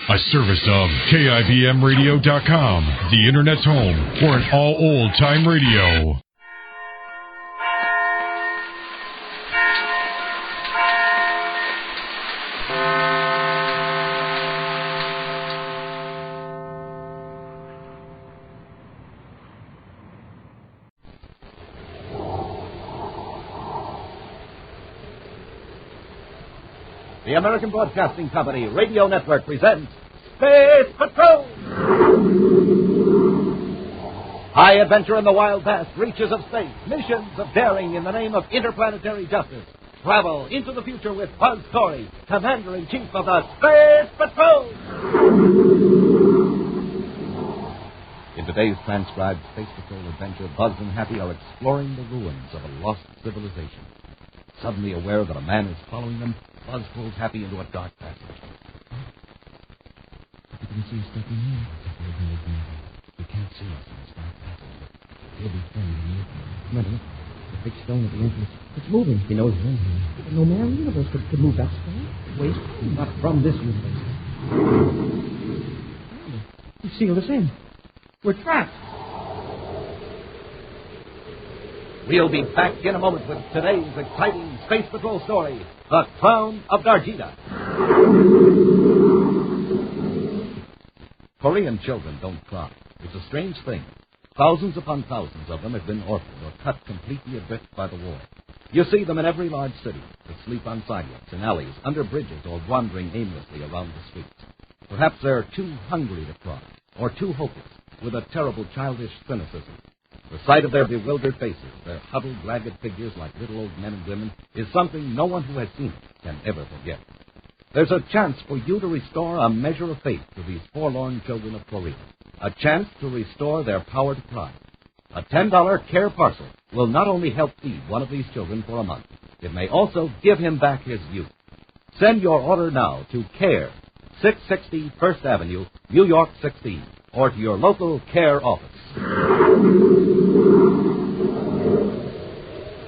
A service of KIBMradio.com, the Internet's home for an all-old-time radio. The American Broadcasting Company Radio Network presents Space Patrol! High adventure in the wild vast reaches of space. Missions of daring in the name of interplanetary justice. Travel into the future with Buzz Corey, Commander-in-Chief of the Space Patrol! In today's transcribed Space Patrol adventure, Buzz and Happy are exploring the ruins of a lost civilization. Suddenly aware that a man is following them, Buzz pulls Happy into a dark passage. You can see us stuck in here. You can't see us in this dark passage, but we'll be friendly near. Come on, look. The big stone at the entrance. It's moving. He knows we're in here. But no man in the universe could move that stone. Wait, not from this universe. He sealed us in. We're trapped. We'll be back in a moment with today's exciting Space Patrol story, The Crown of Dargeeda. Korean children don't cry. It's a strange thing. Thousands upon thousands of them have been orphaned or cut completely adrift by the war. You see them in every large city that sleep on sidewalks, in alleys, under bridges, or wandering aimlessly around the streets. Perhaps they're too hungry to cry, or too hopeless, with a terrible childish cynicism. The sight of their bewildered faces, their huddled, ragged figures like little old men and women, is something no one who has seen it can ever forget. There's a chance for you to restore a measure of faith to these forlorn children of Korea. A chance to restore their power to cry. A $10 care parcel will not only help feed one of these children for a month, it may also give him back his youth. Send your order now to CARE, 660 First Avenue, New York 16, or to your local CARE office.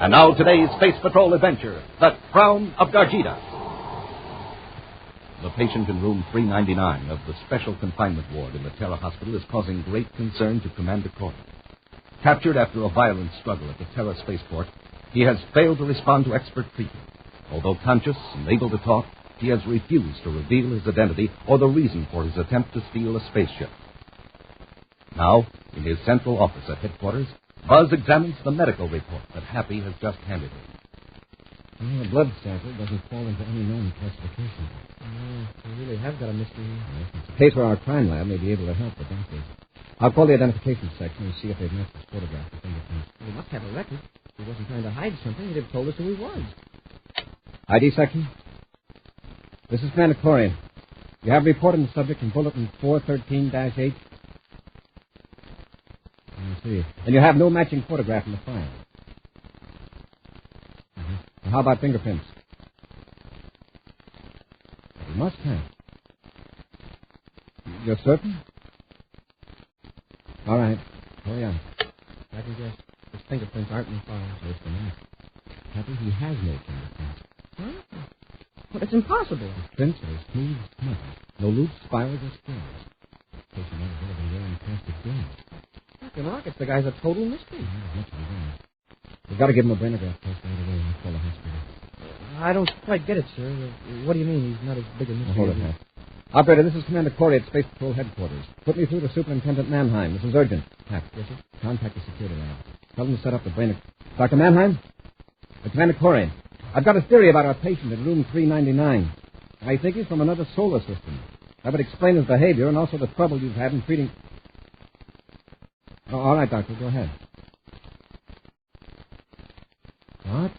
And now today's Space Patrol adventure, The Crown of Dargeeda. The patient in room 399 of the Special Confinement Ward in the Terra Hospital is causing great concern to Commander Corey. Captured after a violent struggle at the Terra Spaceport, he has failed to respond to expert treatment. Although conscious and able to talk, he has refused to reveal his identity or the reason for his attempt to steal a spaceship. Now, in his central office at headquarters, Buzz examines the medical report that Happy has just handed him. The blood sample doesn't fall into any known classification. We really have got a mystery here. Yes, it's a case where our crime lab may be able to help the doctors. I'll call the identification section and see if they've matched his photograph with fingerprints. We must have a record. If he wasn't trying to hide something, he'd have told us who he was. ID section? This is Commander Corey. You have reported the subject in Bulletin 413-8. I see. And you have no matching photograph in the file. Well, how about fingerprints? You must have. You're certain? All right. Hurry on. I can guess his fingerprints aren't in the file. So it's the man. Happy he has no fingerprints. Huh? But it's impossible. His prints are as smooth as metal. No loops, spirals, or scales. In case you might have been wearing plastic gloves. Fucking rockets, the guy's a total mystery. We've got to give him a brainograph test right away and call the hospital. I don't quite get it, sir. What do you mean he's not as big a mystery? Hold it, Pat. Operator, this is Commander Corey at Space Patrol Headquarters. Put me through to Superintendent Mannheim. This is urgent. Pat. Yes, sir? Contact the security lab. Tell them to set up the brainograph. Dr. Mannheim? Commander Corey. I've got a theory about our patient in room 399. I think he's from another solar system. That would explain his behavior and also the trouble you've had in treating... Oh, all right, Doctor, go ahead. What?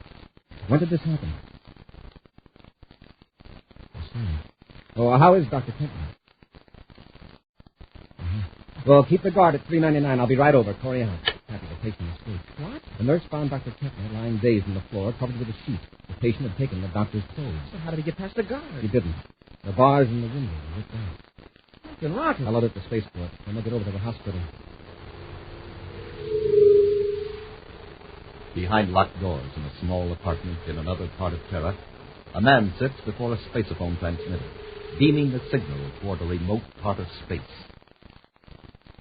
When did this happen? Oh, how is Dr. Kentman? Well, keep the guard at 399. I'll be right over. Corey out. Happy the patient escaped. What? The nurse found Dr. Kentman lying dazed on the floor, covered with a sheet. The patient had taken the doctor's clothes. So how did he get past the guard? He didn't. The bars in the window were ripped out. Fucking rocket. I'll load it at the spaceport, and we'll get over to the hospital. Behind locked doors in a small apartment in another part of Terra, a man sits before a spacephone transmitter. beaming the signal toward a remote part of space.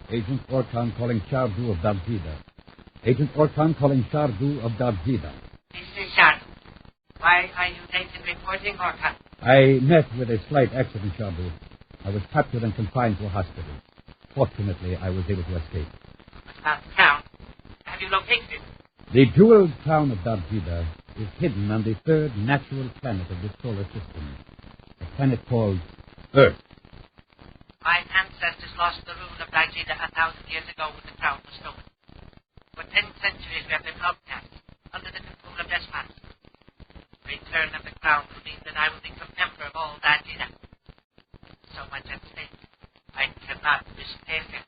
Agent Orkan calling Chardu of Dardeda. Agent Orkan calling Chardu of Dargeeda. This is Chardu. Why are you late in reporting, Orkan? I met with a slight accident, Chardu. I was captured and confined to a hospital. Fortunately, I was able to escape. About the crown. Have you located it? The jeweled crown of Dargeeda is hidden on the third natural planet of this solar system, a planet called Earth. My ancestors lost the rule of Dargeeda 1,000 years ago when the crown was stolen. For 10 centuries we have been outcast, under the control of despots. The return of the crown will mean that I will become emperor of all Dargeeda. So much at stake. I cannot risk failure.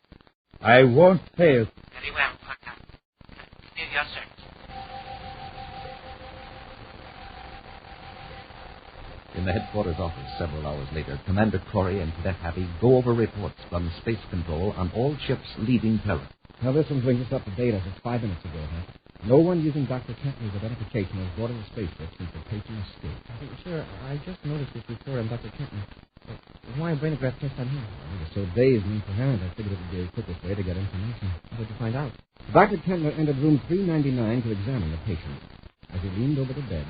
I won't fail. Very well, Orkan. Continue your search. In the headquarters office several hours later, Commander Corey and Cadet Happy go over reports from space control on all ships leaving Terra. Now, this one brings us up to date as of 5 minutes ago, huh? No one using Dr. Kentner's identification has boarded the spaceship since the patient escaped. Sure, I just noticed this report on Dr. Kentner. Why a brainograph test on him? I was so dazed and incoherent, I figured it would be the quickest way to get information. How did you find out? Dr. Kentner entered room 399 to examine the patient. As he leaned over the bed,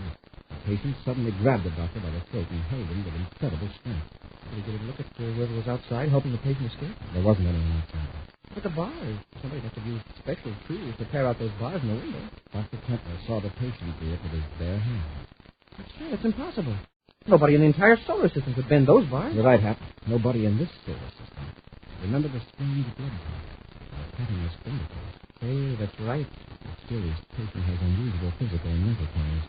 the patient suddenly grabbed the doctor by the throat and held him with incredible strength. Did he get a look at whoever was outside, helping the patient escape? There wasn't anyone outside. But the bars. Somebody must have used special tools to tear out those bars in the window. Dr. Kentner saw the patient do it with his bare hands. But sure, it's impossible. Nobody in the entire solar system could bend those bars. You're right, Hap. Nobody in this solar system. Remember the strange blood type. Patting his fingertips. Hey, that's right. But still, this patient has unusual physical and mental powers.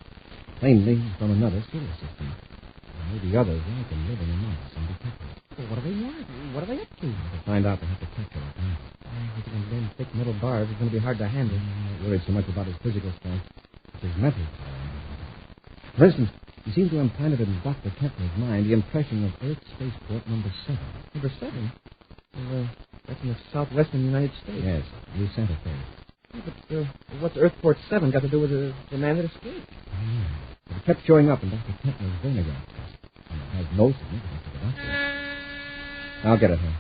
Plainly, he's from another solar system. There may be others like him living among us undetected. Well, what do they want? What are they up to? To find out, they have to catch her right now. If he can bend thick metal bars, it's going to be hard to handle. I'm not worried so much about his physical strength. It's his mental power. For instance, he seemed to implant it in Dr. Kentner's mind the impression of Earth Spaceport number 7. Number 7? Well, that's in the southwestern United States. Yes, New Santa Fe. Yeah, but what's Earthport 7 got to do with the man that escaped? But it kept showing up in Dr. Kentner's brainograph test. And it has no significance to the doctor. I'll get it here.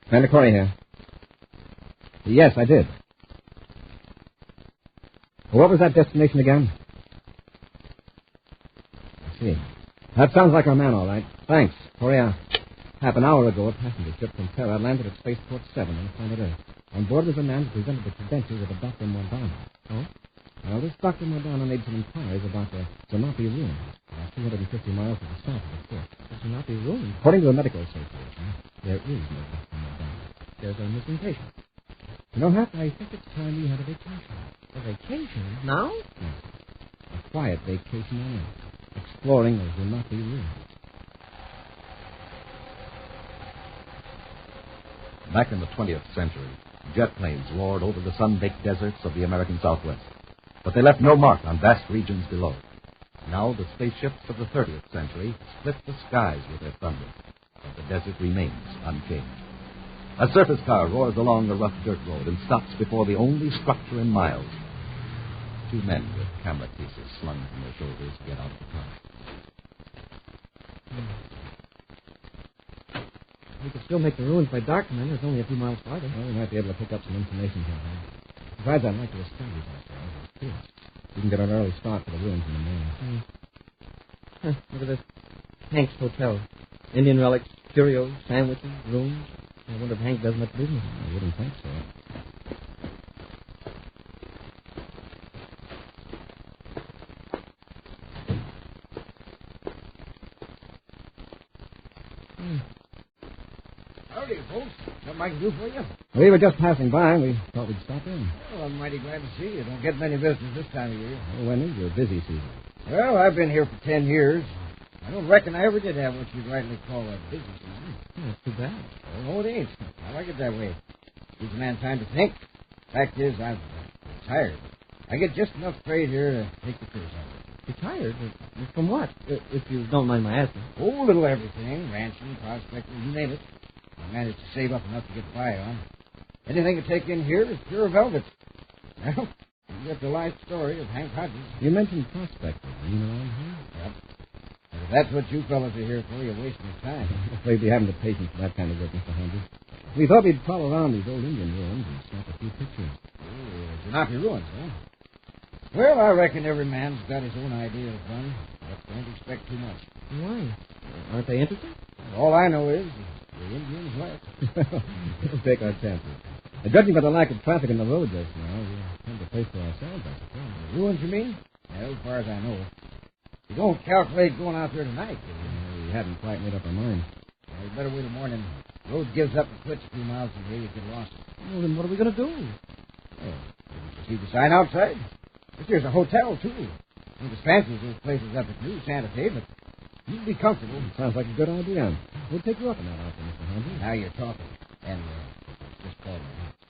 Commander Corey here. Yes, I did. What was that destination again? I see. That sounds like our man, all right. Thanks. Corey, half an hour ago, a passenger ship from Terra landed at Spaceport 7 on planet Earth. On board was a man who presented the credentials of a Dr. Modano. Oh? Well, this Dr. Modano made some inquiries about the Zanapi ruins, about 250 miles to the south of the fort. The Zanapi ruins? According to the medical association, there is no Dr. Modano. There's a missing patient. You know, Hap, I think it's time we had a vacation. A vacation? Now? Yes. A quiet vacation on Earth, exploring the Zanapi ruins. Back in the 20th century, jet planes roared over the sun-baked deserts of the American Southwest. But they left no mark on vast regions below. Now the spaceships of the 30th century split the skies with their thunder, but the desert remains unchanged. A surface car roars along the rough dirt road and stops before the only structure in miles. 2 men with camera cases slung from their shoulders get out of the car. We could still make the ruins by dark, man. There's only a few miles farther. Well, we might be able to pick up some information here. Besides, I'd like to establish ourselves. Yes. We can get an early start for the ruins in the morning. Look at this. Hank's Hotel. Indian relics, curios, sandwiches, rooms. I wonder if Hank does much business. I wouldn't think so. Howdy, folks. Something I can do for you? We were just passing by. We thought we'd stop in. Well, I'm mighty glad to see you. Don't get many visitors this time of year. Well, when is your busy season? Well, I've been here for 10 years. I don't reckon I ever did have what you'd rightly call a busy season. Oh, that's too bad. Oh, no, it ain't. I like it that way. Gives a man time to think. Fact is, I'm retired. I get just enough trade here to take the curse out of it. Retired? From what? If you don't mind my asking. Oh, little everything. Ranching, prospecting, you name it. I managed to save up enough to get by on. Anything to take in here is pure velvet. Well, you get the life story of Hank Hodges. You mentioned prospecting. Are you around here? Yep. Never that's what you fellas are here for, you're wasting your time. I'm afraid we haven't the patience for that kind of work, Mr. Hunter. We thought we'd follow around these old Indian ruins and snap a few pictures. Oh, Janapi ruins, huh? Well, I reckon every man's got his own idea of fun, but don't expect too much. Why? Aren't they interesting? All I know is the Indians left. We'll take our chances. Judging by the lack of traffic in the road just now, we'll have the place for ourselves, I suppose. The ruins, you mean? Yeah, as far as I know. You don't calculate going out there tonight, do you? We hadn't quite made up our mind. Well, you better wait till morning. The road gives up and quits a few miles away, you get lost. Well, then what are we going to do? Oh, see the sign outside? There's a hotel, too. Ain't as fancy as those places up at New Santa Fe, but you'd be comfortable. Sounds like a good idea. We'll take you up on that offer, Mr. Hunter. Now you're talking. And, just call me.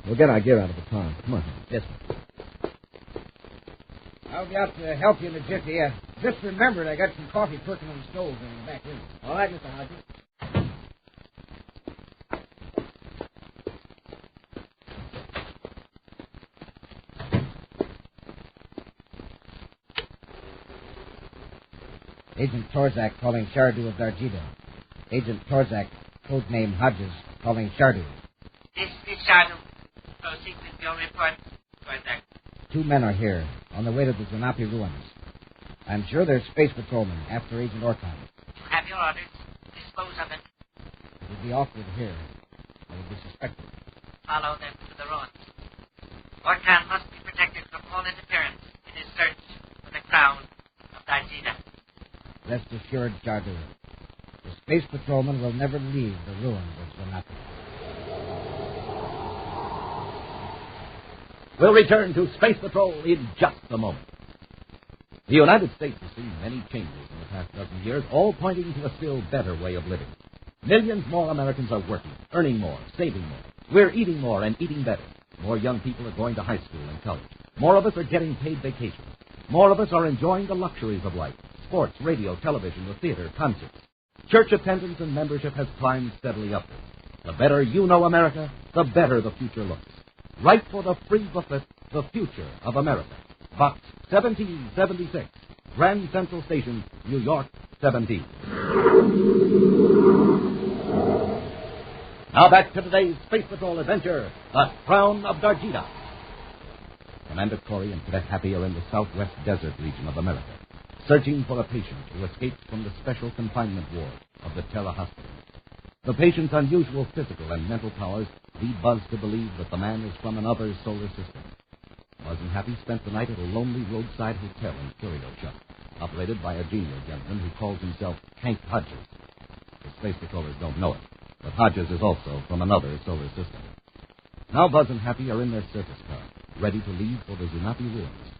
We'll get our gear out of the car. Come on. Yes, sir. I'll be out to help you in a jiffy. Just remembered I got some coffee cooking on the stove in the back room. All right, Mr. Hodges. Agent Torzak calling Chardu of Dargeeda. Agent Torzak, codename Hodges, calling Chardu. This is Chardu. Proceed with your report, Torzak. 2 men are here, on the way to the Zanapi ruins. I'm sure they're space patrolmen after Agent Orkan. You have your orders. Dispose of it. It would be awkward here. I would be suspected. Follow them to the ruins. Orkan must be protected from all interference in his search for the crown of Dardeda. Rest assured, Chardu. The space patrolmen will never leave the ruins of Zanapi. We'll return to Space Patrol in just a moment. The United States has seen many changes in the past dozen years, all pointing to a still better way of living. Millions more Americans are working, earning more, saving more. We're eating more and eating better. More young people are going to high school and college. More of us are getting paid vacations. More of us are enjoying the luxuries of life. Sports, radio, television, the theater, concerts. Church attendance and membership has climbed steadily upward. The better you know America, the better the future looks. Write for the free booklet, The Future of America. Box 1776, Grand Central Station, New York, 17. Now back to today's Space Patrol adventure, The Crown of Dargeeda. Commander Corey and Cadet Happy are in the southwest desert region of America, searching for a patient who escaped from the special confinement ward of the Terra Hospital. The patient's unusual physical and mental powers lead Buzz to believe that the man is from another solar system. Buzz and Happy spent the night at a lonely roadside hotel in Curiochuck, operated by a genial gentleman who calls himself Hank Hodges. The space patrollers don't know it, but Hodges is also from another solar system. Now Buzz and Happy are in their surface car, ready to leave for the Zanapi ruins.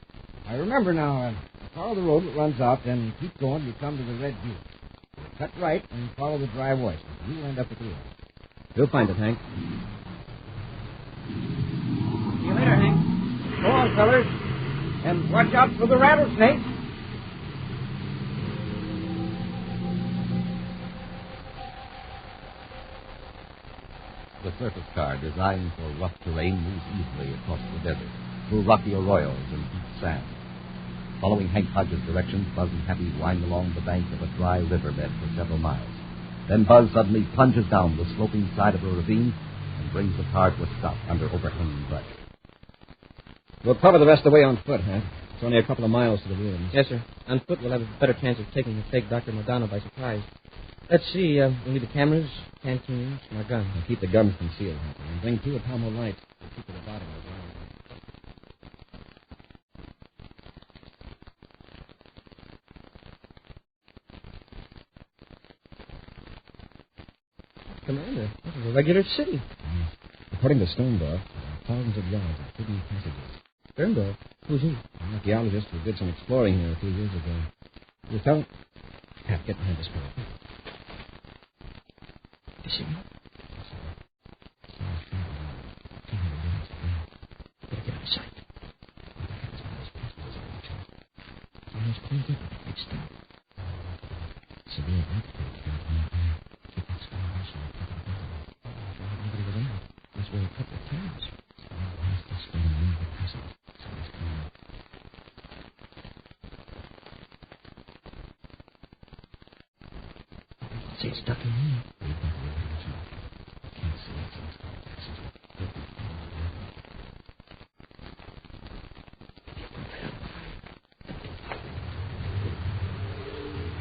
I remember now, follow the road that runs out, then keep going, you come to the Red Butte. Cut right and follow the dry voice. You'll end up at the ruins. You'll find it, Hank. See you later, Hank. Go on, fellas. And watch out for the rattlesnakes. The surface car, designed for rough terrain, moves easily across the desert, through rocky arroyos and deep sand. Following Hank Hodges' directions, Buzz and Happy wind along the bank of a dry riverbed for several miles. Then Buzz suddenly plunges down the sloping side of a ravine and brings the car to a stop under overhanging brush. We'll cover the rest of the way on foot, Hank. It's only a couple of miles to the ruins. Yes, sir. On foot, we'll have a better chance of taking the fake Dr. Modano by surprise. Let's see. We'll need the cameras, canteens, and our guns. We'll keep the guns concealed, Hank, and bring 2 Atomo lights. We'll keep at the bottom of the ground. Commander, this is a regular city. According to Sterndorf, there are thousands of yards of hidden passages. Sterndorf? Who's he? An archaeologist who did some exploring here a few years ago. You tell him? Get behind this pillar. You see me? Better get out of sight. Someone's pulled up with a big stone. Severe earthquake out there. Keep that stone also on top of the building. Nobody was in. This way a couple of times. Past the stone and move the passage. Somebody's coming up. say it's stuck in here. We've got to be ready to look. I can't see it, so it's got access to it.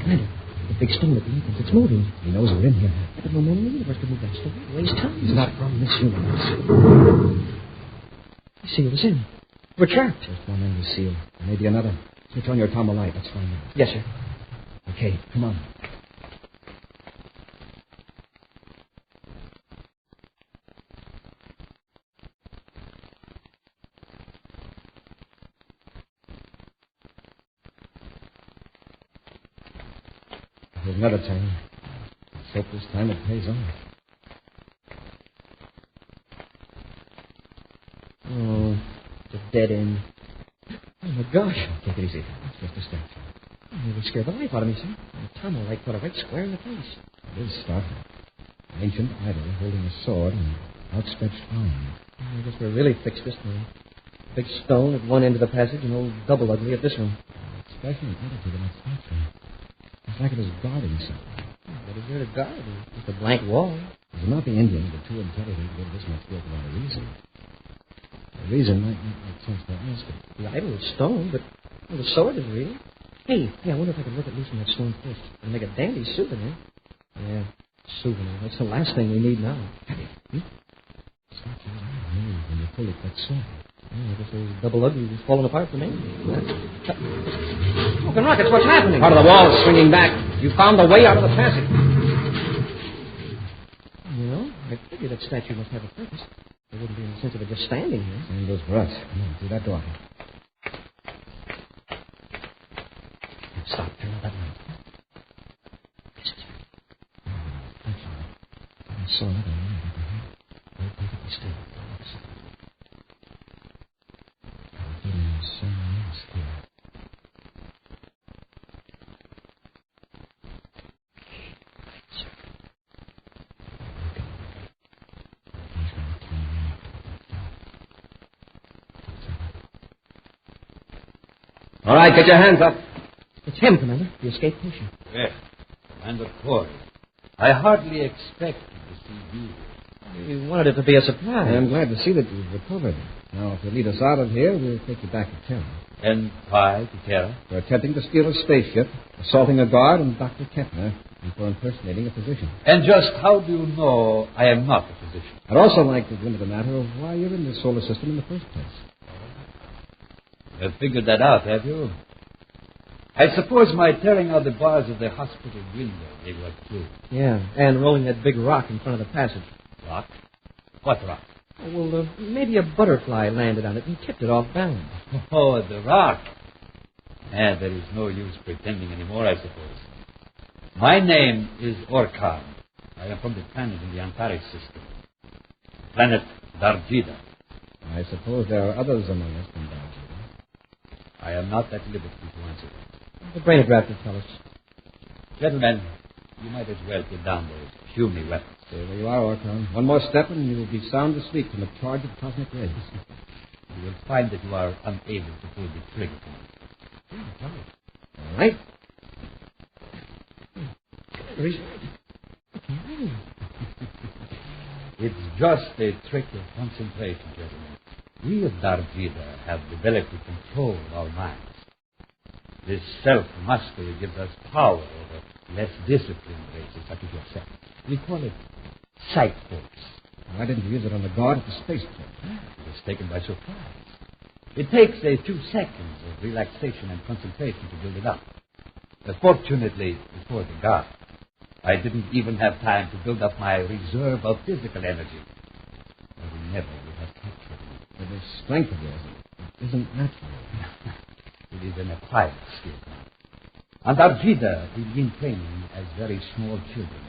Commander, the big stone at the entrance, it's moving. He knows we're in here. Yeah, but no man in the universe could move that stone. Waste time. He's not from this universe. The seal is in. We're trapped. Just one end is sealed. Maybe another. Switch on your Tomo light. Let's find out. Yes, sir. Okay, come on. There's another time. Let's hope this time it pays off. Oh, it's a dead end. Oh, my gosh. Take it easy. It's just a step. Oh, nearly scared the life out of me, sir. The Tomo light put it right square in the face. It is startling. An ancient idol holding a sword and outstretched arm. Oh, I guess we're really fixed this time. Big stone at one end of the passage and old double ugly at this one. Especially an attitude in that statue. It's like it was guarding something. What is there to guard? Just a blank wall. It's not the Indians, but too intelligent to give this much work without a reason. The reason might not make sense to us, but the idol is stone, but the sword is real. Hey, I wonder if I could work it loose from that stone first and make a dandy souvenir. Yeah, souvenir. That's the last thing we need now. Heavy. Stop your eye when you pull it that sword. I guess those double uglies is falling apart for me. Smoking rockets, what's happening? Part of the wall is swinging back. You found the way out of the passage. Well, I figured that statue must have a purpose. There wouldn't be any sense of it just standing here. Same goes for us. Come on, through that door. Stop. Turn on that light. This is it. Thank you. I saw another light up ahead. Very perfectly still. There's someone else here. All right, get your hands up. It's him, Commander. The escape potion. Yes, Commander Corey. I hardly expected to see you. We wanted it to be a surprise. I'm glad to see that you've recovered. Now, if you lead us out of here, we'll take you back to Terra. And why to Terra? For attempting to steal a spaceship, assaulting a guard, and Dr. Kepner, and for impersonating a physician. And just how do you know I am not a physician? I'd also like to go into the matter of why you're in the solar system in the first place. You've figured that out, have you? I suppose my tearing out the bars of the hospital window gave you a clue. Yeah, and rolling that big rock in front of the passage. Rock? What rock? Oh, well, maybe a butterfly landed on it and tipped it off balance. Oh, the rock. There is no use pretending anymore, I suppose. My name is Orkan. I am from the planet in the Antares system. Planet Dargeeda. I suppose there are others among us than Dargeeda. I am not at liberty to answer that. The brainograph will tell us. Gentlemen, you might as well put down those puny weapons. Stay where you are, Orkan. One more step and you will be sound asleep from a charge of cosmic rays. You will find that you are unable to pull the trigger tonight. All right. It's just a trick of concentration, gentlemen. We of Dargeeda have the ability to control our minds. This self-mastery gives us power over less disciplined races such as yourself. We call it sight force. Why didn't you use it on the guard at the spaceport? It was taken by surprise. It takes a few seconds of relaxation and concentration to build it up. But fortunately, before the guard, I didn't even have time to build up my reserve of physical energy. I will never would have captured me. But the strength of yours isn't natural. It is an acquired skill. On Dargeeda, we begin training as very small children.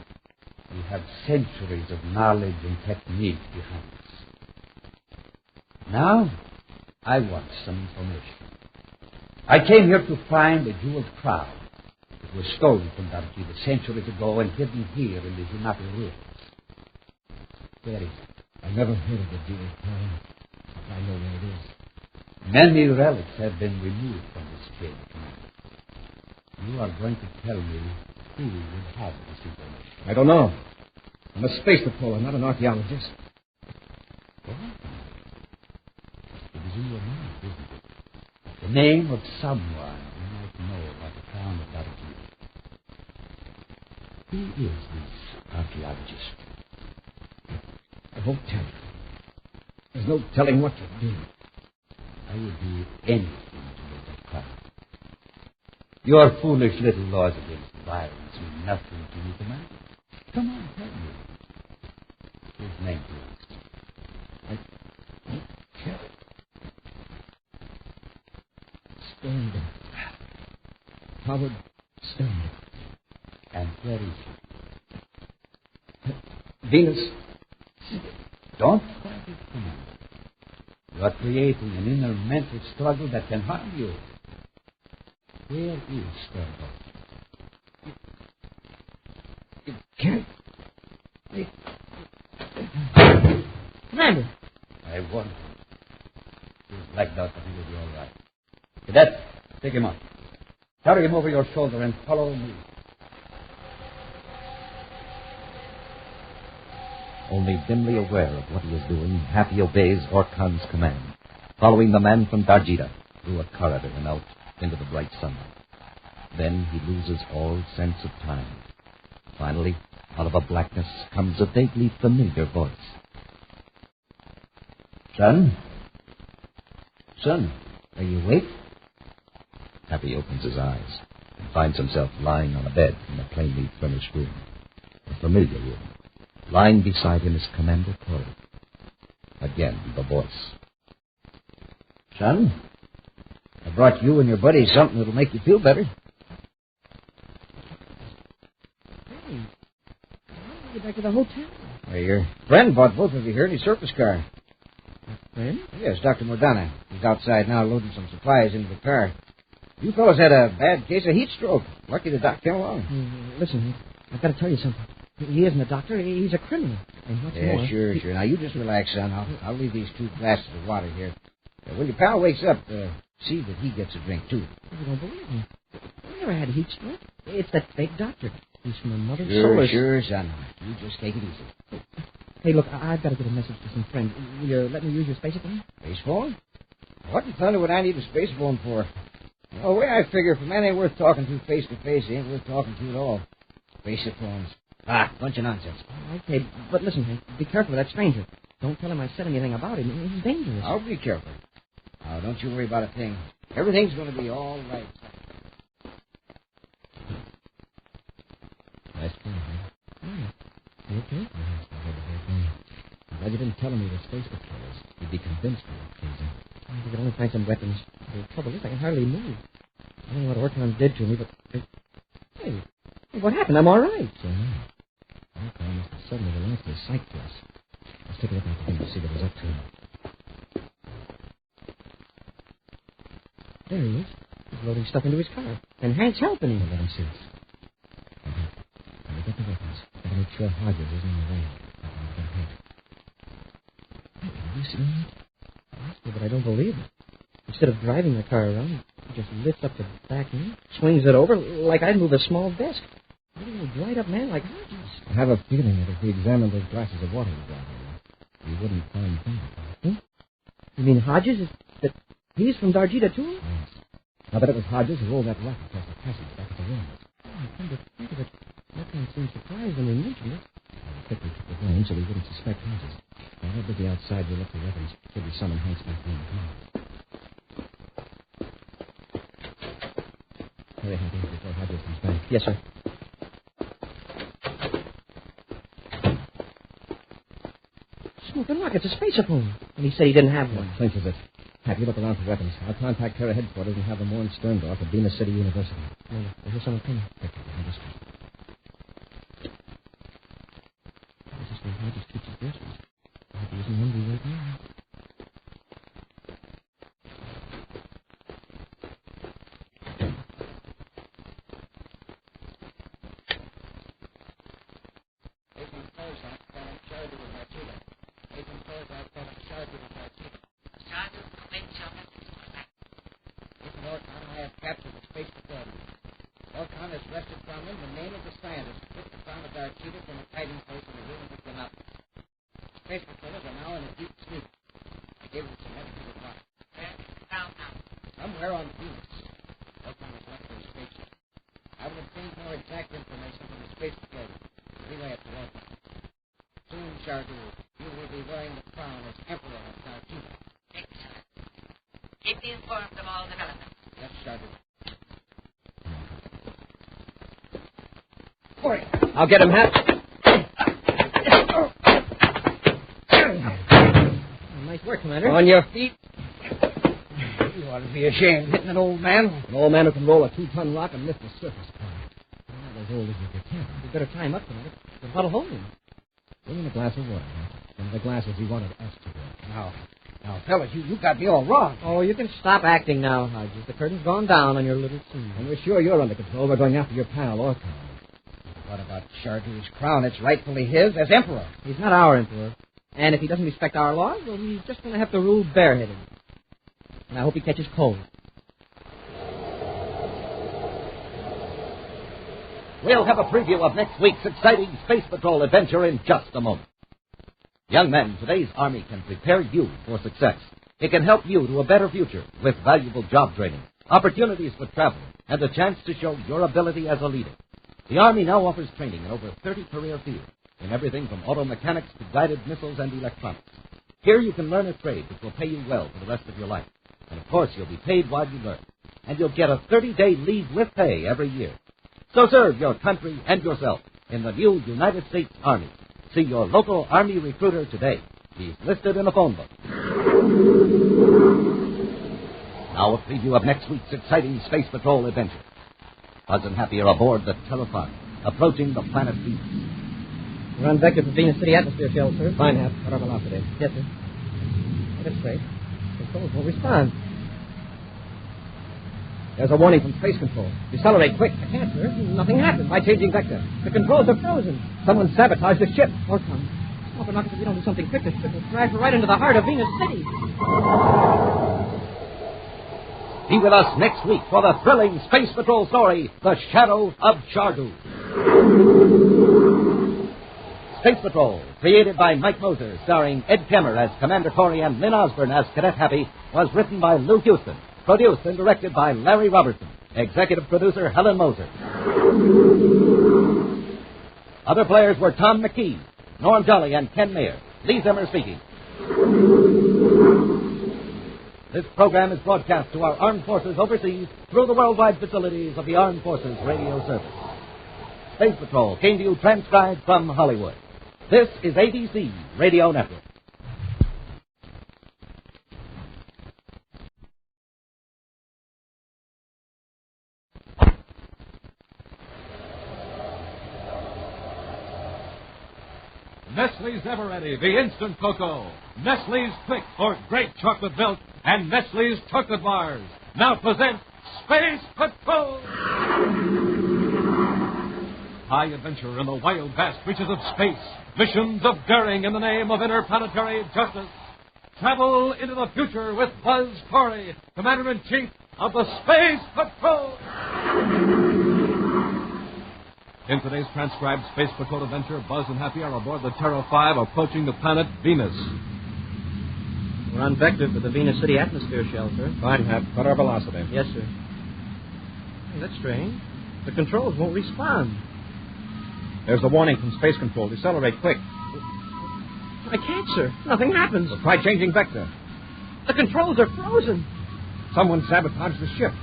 We have centuries of knowledge and technique behind us. Now, I want some information. I came here to find a jeweled crown. It was stolen from Dargeeda centuries ago and hidden here in the Hinata ruins. Where is it? I've never heard of the jeweled crown. I know where it is. Many relics have been removed from this cave. You are going to tell me Who would have this information? I don't know. I'm a space patroller, not an archaeologist. Well, it is in your mind, isn't it? The name of someone you might know about the town of Dargeeda. Who is this archaeologist? I won't tell you. There's no telling what to do. I would do anything to make that crime. Your foolish little laws against violence mean nothing to you, Commander. Come on, tell me. His name, please. I won't tell it. Sternberg. Howard Sternberg. And where is he? Venus. Don't fight it, Commander. You are creating an inner mental struggle that can harm you. Where is Sternberg? You can't. Commander. I wonder. He's blacked out, but he will be all right. Cadet, take him up. Carry him over your shoulder and follow me. Only dimly aware of what he is doing, Happy obeys Orkan's command, following the man from Dargeeda through a corridor and out into the bright sunlight. Then he loses all sense of time. Finally, out of a blackness comes a vaguely familiar voice. Son? Son, are you awake? Happy opens his eyes and finds himself lying on a bed in a plainly furnished room. A familiar room. Lying beside him is Commander Corey. Again, the voice. Son, I brought you and your buddy something that'll make you feel better. Hey, how do you get back to the hotel? Well, your friend bought both of you here in his surface car. Friend? Yes, Dr. Mordana. He's outside now loading some supplies into the car. You fellows had a bad case of heat stroke. Lucky the doc came along. Listen, I've got to tell you something. He isn't a doctor. He's a criminal. And what's more... Sure. Now, you just relax, son. I'll leave these 2 glasses of water here. When your pal wakes up, see that he gets a drink, too. You don't believe me. I never had a heat stroke. It's that fake doctor. He's from another solar... Sure, son. You just take it easy. Hey, look, I've got to get a message to some friends. Will you let me use your space phone? Space phone? What in thunder would I need a space phone for? Well, the way I figure, if a man ain't worth talking to face to face, he ain't worth talking to at all. Space phones. Bunch of nonsense. Okay, but listen, Hank, be careful of that stranger. Don't tell him I said anything about him. He's dangerous. I'll be careful. Now, don't you worry about a thing. Everything's going to be all right. Nice try, Hank. You okay? I'm glad you didn't tell him we were space patrollers. He'd be convinced we were crazy. We could only find some weapons. The trouble is, I can hardly move. I don't know what Orkan did to me, but... Hey, what happened? I'm all right. So now, Orkan must have suddenly renounced his sight for us. Let's take a look out the window to see what he's up to. There he is. He's loading stuff into his car. And Hank's helping him. Let him see us. Let me get the weapons. Gotta make sure Hodges is in the way. Hey, you see that? But I don't believe it. Instead of driving the car around, he just lifts up the back end, swings it over like I'd move a small desk. What a dried-up man like Hodges. I have a feeling that if we examined those glasses of water he brought here, we wouldn't find anything. You mean Hodges? That he's from Dargeeda, too? Yes. I bet it was Hodges who rolled that rock across the passage back at the room. Oh, I come to think of it, that kind seemed surprised when they mentioned it. I quickly took the blame so we wouldn't suspect Hodges. While we're busy outside, we look for weapons. Should we summon Hank's back in? Come on. Hurry, Hank, before Hodges comes back. Yes, sir. Smoking rock, it's a spacer phone. And he said he didn't have one. Clinches it. Have you look around for weapons. I'll contact Terra headquarters and have them warn Sterndorf at Venus City University. I hear someone coming. Quick, behind us. This is where Hodges keeps his groceries. I hope he isn't hungry right now. Chardu, commence your message for that. Orkan, I have captured the space patrol. Orkan has wrested from him the name of the in a hiding place in the room and picked them up. Space patrollers are now in a deep sleep. I gave them some medicine to watch. Where's the ground now? Somewhere on Venus. Welcome was left for a spaceship. I will obtain more exact information from the space patrol. Relay it to Welcome. Soon, Chardu, you will be wearing the crown as Emperor of Dargeeda. Excellent. Keep me informed of all developments. Yes, Chardu. I'll get him, Hap. Nice work, Commander. On your feet. You ought to be ashamed hitting an old man. An old man who can roll a 2-ton rock and lift a surface car. Not as old as you can. You better tie him up, Commander. What'll hold him? Bring him a glass of water, Hap. One of the glasses he wanted us to drink. Now, fellas, you got me all wrong. Oh, you can stop acting now, Hodges. The curtain's gone down on your little scene. And we're sure you're under control. We're going after your pal, Orca. What about Chardu's crown? It's rightfully his as Emperor. He's not our Emperor. And if he doesn't respect our laws, well, he's just going to have to rule bareheaded. And I hope he catches cold. We'll have a preview of next week's exciting Space Patrol adventure in just a moment. Young men, today's Army can prepare you for success. It can help you to a better future with valuable job training, opportunities for travel, and a chance to show your ability as a leader. The Army now offers training in over 30 career fields, in everything from auto mechanics to guided missiles and electronics. Here you can learn a trade which will pay you well for the rest of your life. And of course, you'll be paid while you learn. And you'll get a 30-day leave with pay every year. So serve your country and yourself in the new United States Army. See your local Army recruiter today. He's listed in a phone book. Now a preview of next week's exciting Space Patrol adventure. Buzz and Happy are aboard the Telephone, approaching the planet Venus. We're on vector for Venus City atmosphere shell, sir. Fine, Hap. What our velocity? Yes, sir. That's straight. Controls won't respond. There's a warning from Space Control. Decelerate quick. I can't, sir. Nothing happened. By changing vector. The controls are frozen. Someone sabotaged the ship. Or come. Smoke and rockets, if we don't do something quick, the ship will crash right into the heart of Venus City. Be with us next week for the thrilling Space Patrol story, The Shadow of Chardu. Space Patrol, created by Mike Moser, starring Ed Kemmer as Commander Corey and Lynn Osborne as Cadet Happy, was written by Lou Houston, produced and directed by Larry Robertson, executive producer Helen Moser. Other players were Tom McKee, Norm Jolly, and Ken Mayer. Lee Zimmer speaking. This program is broadcast to our armed forces overseas through the worldwide facilities of the Armed Forces Radio Service. Space Patrol came to you transcribed from Hollywood. This is ABC Radio Network. Nestle's Ever Ready, the instant cocoa. Nestle's Quick for great chocolate milk. And Nestle's chocolate bars now present Space Patrol. High adventure in the wild, vast reaches of space. Missions of daring in the name of interplanetary justice. Travel into the future with Buzz Corey, Commander-in-Chief of the Space Patrol. In today's transcribed Space Patrol adventure, Buzz and Happy are aboard the Terra 5 approaching the planet Venus. We're on vector for the Venus City atmosphere shell, sir. Fine, Hap. Cut our velocity. Yes, sir. Hey, that's strange. The controls won't respond. There's a warning from Space Control. Decelerate quick. I can't, sir. Nothing happens. Well, try changing vector. The controls are frozen. Someone sabotaged the ship.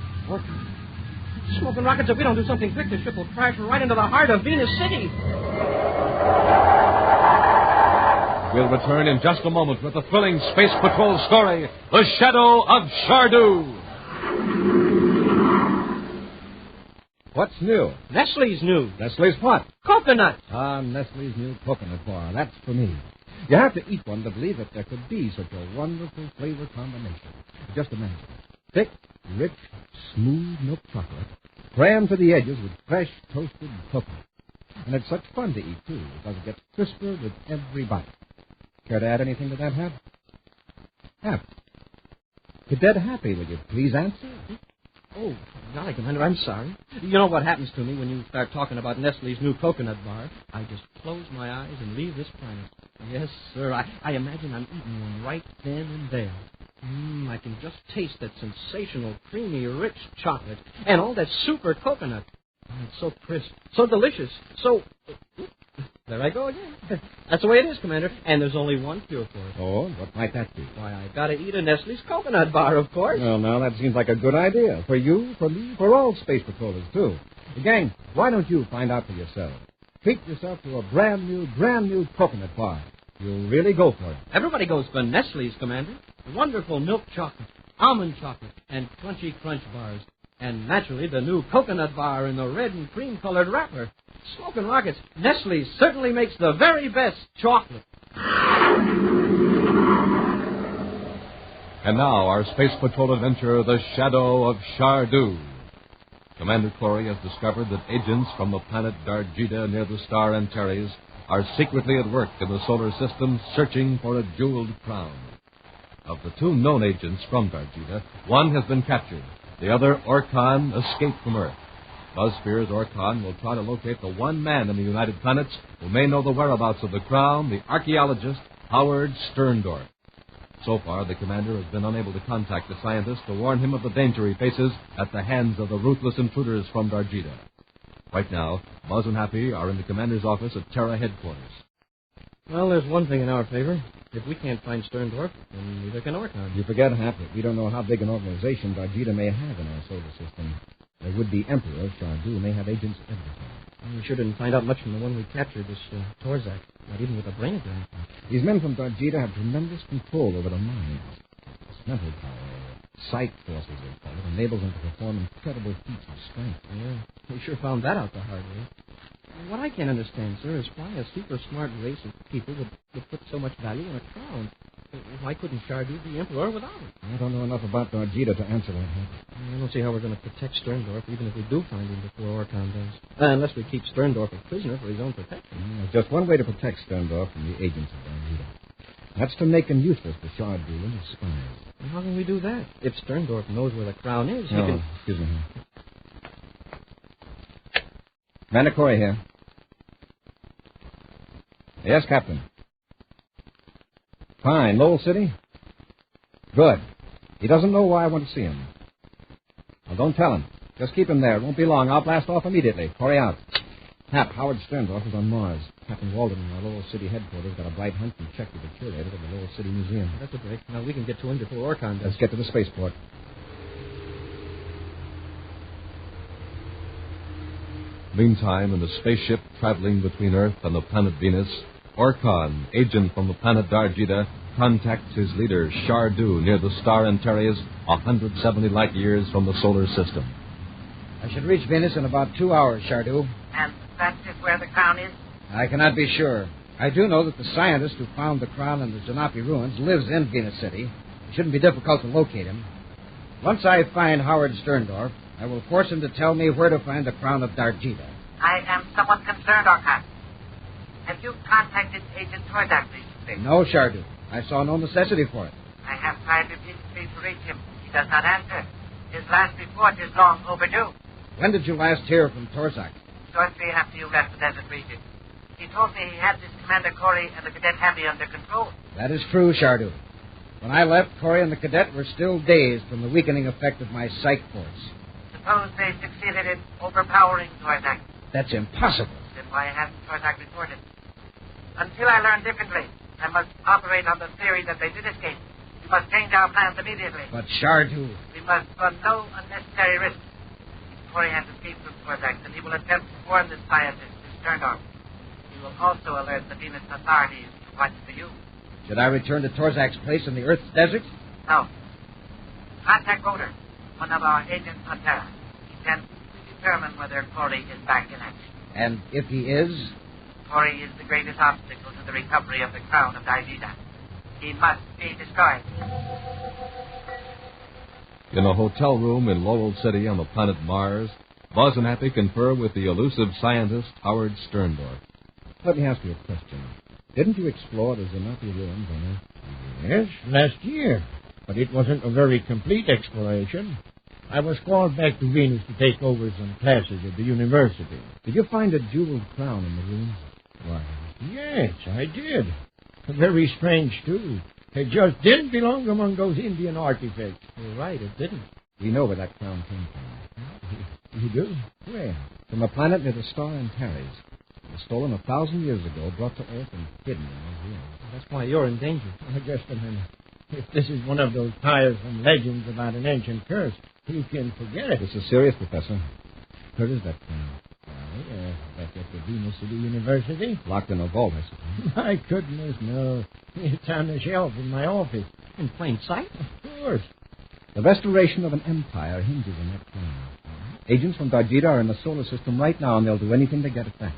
Smoke and rockets, if we don't do something quick, the ship will crash right into the heart of Venus City. We'll return in just a moment with the thrilling Space Patrol story, The Shadow of Chardu. What's new? Nestle's new. Nestle's what? Coconut. Nestle's new coconut bar. That's for me. You have to eat one to believe that there could be such a wonderful flavor combination. Just imagine. Thick, rich, smooth milk chocolate, crammed to the edges with fresh, toasted coconut. And it's such fun to eat, too, because it gets crisper with every bite. Care to add anything to that, Hap? Hap. Cadet Happy, will you please answer? Oh, golly, Commander, I'm sorry. You know what happens to me when you start talking about Nestle's new coconut bar? I just close my eyes and leave this planet. Yes, sir. I imagine I'm eating one right then and there. I can just taste that sensational, creamy, rich chocolate and all that super coconut. Oh, it's so crisp, so delicious, so... There I go again. That's the way it is, Commander, and there's only one cure for it. Oh, what might that be? Why, I gotta eat a Nestle's coconut bar, of course. Well, now, that seems like a good idea. For you, for me, for all space patrollers, too. Gang, why don't you find out for yourself? Treat yourself to a brand new coconut bar. You'll really go for it. Everybody goes for Nestle's, Commander. Wonderful milk chocolate, almond chocolate, and crunchy crunch bars. And naturally, the new coconut bar in the red and cream-colored wrapper. Smoking rockets, Nestle certainly makes the very best chocolate. And now, our Space Patrol adventure, The Shadow of Chardu. Commander Corey has discovered that agents from the planet Dargeeda near the star Antares are secretly at work in the solar system searching for a jeweled crown. Of the two known agents from Dargeeda, one has been captured. The other, Orkan, escaped from Earth. Buzz fears Orkan will try to locate the one man in the United Planets who may know the whereabouts of the crown, the archaeologist Howard Sterndorf. So far, the commander has been unable to contact the scientist to warn him of the danger he faces at the hands of the ruthless intruders from Dargeeda. Right now, Buzz and Happy are in the commander's office at Terra headquarters. Well, there's one thing in our favor. If we can't find Sterndorf, then neither can Orkan. You forget, Happy, we don't know how big an organization Dargeeda may have in our solar system. The would-be emperor, Chardu, may have agents everywhere. We sure didn't find out much from the one we captured, this Torzak. Not even with a brain or anything. These men from Dargeeda have tremendous control over the minds. This mental power, psych forces, they call it, enables them to perform incredible feats of strength. Yeah, we sure found that out the hard way. What I can't understand, sir, is why a super smart race of people would put so much value in a crown. Why couldn't Chardu be emperor without it? I don't know enough about Dargeeda to answer that. I don't see how we're going to protect Sterndorf, even if we do find him before Orkan does. Unless we keep Sterndorf a prisoner for his own protection. There's just one way to protect Sterndorf from the agents of Dargeeda. That's to make him useless to Chardu and his spies. And how can we do that? If Sterndorf knows where the crown is, he can... Excuse me. Commander Corey here. Yes, Captain. Fine. Lowell City? Good. He doesn't know why I want to see him. Well, don't tell him. Just keep him there. It won't be long. I'll blast off immediately. Corey out. Hap, Howard Sterndorf is on Mars. Captain Walden in our Lowell City headquarters got a bright hunch and checked with the curator of the Lowell City Museum. That's a break. Now we can get to him before Orkan does. Let's get to the spaceport. Meantime, in the spaceship traveling between Earth and the planet Venus, Orkan, agent from the planet Dargeeda, contacts his leader, Chardu, near the star Antares, 170 light years from the solar system. I should reach Venus in about 2 hours, Chardu. And that is where the crown is? I cannot be sure. I do know that the scientist who found the crown in the Janapi ruins lives in Venus City. It shouldn't be difficult to locate him. Once I find Howard Sterndorf, I will force him to tell me where to find the crown of Dargeeda. I am somewhat concerned, Orkan. Have you contacted Agent Torzak recently? No, Chardu. I saw no necessity for it. I have tried repeatedly to reach him. He does not answer. His last report is long overdue. When did you last hear from Torzak? Shortly after you left the desert region. He told me he had this Commander Corey and the cadet Happy under control. That is true, Chardu. When I left, Corey and the cadet were still dazed from the weakening effect of my psych force. Suppose they succeeded in overpowering Torzak. That's impossible. Then why hasn't Torzak reported? Until I learn differently, I must operate on the theory that they did escape. We must change our plans immediately. But Chardu... We must run no unnecessary risks. If Corey has escaped from Torzak, then he will attempt to warn the scientist, Sterndorf. He will also alert the Venus authorities to watch for you. Should I return to Torzak's place in the Earth's desert? No. Contact Roder, one of our agents on Terra. He can determine whether Corey is back in action. And if he is? Corey is the greatest obstacle to the recovery of the crown of Dardeda. He must be destroyed. In a hotel room in Lowell City on the planet Mars, Buzz and Happy confer with the elusive scientist Howard Sterndorf. Let me ask you a question. Didn't you explore the Janapi ruins on Earth? Yes, last year. But it wasn't a very complete exploration. I was called back to Venus to take over some classes at the university. Did you find a jeweled crown in the room? Why, yes, I did. Very strange, too. It just didn't belong among those Indian artifacts. You're right, it didn't. We know where that crown came from. You do? Where? From a planet near the star Antares. It was stolen 1,000 years ago, brought to Earth, and hidden in those years. That's why you're in danger. Just a minute. If this is one of those tiresome legends about an ancient curse, you can forget it. This is serious, Professor. Where is that crown? Back at the Venus City University. Locked in a vault, I suppose. My goodness, no. It's on the shelf in my office. In plain sight? Of course. The restoration of an empire hinges on that crown. Agents from Dargeeda are in the solar system right now, and they'll do anything to get it back.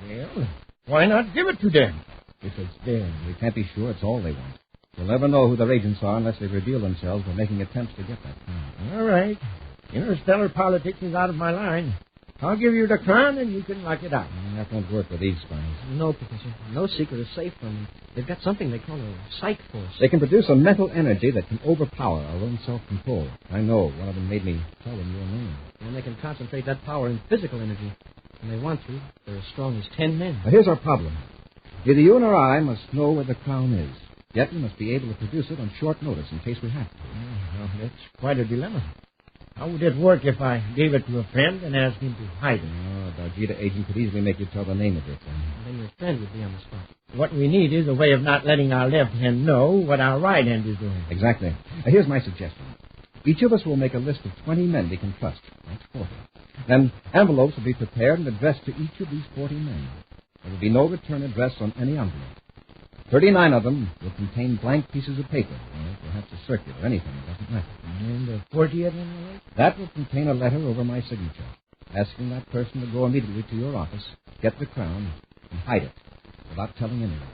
Well, why not give it to them? If it's theirs. We can't be sure it's all they want. We'll never know who their agents are unless they reveal themselves by making attempts to get that crown. All right. Interstellar politics is out of my line. I'll give you the crown, and you can lock it out. That won't work with these spies. No, Professor. No secret is safe from them. They've got something they call a psych force. They can produce a mental energy that can overpower our own self-control. I know. One of them made me tell them your name. And they can concentrate that power in physical energy. When they want to, they're as strong as 10 men. Now, here's our problem. Neither you nor I must know where the crown is. Yet we must be able to produce it on short notice in case we have to. Well, that's quite a dilemma. How would it work if I gave it to a friend and asked him to hide it? A Dargeeda agent could easily make you tell the name of your friend. Then your friend would be on the spot. What we need is a way of not letting our left hand know what our right hand is doing. Exactly. Now, here's my suggestion. Each of us will make a list of 20 men we can trust. That's 40. Then envelopes will be prepared and addressed to each of these 40 men. There will be no return address on any envelope. 39 of them will contain blank pieces of paper. Perhaps a circular, anything. It doesn't matter. And the 40th envelope? That will contain a letter over my signature, asking that person to go immediately to your office, get the crown, and hide it, without telling anyone.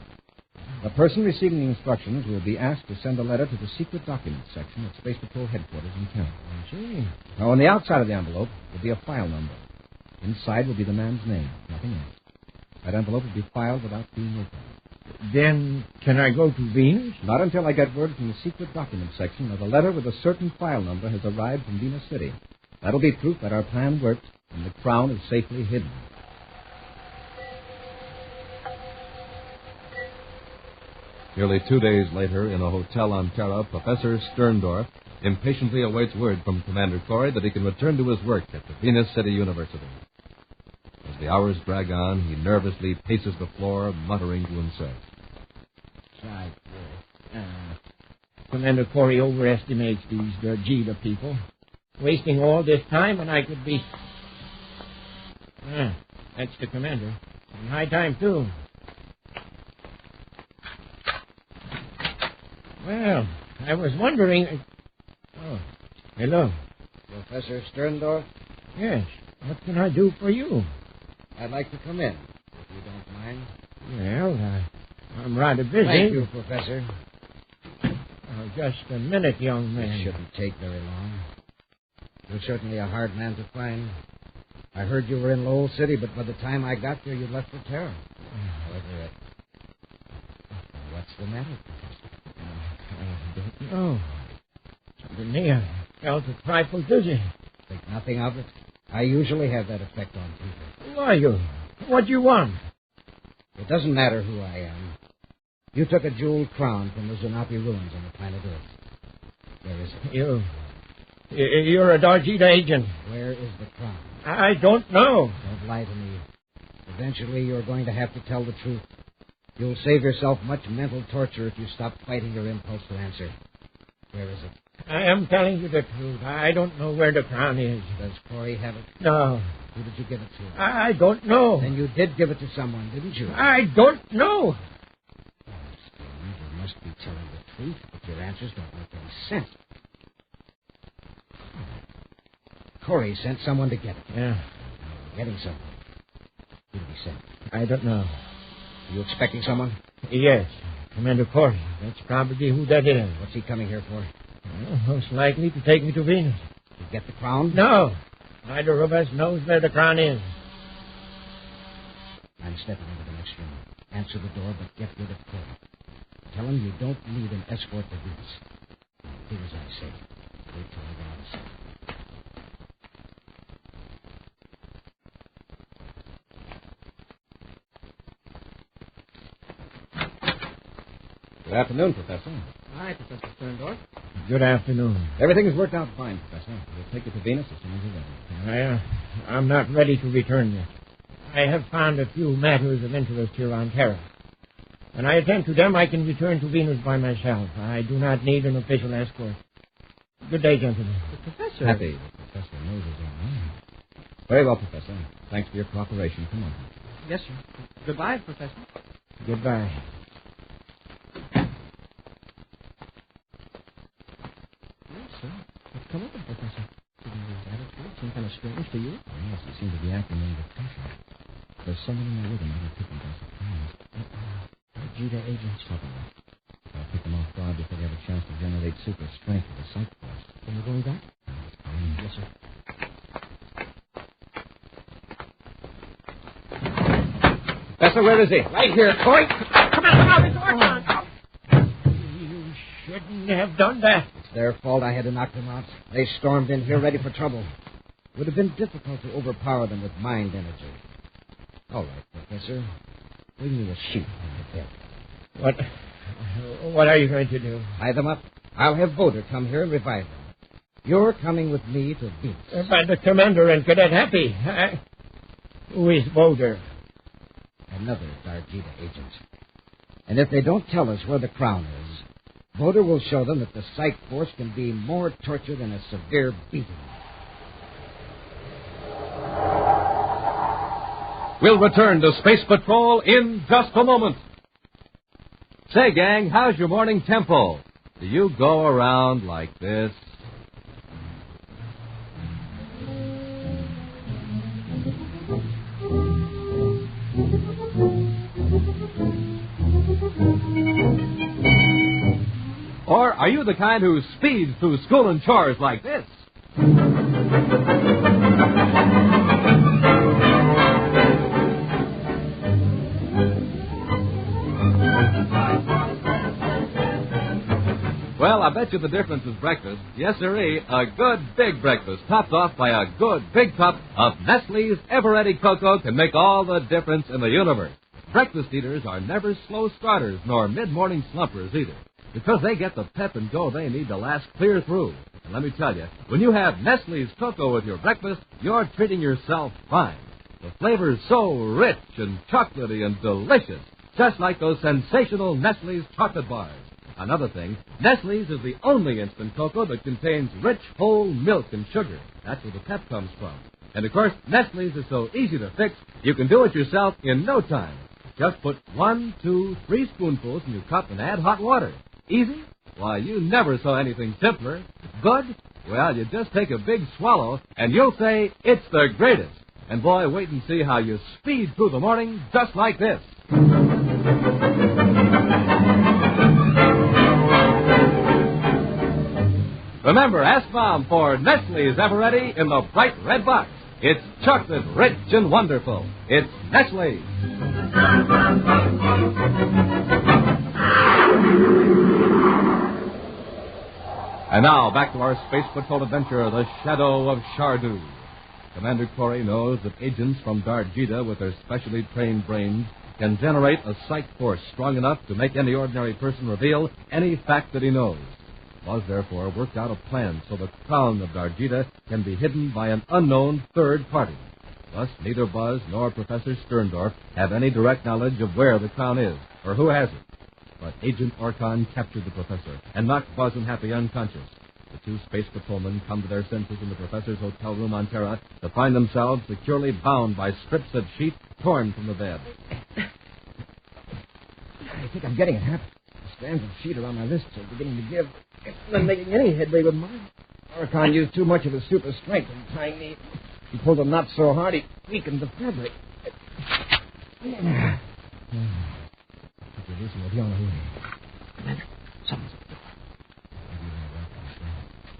The person receiving the instructions will be asked to send a letter to the secret documents section at Space Patrol headquarters in town. I see. Now, on the outside of the envelope will be a file number. Inside will be the man's name, nothing else. That envelope will be filed without being opened. Then can I go to Venus? Not until I get word from the secret documents section that a letter with a certain file number has arrived from Venus City. That'll be proof that our plan worked and the crown is safely hidden. Nearly 2 days later, in a hotel on Terra, Professor Sterndorf impatiently awaits word from Commander Corey that he can return to his work at the Venus City University. As the hours drag on, he nervously paces the floor, muttering to himself. Commander Corey overestimates these Dargeeda people. Wasting all this time when I could be... that's the commander. And high time, too. Well, I was wondering... Oh, hello. Professor Sterndorf? Yes. What can I do for you? I'd like to come in, if you don't mind. Well, I'm rather busy. Thank you, Professor. Oh, just a minute, young man. It shouldn't take very long. You're certainly a hard man to find. I heard you were in Lowell City, but by the time I got there, you'd left for Terra. However, what's the matter, Professor? I don't know. Suddenly, I felt a trifle dizzy. Think nothing of it. I usually have that effect on people. Who are you? What do you want? It doesn't matter who I am. You took a jeweled crown from the Zanapi ruins on the planet Earth. Where is it? You're a Dargeeda agent. Where is the crown? I don't know. Don't lie to me. Eventually, you're going to have to tell the truth. You'll save yourself much mental torture if you stop fighting your impulse to answer. Where is it? I am telling you the truth. I don't know where the crown is. Does Corey have it? No. Who did you give it to? I don't know. Then you did give it to someone, didn't you? I don't know. Oh, Steve, you must be telling the truth, but your answers don't make any sense. Corey sent someone to get it. Yeah. Getting someone. Who did he send? I don't know. Are you expecting someone? Yes. Commander Corey. That's probably who that is. What's he coming here for? Well, most likely to take me to Venus. To get the crown? No. Neither of us knows where the crown is. I'm stepping into the next room. Answer the door, but get rid of Corey. Tell him you don't need an escort to Venus. Do as I say. Wait till I get out of sight. Good afternoon, Professor. Hi, Professor Sterndorf. Good afternoon. Everything has worked out fine, Professor. We'll take you to Venus as soon as you're ready. I'm not ready to return yet. I have found a few matters of interest here on Terra. When I attend to them, I can return to Venus by myself. I do not need an official escort. Good day, gentlemen. The Professor... Happy the Professor knows his own mind. Very well, Professor. Thanks for your cooperation. Come on. Yes, sir. Goodbye, Professor. Goodbye. Yes, sir. What's come over, Professor? Didn't his attitude seem kind of strange to you? Yes, he seems to be acting under pressure. There's someone in there with him that will take him by surprise. Dargeeda agents. I'll pick them off guard before they have a chance to generate super strength with the sight force. Can you go back? Yes, sir. Professor, where is he? Right here, Corey. Come on, it's Orton. You shouldn't have done that. It's their fault I had to knock them out. They stormed in here ready for trouble. It would have been difficult to overpower them with mind energy. All right, Professor. Bring me a sheet on the bed. What are you going to do? Tie them up. I'll have Boulder come here and revive them. You're coming with me to Venus. By the commander and Cadet Happy. Who is Boulder? Another Dargeeda agent. And if they don't tell us where the crown is, Boulder will show them that the sight force can be more torture than a severe beating. We'll return to Space Patrol in just a moment. Say, gang, how's your morning tempo? Do you go around like this? Or are you the kind who speeds through school and chores like this? Well, I bet you the difference is breakfast. Yes, sirree, a good big breakfast topped off by a good big cup of Nestle's Ever-Ready Cocoa can make all the difference in the universe. Breakfast eaters are never slow starters nor mid-morning slumpers either, because they get the pep and go they need to last clear through. And let me tell you, when you have Nestle's Cocoa with your breakfast, you're treating yourself fine. The flavor's so rich and chocolatey and delicious, just like those sensational Nestle's chocolate bars. Another thing, Nestle's is the only instant cocoa that contains rich whole milk and sugar. That's where the pep comes from. And of course, Nestle's is so easy to fix, you can do it yourself in no time. Just put 1, 2, 3 spoonfuls in your cup and add hot water. Easy? Why, you never saw anything simpler. Good? Well, you just take a big swallow, and you'll say it's the greatest. And boy, wait and see how you speed through the morning just like this. Remember, ask Mom for Nestle's Ever-Ready in the bright red box. It's chocolate rich and wonderful. It's Nestle's. And now, back to our Space Patrol adventure, The Shadow of Chardu. Commander Corey knows that agents from Dargeeda with their specially trained brains can generate a sight force strong enough to make any ordinary person reveal any fact that he knows. Buzz, therefore, worked out a plan so the crown of Dargeeda can be hidden by an unknown third party. Thus, neither Buzz nor Professor Sterndorf have any direct knowledge of where the crown is or who has it. But Agent Orkan captured the professor and knocked Buzz and Happy unconscious. The two space patrolmen come to their senses in the professor's hotel room on Terra to find themselves securely bound by strips of sheet torn from the bed. I think I'm getting it, Hap. The strands of sheet around my wrists are beginning to give. It's not making any headway with mine. Orkan used too much of his super strength in tying me. He pulled a knot so hard he weakened the fabric. Commander, someone's at the door.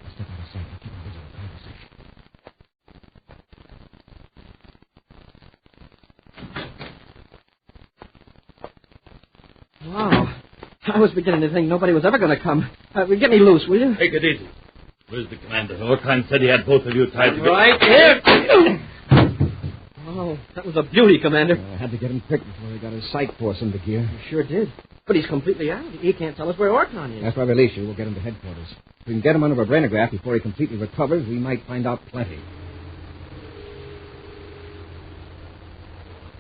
I'll step out of sight and keep in visual privacy. Wow. I was beginning to think nobody was ever going to come. Get me loose, will you? Take it easy. Where's the commander? Orkan said he had both of you tied together. Right here. Oh, that was a beauty, Commander. I had to get him quick before he got his sight force into gear. You sure did. But he's completely out. He can't tell us where Orton is. That's why we release you. We'll get him to headquarters. If we can get him under a brainograph before he completely recovers, we might find out plenty.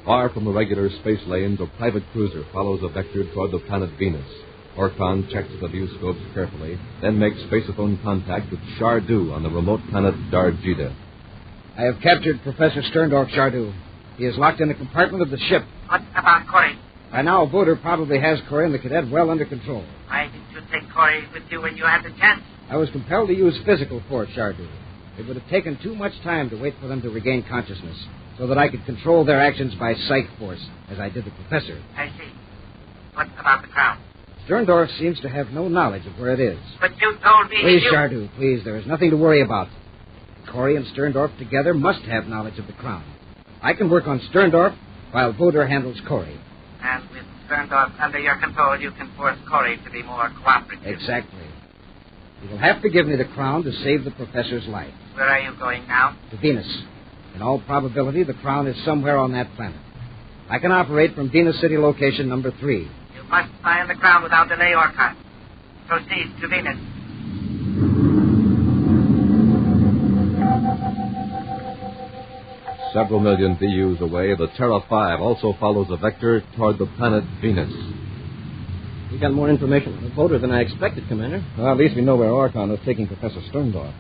Far from the regular space lanes, a private cruiser follows a vector toward the planet Venus. Orton checks the viewscopes carefully, then makes spaceophone contact with Chardu on the remote planet Dardeda. I have captured Professor Sterndorf, Chardu. He is locked in a compartment of the ship. What about Corey? By now, Voder probably has Corey and the cadet well under control. Why didn't you take Corey with you when you had the chance? I was compelled to use physical force, Chardu. It would have taken too much time to wait for them to regain consciousness, so that I could control their actions by psych force, as I did the professor. I see. What about the crown? Sterndorf seems to have no knowledge of where it is. But you told me... Please, Chardu, please. There is nothing to worry about. Corey and Sterndorf together must have knowledge of the crown. I can work on Sterndorf while Voder handles Corey. And with Sterndorf under your control, you can force Corey to be more cooperative. Exactly. You will have to give me the crown to save the professor's life. Where are you going now? To Venus. In all probability, the crown is somewhere on that planet. I can operate from Venus City location number 3. You must find the crown without delay or cut. Proceed to Venus. Several million VUs away, the Terra 5 also follows a vector toward the planet Venus. We got more information from Voder than I expected, Commander. Well, at least we know where Orton is taking Professor Sterndorf.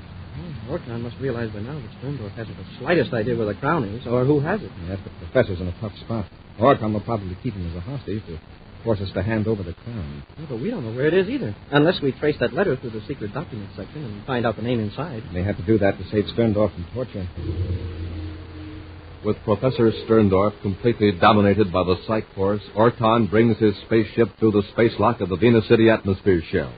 Orton must realize by now that Sterndorf hasn't the slightest idea where the crown is, or who has it. Yes, the professor's in a tough spot. Orton will probably keep him as a hostage to force us to hand over the crown. Yeah, but we don't know where it is either, unless we trace that letter through the secret documents section and find out the name inside. May have to do that to save Sterndorf from torture. With Professor Sterndorf completely dominated by the psych force, Orton brings his spaceship through the space lock of the Venus City atmosphere shell.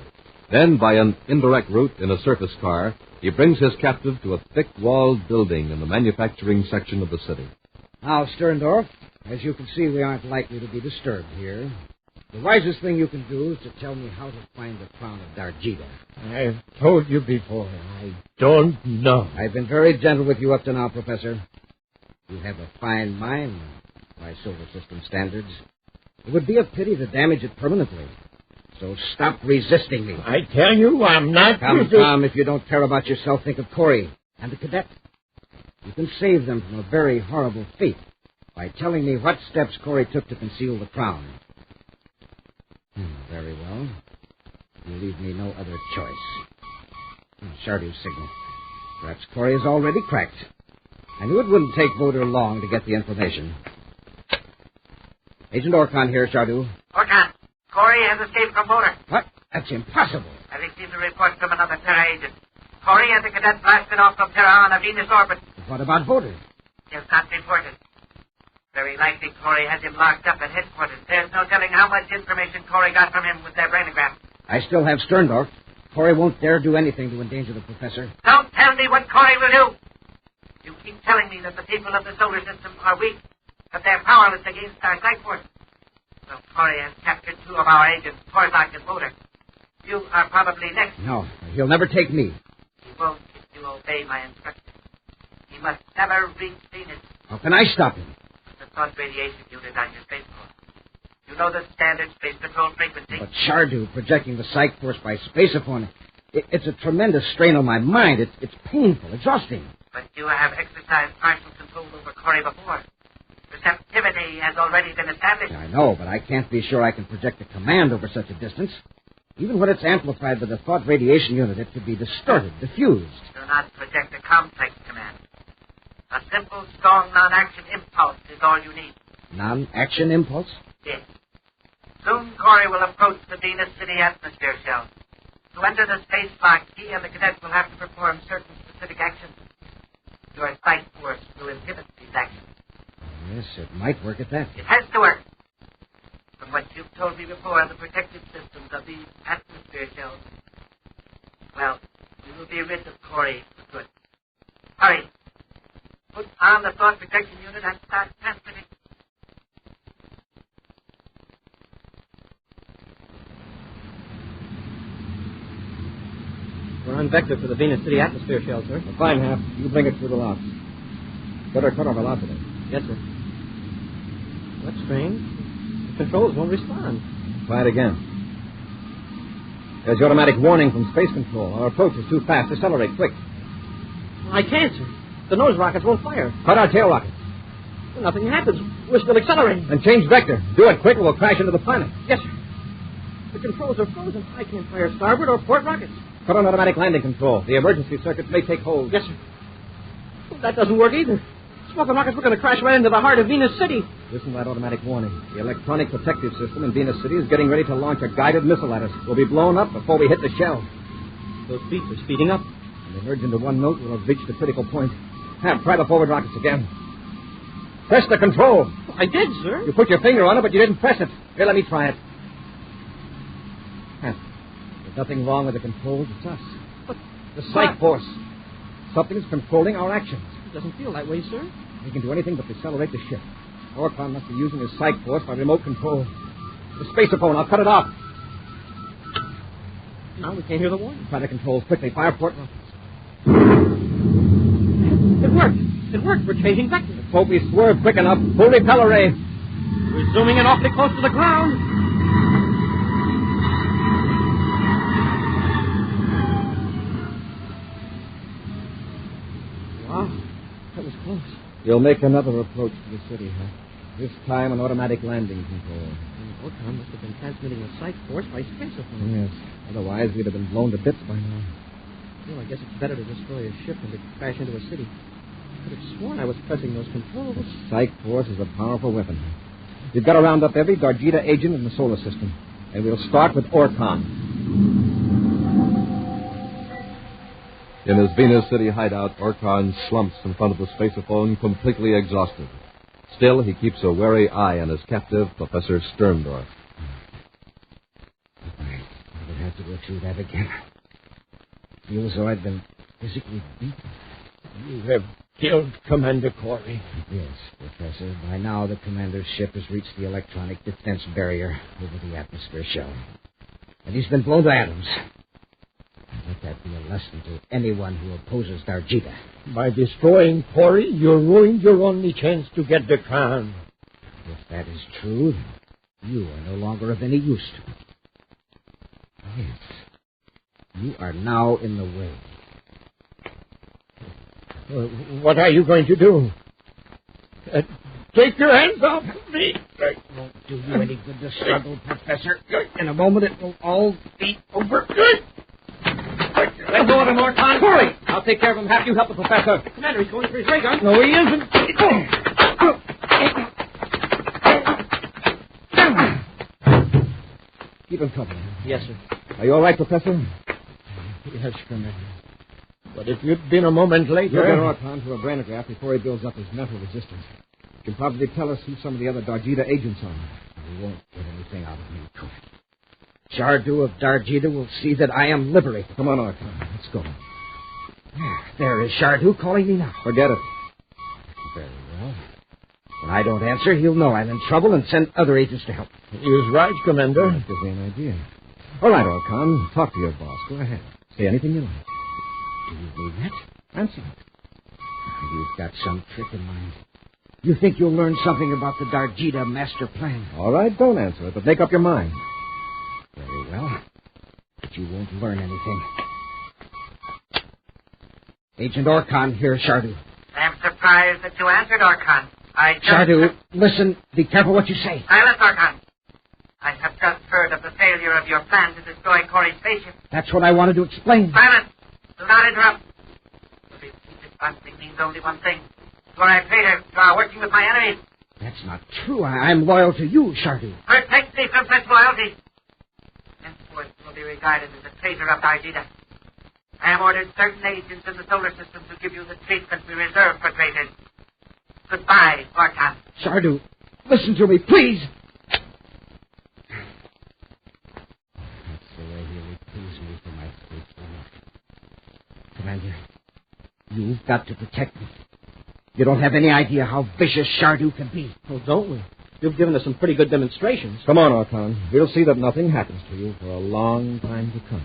Then, by an indirect route in a surface car, he brings his captive to a thick-walled building in the manufacturing section of the city. Now, Sterndorf, as you can see, we aren't likely to be disturbed here. The wisest thing you can do is to tell me how to find the crown of Dargeeda. I've told you before. I don't know. I've been very gentle with you up to now, Professor. You have a fine mind by solar system standards. It would be a pity to damage it permanently. So stop resisting me. I tell you, I'm not... Come, if you don't care about yourself, think of Corey and the cadet. You can save them from a very horrible fate by telling me what steps Corey took to conceal the crown. Very well. You leave me no other choice. Chardu's signal. Perhaps Corey is already cracked. I knew it wouldn't take Voder long to get the information. Agent Orton here, Chardu. Orton, Corey has escaped from Voder. What? That's impossible. I received a report from another Terra agent. Corey and the cadet blasted off from Terra on a Venus orbit. What about Voder? He has not reported. Very likely Corey has him locked up at headquarters. There's no telling how much information Corey got from him with their brainograph. I still have Sterndorf. Corey won't dare do anything to endanger the professor. Don't tell me what Corey will do. You keep telling me that the people of the solar system are weak, that they're powerless against our psych force. So Corey has captured 2 of our agents, Torzak and Voder. You are probably next. No, he'll never take me. He won't if you obey my instructions. He must never reach Venus. How can I stop him? The thought radiation unit on your spaceport. You know the standard space patrol frequency. But Chardu projecting the psych force by spaceophone, it's a tremendous strain on my mind. It's painful, exhausting. But you have exercised partial control over Corey before. Receptivity has already been established. I know, but I can't be sure I can project a command over such a distance. Even when it's amplified by the thought radiation unit, it could be distorted, diffused. Do not project a complex command. A simple, strong, non-action impulse is all you need. Non-action impulse? Yes. Soon Corey will approach the Venus City atmosphere shell. To enter the space lock, he and the cadets will have to perform certain specific actions. Your psych force will inhibit these actions. Yes, it might work at that. It has to work. From what you've told me before, the protective systems of these atmosphere shells, well, we will be rid of Corey for good. Hurry. Put on the thought protection unit and start transmitting. We're on vector for the Venus City atmosphere shell, sir. Fine, Hap. You bring it through the lock. Better cut our velocity. Yes, sir. That's strange. The controls won't respond. Try it again. There's your automatic warning from Space Control. Our approach is too fast. Accelerate, quick. I can't, sir. The nose rockets won't fire. Cut our tail rockets. Nothing happens. We're still accelerating. Then change vector. Do it quick or we'll crash into the planet. Yes, sir. The controls are frozen. I can't fire starboard or port rockets. Put on automatic landing control. The emergency circuit may take hold. Yes, sir. Well, that doesn't work either. Smoking rockets, we're going to crash right into the heart of Venus City. Listen to that automatic warning. The electronic protective system in Venus City is getting ready to launch a guided missile at us. We'll be blown up before we hit the shell. Those beats are speeding up. When they merge into one note, we'll have reached the critical point. Try the forward rockets again. Press the control. I did, sir. You put your finger on it, but you didn't press it. Here, let me try it. There's nothing wrong with the controls. It's us. But the psych force. Something's controlling our actions. It doesn't feel that way, sir. We can do anything but decelerate the ship. Orcon must be using his psych force by remote control. The spacerphone, I'll cut it off. Now we can't hear the warning. Try the controls quickly. Fire port rockets. It worked. It worked. We're changing vectors. Let's hope we swerve quick enough. Full repel array. We're zooming in awfully close to the ground. Wow. That was close. You'll make another approach to the city, huh? This time an automatic landing control. Orcon must have been transmitting a psych force by spaceophone. Yes. Otherwise, we'd have been blown to bits by now. Well, I guess it's better to destroy a ship than to crash into a city. I could have sworn I was pressing those controls. The psych force is a powerful weapon. We've got to round up every Dargeeda agent in the solar system. And we'll start with Orcon. In his Venus City hideout, Orcon slumps in front of the spaceophone, completely exhausted. Still, he keeps a wary eye on his captive, Professor Sterndorf. I would have to go through that again. I feel as though I'd been physically beaten. You have killed Commander Corey. Yes, Professor. By now, the commander's ship has reached the electronic defense barrier over the atmosphere shell. And he's been blown to atoms. Let that be a lesson to anyone who opposes Dargeeda. By destroying Corey, you ruined your only chance to get the crown. If that is true, you are no longer of any use to me. Yes. You are now in the way. What are you going to do? Take your hands off me. It won't do you any good to struggle, Professor. In a moment, it will all be over. Let go of him, Orcon. Hurry! I'll take care of him. Have you help the professor. Commander, he's going for his ray gun. No, he isn't. Keep him company. Yes, sir. Are you all right, Professor? Yes, Commander. But if you'd been a moment later... You'll get Orcon to a brainograph before he builds up his mental resistance. He can probably tell us who some of the other Dargeeda agents are. He won't get anything out of me, Cook. Chardu of Dargeeda will see that I am liberated. Come on, Orcon. Let's go. There is Chardu calling me now. Forget it. Very well. When I don't answer, he'll know I'm in trouble and send other agents to help. He is right, Commander. That gives me an idea. All right, Orcon. Talk to your boss. Go ahead. Say anything you like. Do you mean that? Answer it. You've got some trick in mind. You think you'll learn something about the Dargeeda master plan. All right, don't answer it, but make up your mind. Very well. But you won't learn anything. Agent Orcon, here, Chardu. I'm surprised that you answered, Orcon. Chardu, listen. Be careful what you say. Silence, Orcon. I have just heard of the failure of your plan to destroy Corey's spaceship. That's what I wanted to explain. Silence. Do not interrupt. The repeated bunting means only one thing. You are a traitor. You are working with my enemies. That's not true. I'm loyal to you, Chardu. Protect me from such loyalty. Henceforth, you will be regarded as a traitor of Dardeda. I have ordered certain agents in the solar system to give you the treatment we reserve for traitors. Goodbye, Orcon. Chardu, listen to me, please. That's the way he repays me for my faithful work. Commander, you've got to protect me. You don't have any idea how vicious Chardu can be. Oh, don't we? You've given us some pretty good demonstrations. Come on, Orcon. We'll see that nothing happens to you for a long time to come.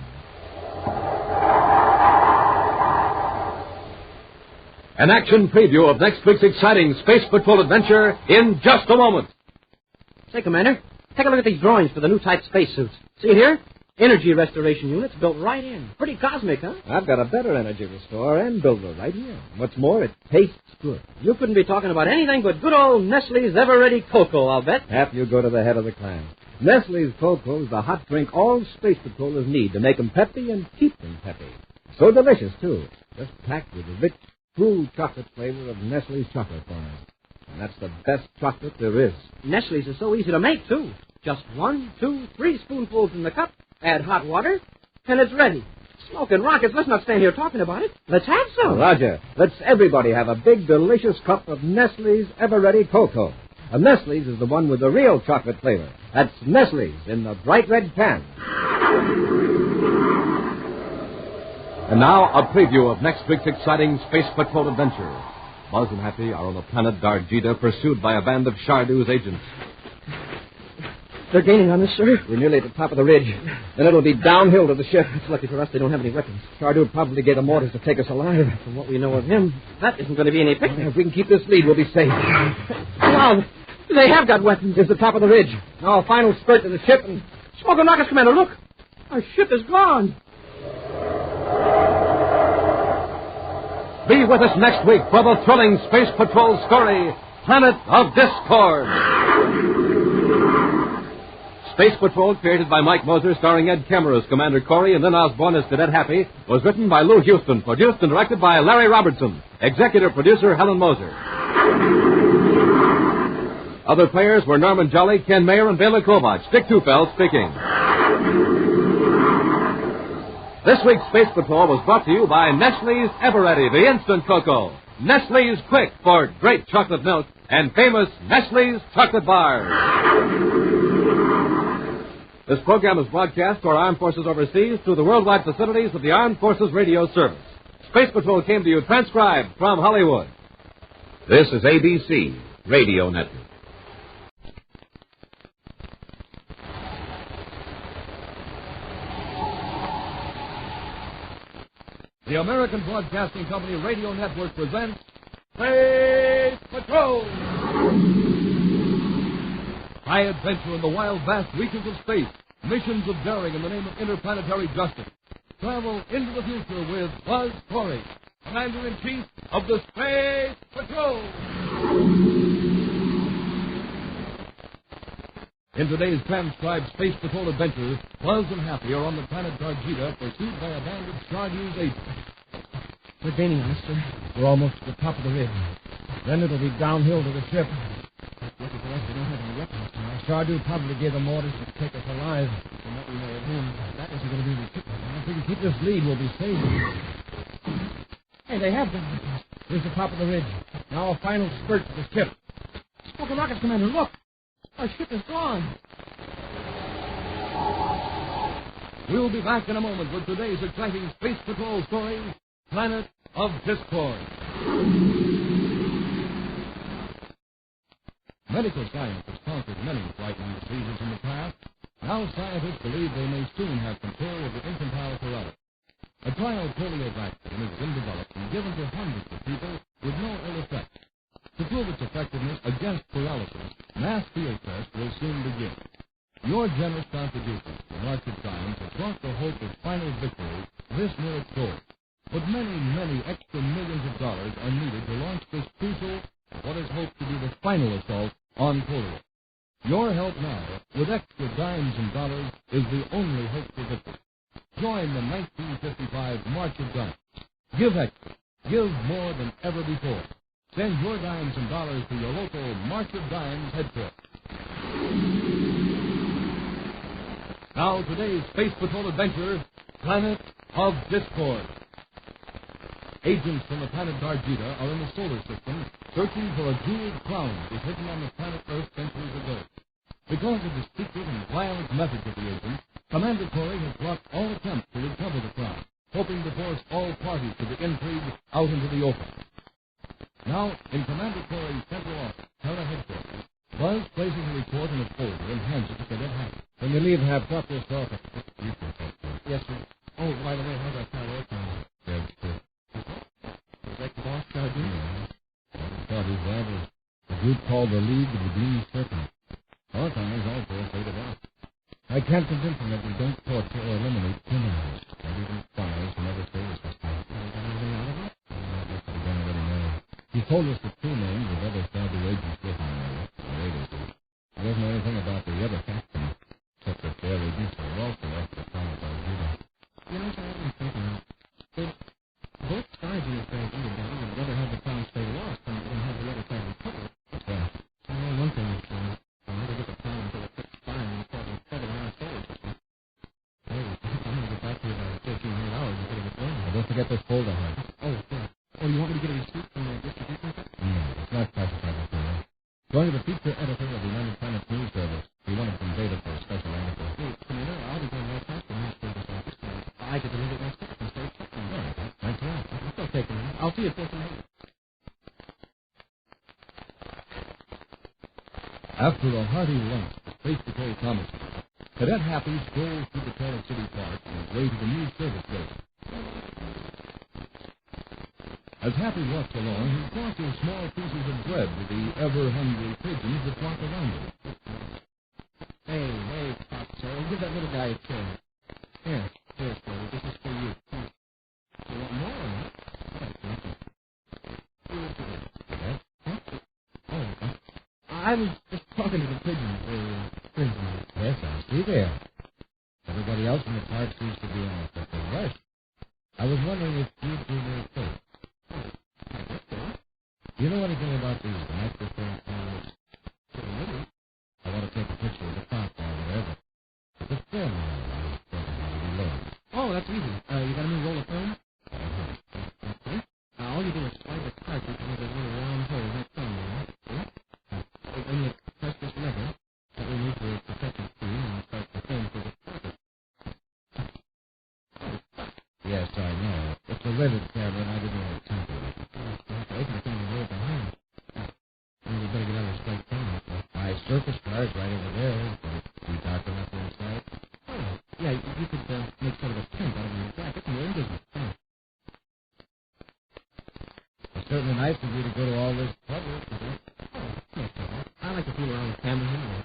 An action preview of next week's exciting Space Patrol adventure in just a moment. Say, Commander, Take a look at these drawings for the new type spacesuits. See it here? Energy restoration units built right in. Pretty cosmic, huh? I've got a better energy restorer and builder right here. What's more, it tastes good. You couldn't be talking about anything but good old Nestle's Ever-Ready Cocoa, I'll bet. Half you go to the head of the clan. Nestle's Cocoa is the hot drink all space patrollers need to make them peppy and keep them peppy. So delicious, too. Just packed with the rich, true chocolate flavor of Nestle's chocolate bars. And that's the best chocolate there is. Nestle's is so easy to make, too. Just 1, 2, 3 spoonfuls in the cup, add hot water, and it's ready. Smoking rockets, let's not stand here talking about it. Let's have some. Roger, let's everybody have a big, delicious cup of Nestle's Ever-Ready Cocoa. And Nestle's is the one with the real chocolate flavor. That's Nestle's in the bright red can. And now, a preview of next week's exciting Space Patrol adventure. Buzz and Happy are on the planet Dardeda, pursued by a band of Chardu's agents. They're gaining on us, sir. We're nearly at the top of the ridge. Then it'll be downhill to the ship. It's lucky for us they don't have any weapons. Chardu probably gave them orders to take us alive. From what we know of him, that isn't going to be any picnic. If we can keep this lead, we'll be safe. Wow, they have got weapons. Here's the top of the ridge. Now a final spurt to the ship and... Smoking rockets, Commander, look. Our ship is gone. Be with us next week for the thrilling Space Patrol story, Planet of Discord. Space Patrol, created by Mike Moser, starring Ed Kemmer as Commander Corey and Lynn Osborne as Cadet Happy, was written by Lou Houston, produced and directed by Larry Robertson, executive producer Helen Moser. Other players were Norman Jolly, Ken Mayer, and Bela Kovach. Dick Tufeld speaking. This week's Space Patrol was brought to you by Nestle's Ever-Ready, the instant cocoa, Nestle's Quick for great chocolate milk, and famous Nestle's chocolate bars. This program is broadcast to our armed forces overseas through the worldwide facilities of the Armed Forces Radio Service. Space Patrol came to you transcribed from Hollywood. This is ABC Radio Network. The American Broadcasting Company Radio Network presents Space Patrol! High adventure in the wild, vast reaches of space. Missions of daring in the name of interplanetary justice. Travel into the future with Buzz Corey, Commander-in-Chief of the Space Patrol. In today's transcribed Space Patrol adventure, Buzz and Happy are on the planet Dargeeda, pursued by a band of Chardu's agents. They're gaining on us, sir. We're almost to the top of the ridge. Then it'll be downhill to the ship. Lucky for us, they don't have any weapons. Chardu probably gave them orders to take us alive. From what we know of him, that isn't going to be the picnic. If we can keep this lead, we'll be safe. Hey, they have got weapons. Here's the top of the ridge. Now a final spurt to the ship. Smoking rockets, Commander, look. Our ship is gone. We'll be back in a moment with today's exciting Space Patrol story, Planet of Discord. Medical science has conquered many frightening diseases in the past. Now scientists believe they may soon have control of the infantile paralysis. A trial polio vaccine has been developed and given to hundreds of people with no ill effects. To prove its effectiveness against paralysis, mass field tests will soon begin. Your generous contributions to March of Dimes have brought the hope of final victory this near its goal. But many, many extra millions of dollars are needed to launch this crucial, what is hoped to be the final assault on polio. Your help now, with extra dimes and dollars, is the only hope for victory. Join the 1955 March of Dimes. Give extra. Give more than ever before. Send your dimes and dollars to your local March of Dimes headquarters. Now, today's Space Patrol adventure, Planet of Discord. Agents from the planet Dargeeda are in the solar system searching for a jeweled crown that was hidden on the planet Earth centuries ago. Because of the secret and violent methods of the agents, Commander Corey has blocked all attempts to recover the crown, hoping to force all parties to the intrigue out into the open. Now, in Commander Corey's central office, Terra headquarters, Buzz places a report in a folder and hands it to Cadet Happy. When you leave, have got this off. Yes, sir. Oh, by the way, how's our pal Orton? Is that the boss, Chardu? What he thought his that was a group called the League of the Green Serpent. Orton is also afraid of I can't convince him that we don't torture or eliminate criminals. Not even spies who never say this. He told us the true names of other Chardu agents with him. He doesn't know anything about the other captain, except that their agents are also after the town of Dardeda. You know, I've been thinking, if both sides in this Dargeeda battle would rather have the town stay lost than have the other side recover. What's that? Well, one thing is, to get the town until it fits fine and causing trouble in our solar system. Hey, I'm going to get back to you about 1,300 hours and get it going. Don't forget this folder, Hank. Oh, yeah. Oh, you want me to get a receipt from the distribution center? No, it's not classified material. Going to the feature editor of the United Planets News Service. We wanted some data for a special article. Hey, Commander, I'll be going right past the newspaper's office. I could deliver it myself instead of checking. All right, thanks a lot. It's okay, Commander. I'll see you at 1,400. After a hearty lunch at Space Patrol Commissary, Cadet Happy strolled through the Torrance City Park on his way to the new service station. As Happy walked along, he tosses small pieces of bread to the ever-hungry pigeons that flock around him. Hey, Pop, sir. Give that little guy a chair. Here, Freddy. This is for you. You want more or not? I was just talking to the pigeons. Yes, I see there. Everybody else in the park seems to be on a special rush. I was wondering if you'd do me a favor. Do you know anything about these microphone cameras? I want to take a picture of the top or whatever. The film I don't know how to reload. Oh, that's easy. You got a new roll of film? Okay. All you do is slide the cartridge into the little round hole in the film, right? When you press this lever, that will move the protective screen and start the film for the cartridge. Yes, I know. It's a Reddit camera, and I didn't want to tamper with it. You have to open the thing and roll it by hand. And you better get out of the straight camera. My surface car is right over there. But you talking up inside? Oh, yeah, you could make sort of a tent out of your jacket and you're in business. It's certainly nice of you to go to all this trouble. Oh, yes, sir. I like to fool around with cameras anyway.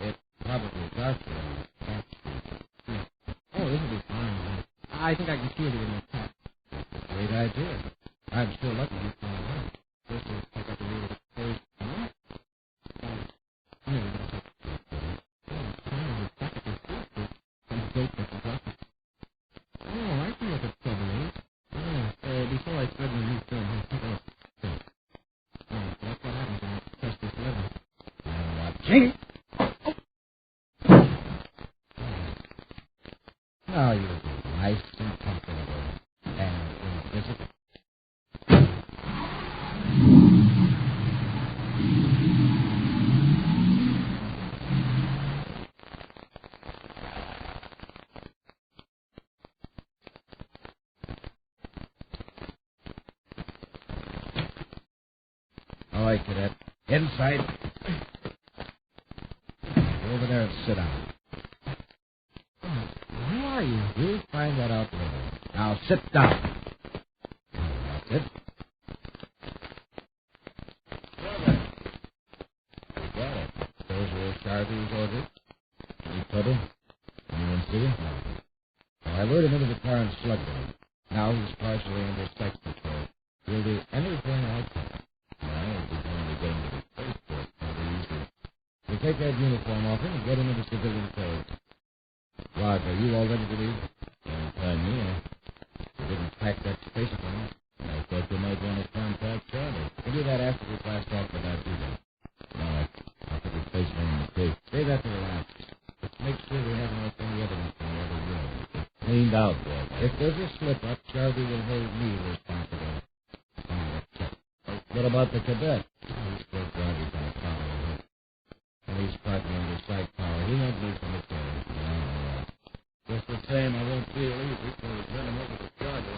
It's probably darker on the back street. Oh, this will be fine. I think I can feel it in my top. Great idea. I'm still lucky you found out. First, we'll pick up a little bit of first. Oh, I see what the trouble is. Before I spread my new film, I'll take a look. Oh, that's what happens when I press this lever. Watching. Now you'll be nice and comfortable and invisible. All right, Cadet. Inside. Go over there and sit down. Who are you? You'll find that out later. Now sit down. That's it. You got it. Those were Chardu's orders. Any trouble? Anyone see him? No. Well, I lured him into the car and slugged him. Now he's partially under sex control. He'll do anything I can. Now he's going to get into the spaceport pretty easy. We'll take that uniform off him and get him into civilian clothes. Rod, are you all ready to leave? Yeah. You didn't pack that spaceplane. I thought you might want to contact Chardu. We'll do that after we blast off the Dardeda. No, I'll put the spaceplane in the safe. Say that to the last. Just make sure we haven't left any evidence on the other room. It's cleaned out, boy. If there's a slip-up, Chardu will hold me responsible. What about the cadet? He's still driving on a power. And he's parking under side power. He won't leave from the train. No. Just the same, I won't feel easy, so we'll turn him over to Chardu.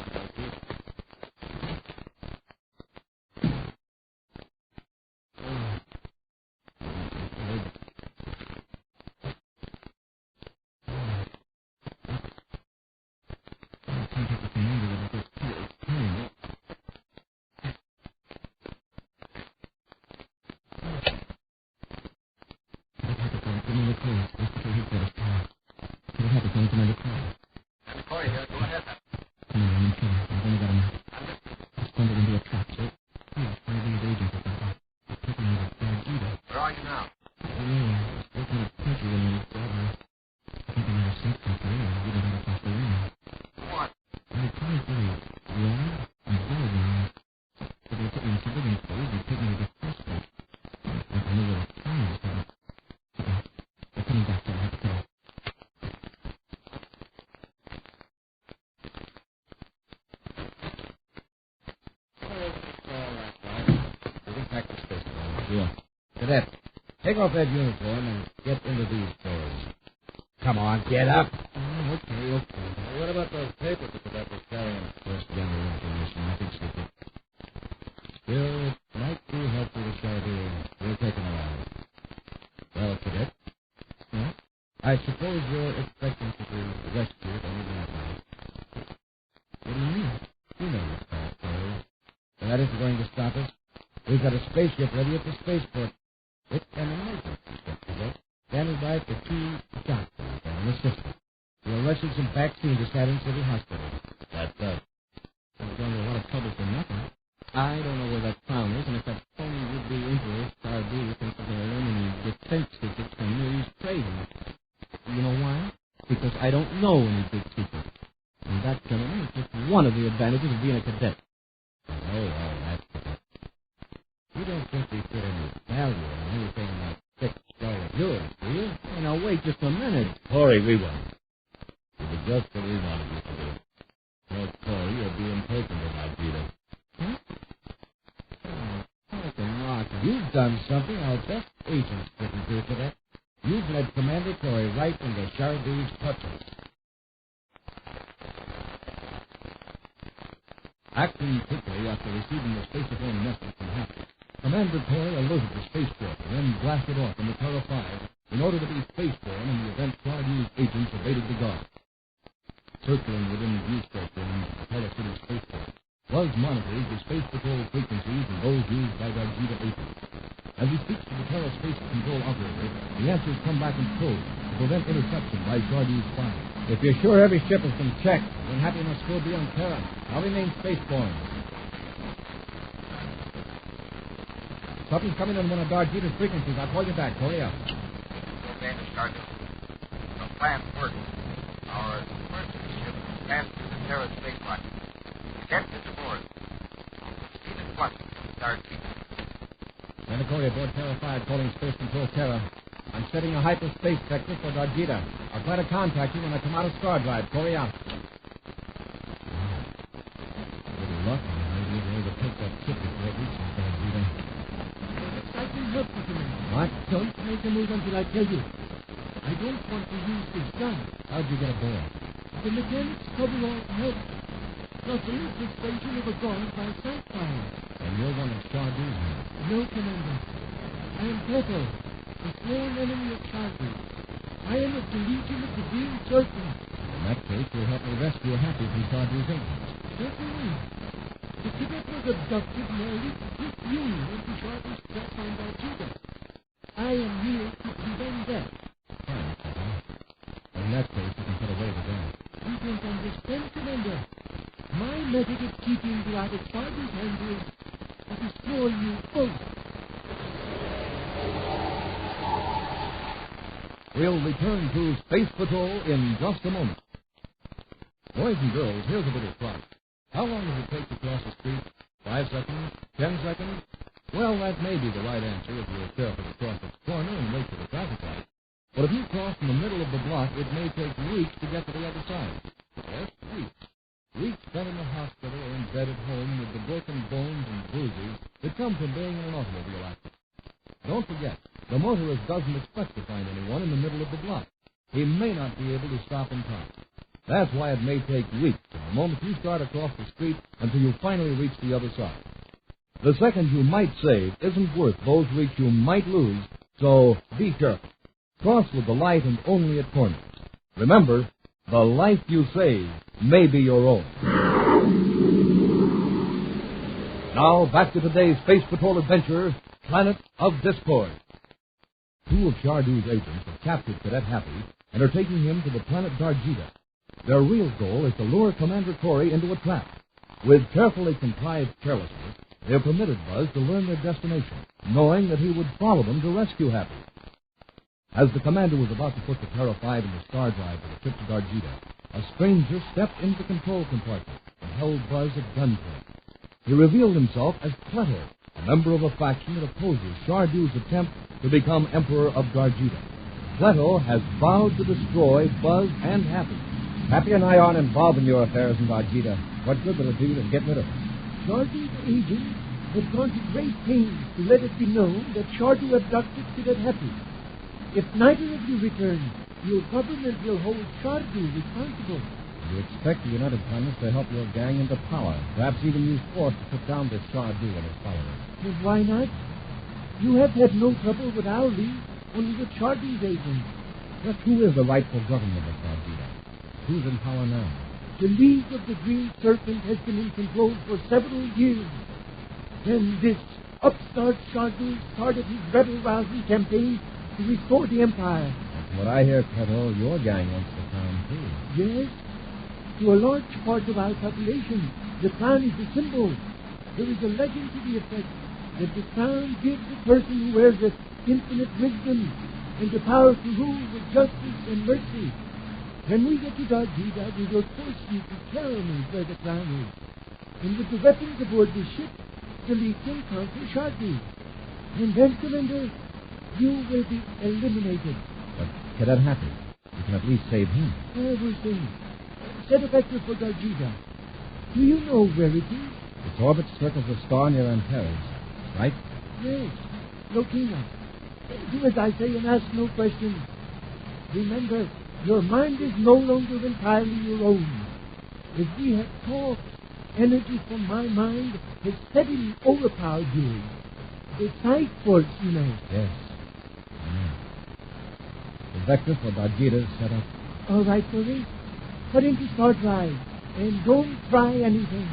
Commander Corey. Hospital headquarters. Could have happened, Commander Corey. Commander Corey here. Go ahead, then. Commander, I'm in trouble. I've only got a minute. I stumbled into a trap, so... Yes, one of these agents have got I've taken out of Dargeeda. Where are you now? I was working at country when I was there. I think I'm in a safe country, and we don't have across the room. What? I'm trying to really wrong and bored now. So they put me in civilian clothes and take me to the hospital. I know where the time is, but... Okay, they're coming back, so I have to go. Yeah. Cadet, take off that uniform and get into these clothes. Come on, get up. Okay. What about those papers the cadet was carrying? Just general information. Nothing secret. Still, it might be helpful to Chardu. We'll take him around. Well, cadet. Yeah? I suppose you're expecting to be rescued any minute now. What do you mean? You know what's that, Corey. That isn't going to stop us. We've got a spaceship ready at the spaceport. It's an emergency ship today. Standing by for 2 doctors and an assistant. We're rushing some vaccine to Saturn City Hospital. That's us. We're going to a lot of trouble for nothing. I don't know where that clown is, and if that phony would-be emperor, Chardu, thinks that there are any defense secrets from me, he's crazy. You know why? Because I don't know any big secrets. And that, gentlemen, is just one of the advantages of being a cadet. Oh, well, that's cadet. You don't think we put any value on anything like $6 of yours, do you? Hey, now, wait just a minute. Corey, we won't. You did just what we wanted you to do. No, Corey, you're being taken to Dardeda. Huh? You've done something our best agents couldn't do today. You've led Commander Corey right into Chardu's clutches. Acting quickly after receiving the spacephone message from Happy, Commander Corey alerted the spaceport and then blasted off in the Terra 5 in order to be spaceborne in the event Chardu's agents evaded the guard. Circling within the viewscope range of the Terra City spaceport was monitored the space patrol frequencies and those used by Dargeeda agents. As he speaks to the Terra Space Control operator, the answers come back in code to prevent interception by Chardu's spies. If you're sure every ship has been checked, then Happy must still be on Terra. I'll remain spaceborne. Something's coming on one of Dargeeda's frequencies. I'll call you back. Hurry up. Okay, Mr. Chardu. The plan works. Our emergency ship passed through the Terra space rocket. Get it aboard. Proceed at once to Dargeeda. Commander Corey aboard Terra 5 calling Space Control Terra. I'm setting a hyperspace sector for Dardeda. I'll try to contact you when I come out of Star Drive. Corey out. Good luck. I may be able to take that ship before it reaches Dardeda. I can help you, Commander. What? Don't make a move until I tell you. I don't want to use this gun. How'd you get aboard? The mechanics cover all help. Nothing is the station of a guard by Sapphire. And you're one of Chardu's men. No, Commander. I am Pluto, the sworn enemy of Chardu. I am of the Legion of the Green Serpent. In that case, you'll help me rescue Happy from Chardu's agents. Certainly. The cadet was abducted nearly 50 years into Chardu's trap on Dargeeda. I am here to prevent that. Fine, Pluto. In that case, you can put away the gun. You don't understand, Commander. My method of keeping you out of Chardu's hands is to destroy you both. We'll return to Space Patrol in just a moment. Boys and girls, here's a little clock. How long does it take to cross the street? 5 seconds? 10 seconds? Well, that may be the right answer if you're careful to cross its corner and wait for the traffic light. But if you cross in the middle of the block, it may take weeks to get to the other side. Yes, weeks. Weeks spent in the hospital or in bed at home with the broken bones and bruises that come from being in an automobile accident. Don't forget, the motorist doesn't expect to find anyone in the middle of the block. He may not be able to stop in time. That's why it may take weeks from the moment you start across the street until you finally reach the other side. The seconds you might save isn't worth those weeks you might lose, so be careful. Cross with the light and only at corners. Remember, the life you save may be your own. Now, back to today's Space Patrol adventure, Planet of Discord. Two of Chardu's agents have captured Cadet Happy and are taking him to the planet Dargeeda. Their real goal is to lure Commander Corey into a trap. With carefully contrived carelessness, they have permitted Buzz to learn their destination, knowing that he would follow them to rescue Happy. As the commander was about to put the Terra 5 in the star drive for the trip to Dargeeda, a stranger stepped into the control compartment and held Buzz at gunpoint. He revealed himself as Pleto, a member of a faction that opposes Chardu's attempt to become Emperor of Dargeeda. Pleto has vowed to destroy Buzz and Happy. Happy and I aren't involved in your affairs in Dargeeda. What good will it do to get rid of us? Chardu's agents have gone to great pains to let it be known that Chardu abducted Cadet Happy. If neither of you return, your government will hold Chardu responsible. You expect the United Planets to help your gang into power, perhaps even use force to put down this Chardu and his followers. Well, why not? You have had no trouble with our league, only with Chardu's agents. Just who is the rightful government of Dargeeda? Who's in power now? The League of the Green Serpent has been in control for several years. Then this upstart Chardu started his rebel-rousing campaign to restore the Empire. That's what I hear, Pleto. Your gang wants the crown, too. Yes. To a large part of our population, the crown is a symbol. There is a legend to the effect that the crown gives the person who wears it infinite wisdom and the power to rule with justice and mercy. When we get to Dardeda, we will force you to tell me where the crown is. And with the weapons aboard the ship, the League can conquer Chardu. And then, Commander, you will be eliminated. But Cadet Happy, you can at least save him. Everything. Set a vector for Dargeeda. Do you know where it is? Its orbit circles the star near Antares, right? Yes. Lokina. Do as I say and ask no questions. Remember, your mind is no longer entirely your own. As we have talked, energy from my mind has steadily overpowered you. The sight force, you know. Yes. The vector for Dargeeda is set up. All right, Corey. Put into start drive, and don't try anything.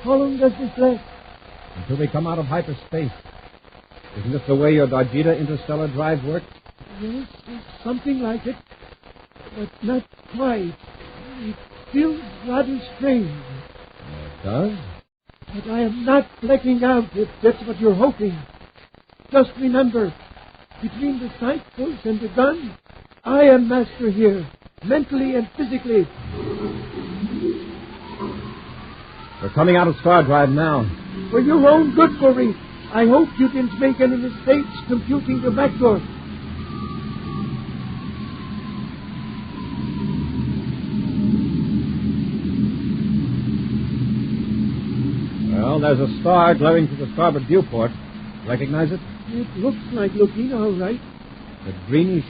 How long does this last? Until we come out of hyperspace. Isn't this the way your Dargeeda interstellar drive works? Yes, something like it. But not quite. It feels rather strange. It does? But I am not blacking out, if that's what you're hoping. Just remember, between the sight force and the gun, I am master here, mentally and physically. We're coming out of star drive now. For your own good, Corey, I hope you didn't make any mistakes computing the vector. Well, there's a star glaring through the starboard viewport. Recognize it? It looks like Lokina, all right. The greenish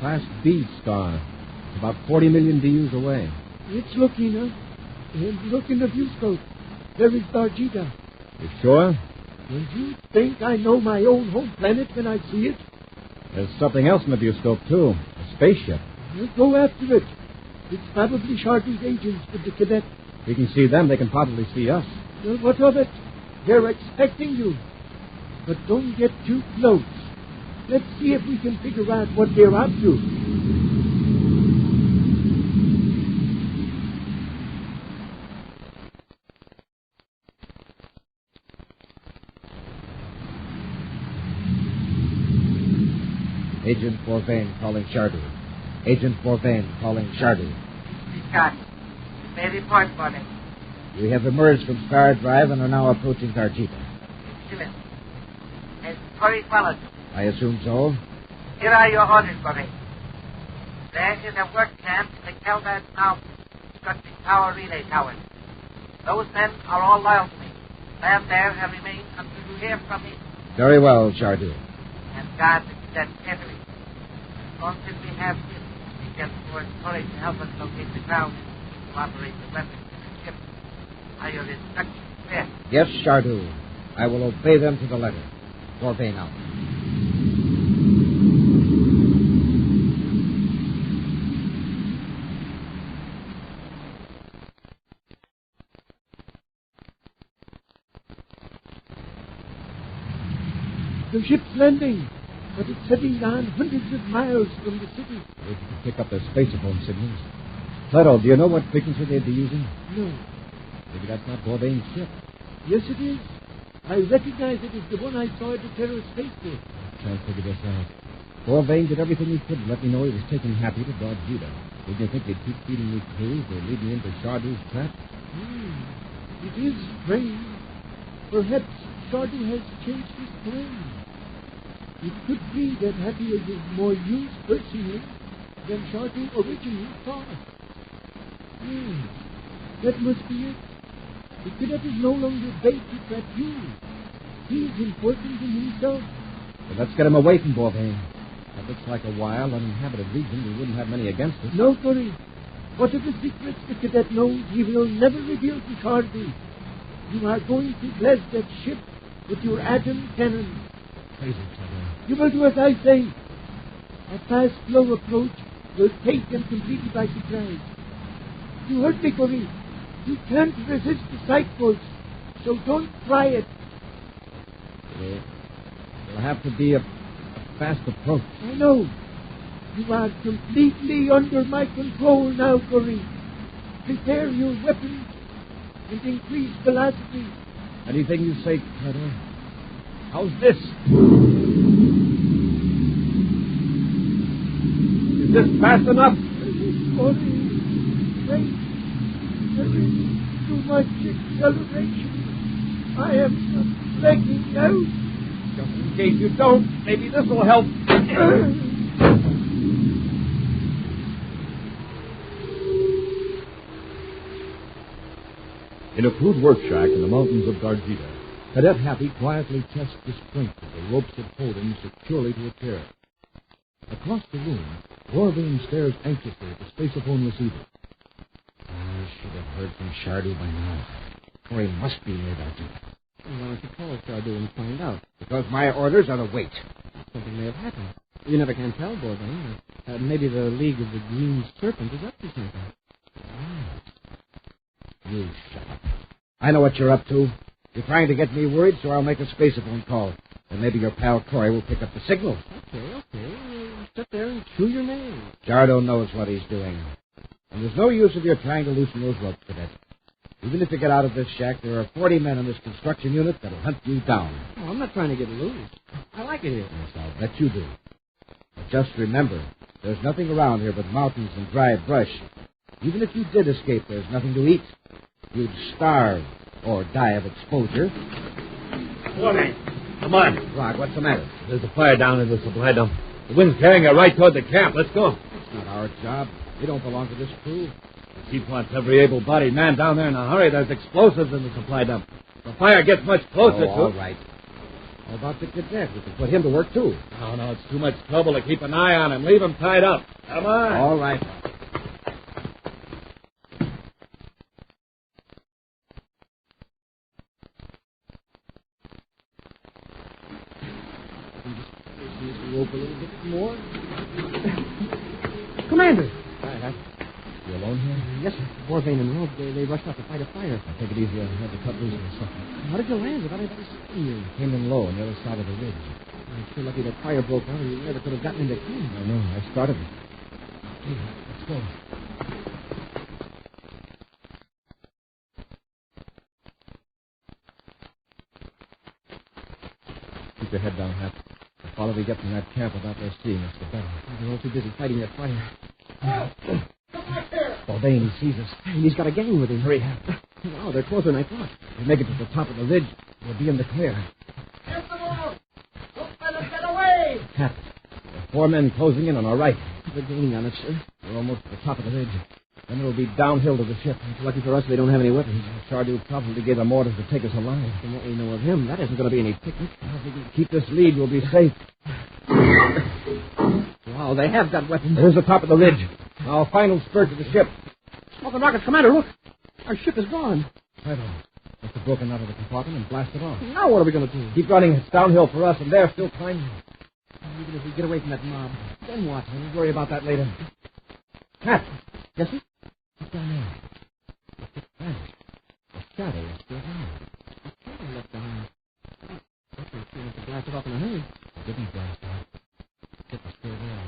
Class B star. It's about 40 million DUs away. It's Lokina. And look in the viewscope. There is Dargeeda. You sure? Don't you think I know my own home planet when I see it? There's something else in the viewscope, too. A spaceship. We'll go after it. It's probably Chardu's agents with the cadet. We can see them. They can probably see us. Well, what of it? They're expecting you. But don't get too close. Let's see if we can figure out what they're up to. Agent Bourvain calling Chardu. Agent Bourvain calling Chardu. Scott, may report for me. We have emerged from Star Drive and are now approaching Dargeeda. Excellent. Has Corey followed you? I assume so. Here are your orders, Corey. There is a work camp in the Kelvin Mountains, constructing power relay towers. Those men are all loyal to me. Stand there and remain until you hear from me. Very well, Chardu. And guard the cadet carefully. As long as we have this, we get Fort Courage to help us locate the ground to operate the weapons in the ship. Are your instructions clear? Yes, Chardu. I will obey them to the letter. Bourbain out. The ship's landing, but it's setting down hundreds of miles from the city. They can pick up their spaceophone signals. Pluto, do you know what frequency they'd be using? No. Maybe that's not Bourbain's ship. Yes, it is. I recognize it as the one I saw at the Terror Spaceport. I can't figure this out. Bourbain did everything he could to let me know he was taking Happy to Dargeeda. Didn't you think they'd keep feeding me clues or lead me into Chardu's trap? It is strange. Perhaps Chardu has changed his plan. It could be that Happy is of more use personally than Chardu originally thought. That must be it. The cadet is no longer bait to trap you. He's important in himself. Well, let's get him away from Bourbain. That looks like a wild, uninhabited region. We wouldn't have many against us. No, Curry. Whatever secrets the cadet knows, he will never reveal to Chardu. You are going to blast that ship with your atom cannon. Crazy, Chardu. You will do as I say. A fast, slow approach will take them completely by surprise. You heard me, Curry. You can't resist the sight force, so don't try it. It'll have to be a fast approach. I know. You are completely under my control now, Curry. Prepare your weapons and increase velocity. Anything you say, Pluto. How's this? Is this fast enough? Wait. There is too much acceleration. I am flagging out. Just in case you don't, maybe this will help. In a crude work shack in the mountains of Dargeeda, Cadet Happy quietly tests the strength of the ropes that hold him securely to a chair. Across the room, Bourbain stares anxiously at the spaceophone receiver. I should have heard from Chardu by now. Corey must be near Dargeeda. Why don't you call Chardu and find out? Because my orders are to wait. Something may have happened. You never can tell, Bourbain. Maybe the League of the Green Serpent is up to something. You shut up. I know what you're up to. You're trying to get me worried, so I'll make a spaceophone call. And maybe your pal Corey will pick up the signal. Okay. Sit there and chew your nails. Chardu knows what he's doing. And there's no use of your trying to loosen those ropes, Cadet. Even if you get out of this shack, there are 40 men in this construction unit that'll hunt you down. Oh, I'm not trying to get loose. I like it here. Yes, I'll bet you do. But just remember, there's nothing around here but mountains and dry brush. Even if you did escape, there's nothing to eat. You'd starve or die of exposure. Morning. Come on. Rod, what's the matter? There's a fire down in the supply dump. The wind's carrying it right toward the camp. Let's go. It's not our job. We don't belong to this crew. The chief wants every able-bodied man down there in a hurry. There's explosives in the supply dump. The fire gets much closer to... all right. How about the cadet? We can put him to work, too. Oh, no, it's too much trouble to keep an eye on him. Leave him tied up. Come on. All right. Rope a little bit more. Commander! You alone here? Yes, sir. Bourbain and Rob, they rushed out to fight a fire. I'll take it easy. I had to cut loose or something. How did you land without anybody seeing you? Came in low on the other side of the ridge. I'm sure lucky that fire broke out, or you never could have gotten into camp. I know. I started it. Okay, let's go. Keep your head down, Hap. The farther we get from that camp without their seeing us, the better. They're all too busy fighting that fire. Come back here. Bourbain, he sees us. And he's got a gang with him. Hurry, Hap. Wow, they're closer than I thought. If we make it to the top of the ridge, we'll be in the clear. Get them all. Don't let them get away. Hap, there are 4 men closing in on our right. They're gaining on us, sir. We're almost at the top of the ridge. Then it'll be downhill to the ship. It's lucky for us they don't have any weapons. Chardu probably gave them orders to take us alive. From what we know of him, that isn't going to be any picnic. If we can keep this lead, we'll be safe. Wow, they have got weapons. There's the top of the ridge. Now, final spurt to the ship. Smoking rockets, Commander, look. Our ship is gone. Right on. Must have broken out of the compartment and blasted off. Now what are we going to do? Keep running. It's downhill for us, and they're still climbing. Even if we get away from that mob, then what? We'll worry about that later. Pat. Yes, sir? What's down there? The ship vanished. The shadow is still there. The shadow left behind. That's why she must have blasted off in a hurry. It didn't blast off. The ship is still there.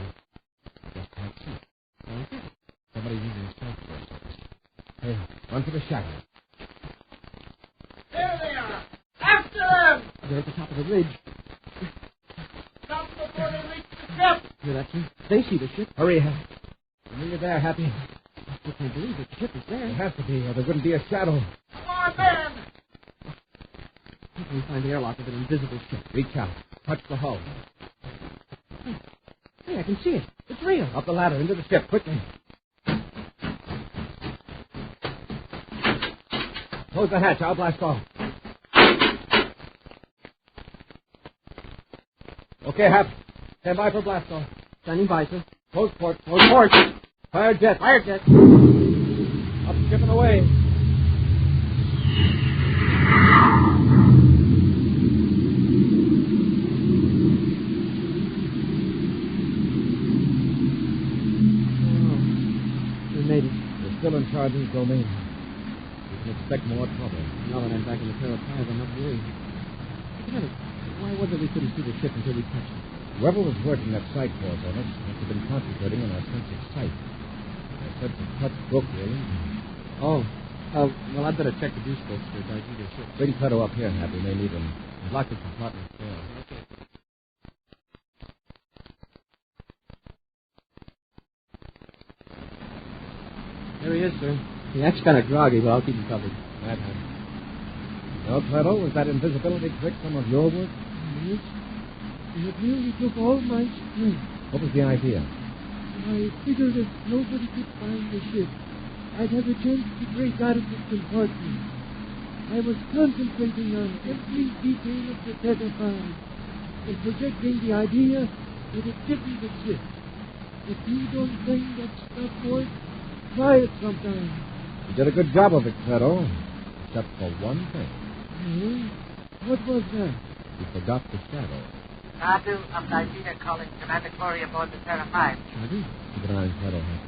I just can't see it. Okay. Somebody using a cell phone. Hey, run for the shadow. There they are! After them! They're at the top of the ridge. Stop before they reach the ship! Hear that, sir? They see the ship. Hurry, Happy. When you're there, Happy. I still can't believe it. The ship is there. It has to be, or there wouldn't be a shadow. Come on, men! How can we find the airlock of an invisible ship? Reach out. Touch the hull. Hey, I can see it. It's real. Up the ladder, into the ship, quickly. Close the hatch. I'll blast off. Okay, Hap. Stand by for blast off. Standing by, sir. Close port. Close port. Fire jet. Fire jet. Up, ship and away. We made it. We're still in Chardu's domain. We can expect more trouble. Now that I'm back in the pair of tires, I'm not worried. Commander, why was it we couldn't see the ship until we touched it? Whoever was working that sight course on us must have been concentrating on our sense of sight. Our sense of touch broke, really. Oh. Well, I'd better check the juice boats for Dargeeda's ship. Bring Pluto up here, Happy. May need him. He's locked his compartment door. Okay. There he is, sir. He acts kind of groggy, but I'll keep him covered. Right, Happy. Well, Pluto, was that invisibility trick some of your work? Yes. It really took all my strength. What was the idea? I figured if nobody could find the ship, I'd have a chance to break out of this compartment. I was concentrating on every detail of the Tether-5 and projecting the idea that it didn't exist. If you don't think that stuff works, try it sometime. You did a good job of it, Pluto. Except for one thing. What was that? You forgot the shadow. Chardu of Dardeda calling Commander Corey aboard the Terra 5. Chardu? Keep an eye on Pluto, Hap.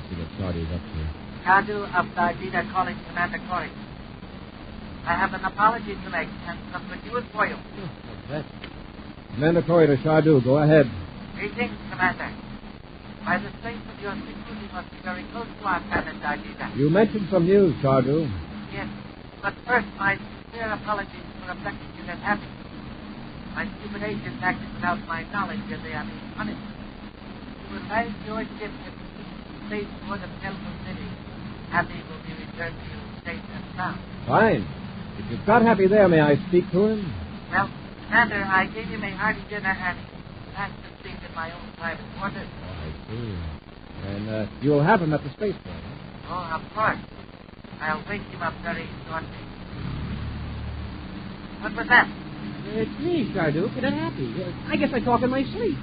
See what Chardu's up to. Chardu of Dardeda calling Commander Corey. I have an apology to make and some good news for you. What's that? Commander Corey to Chardu. Go ahead. Greetings, Commander. By the strength of your signal, you must be very close to our planet Dardeda. You mentioned some news, Chardu. Yes, but first, my sincere apologies for afflicting you that happened. My stupid agents acted without my knowledge, and they are being punished. You will find your ship in the space port of Temple City. Happy will be returned to you safe and sound. Fine. If you've got Happy there, may I speak to him? Well, Commander, I gave him a hearty dinner and asked to sleep in my own private quarters. Oh, I see. And you'll have him at the spaceport. Oh, of course. I'll wake him up very shortly. What was that? It's me, Chardu. Get it happy. I guess I talk in my sleep.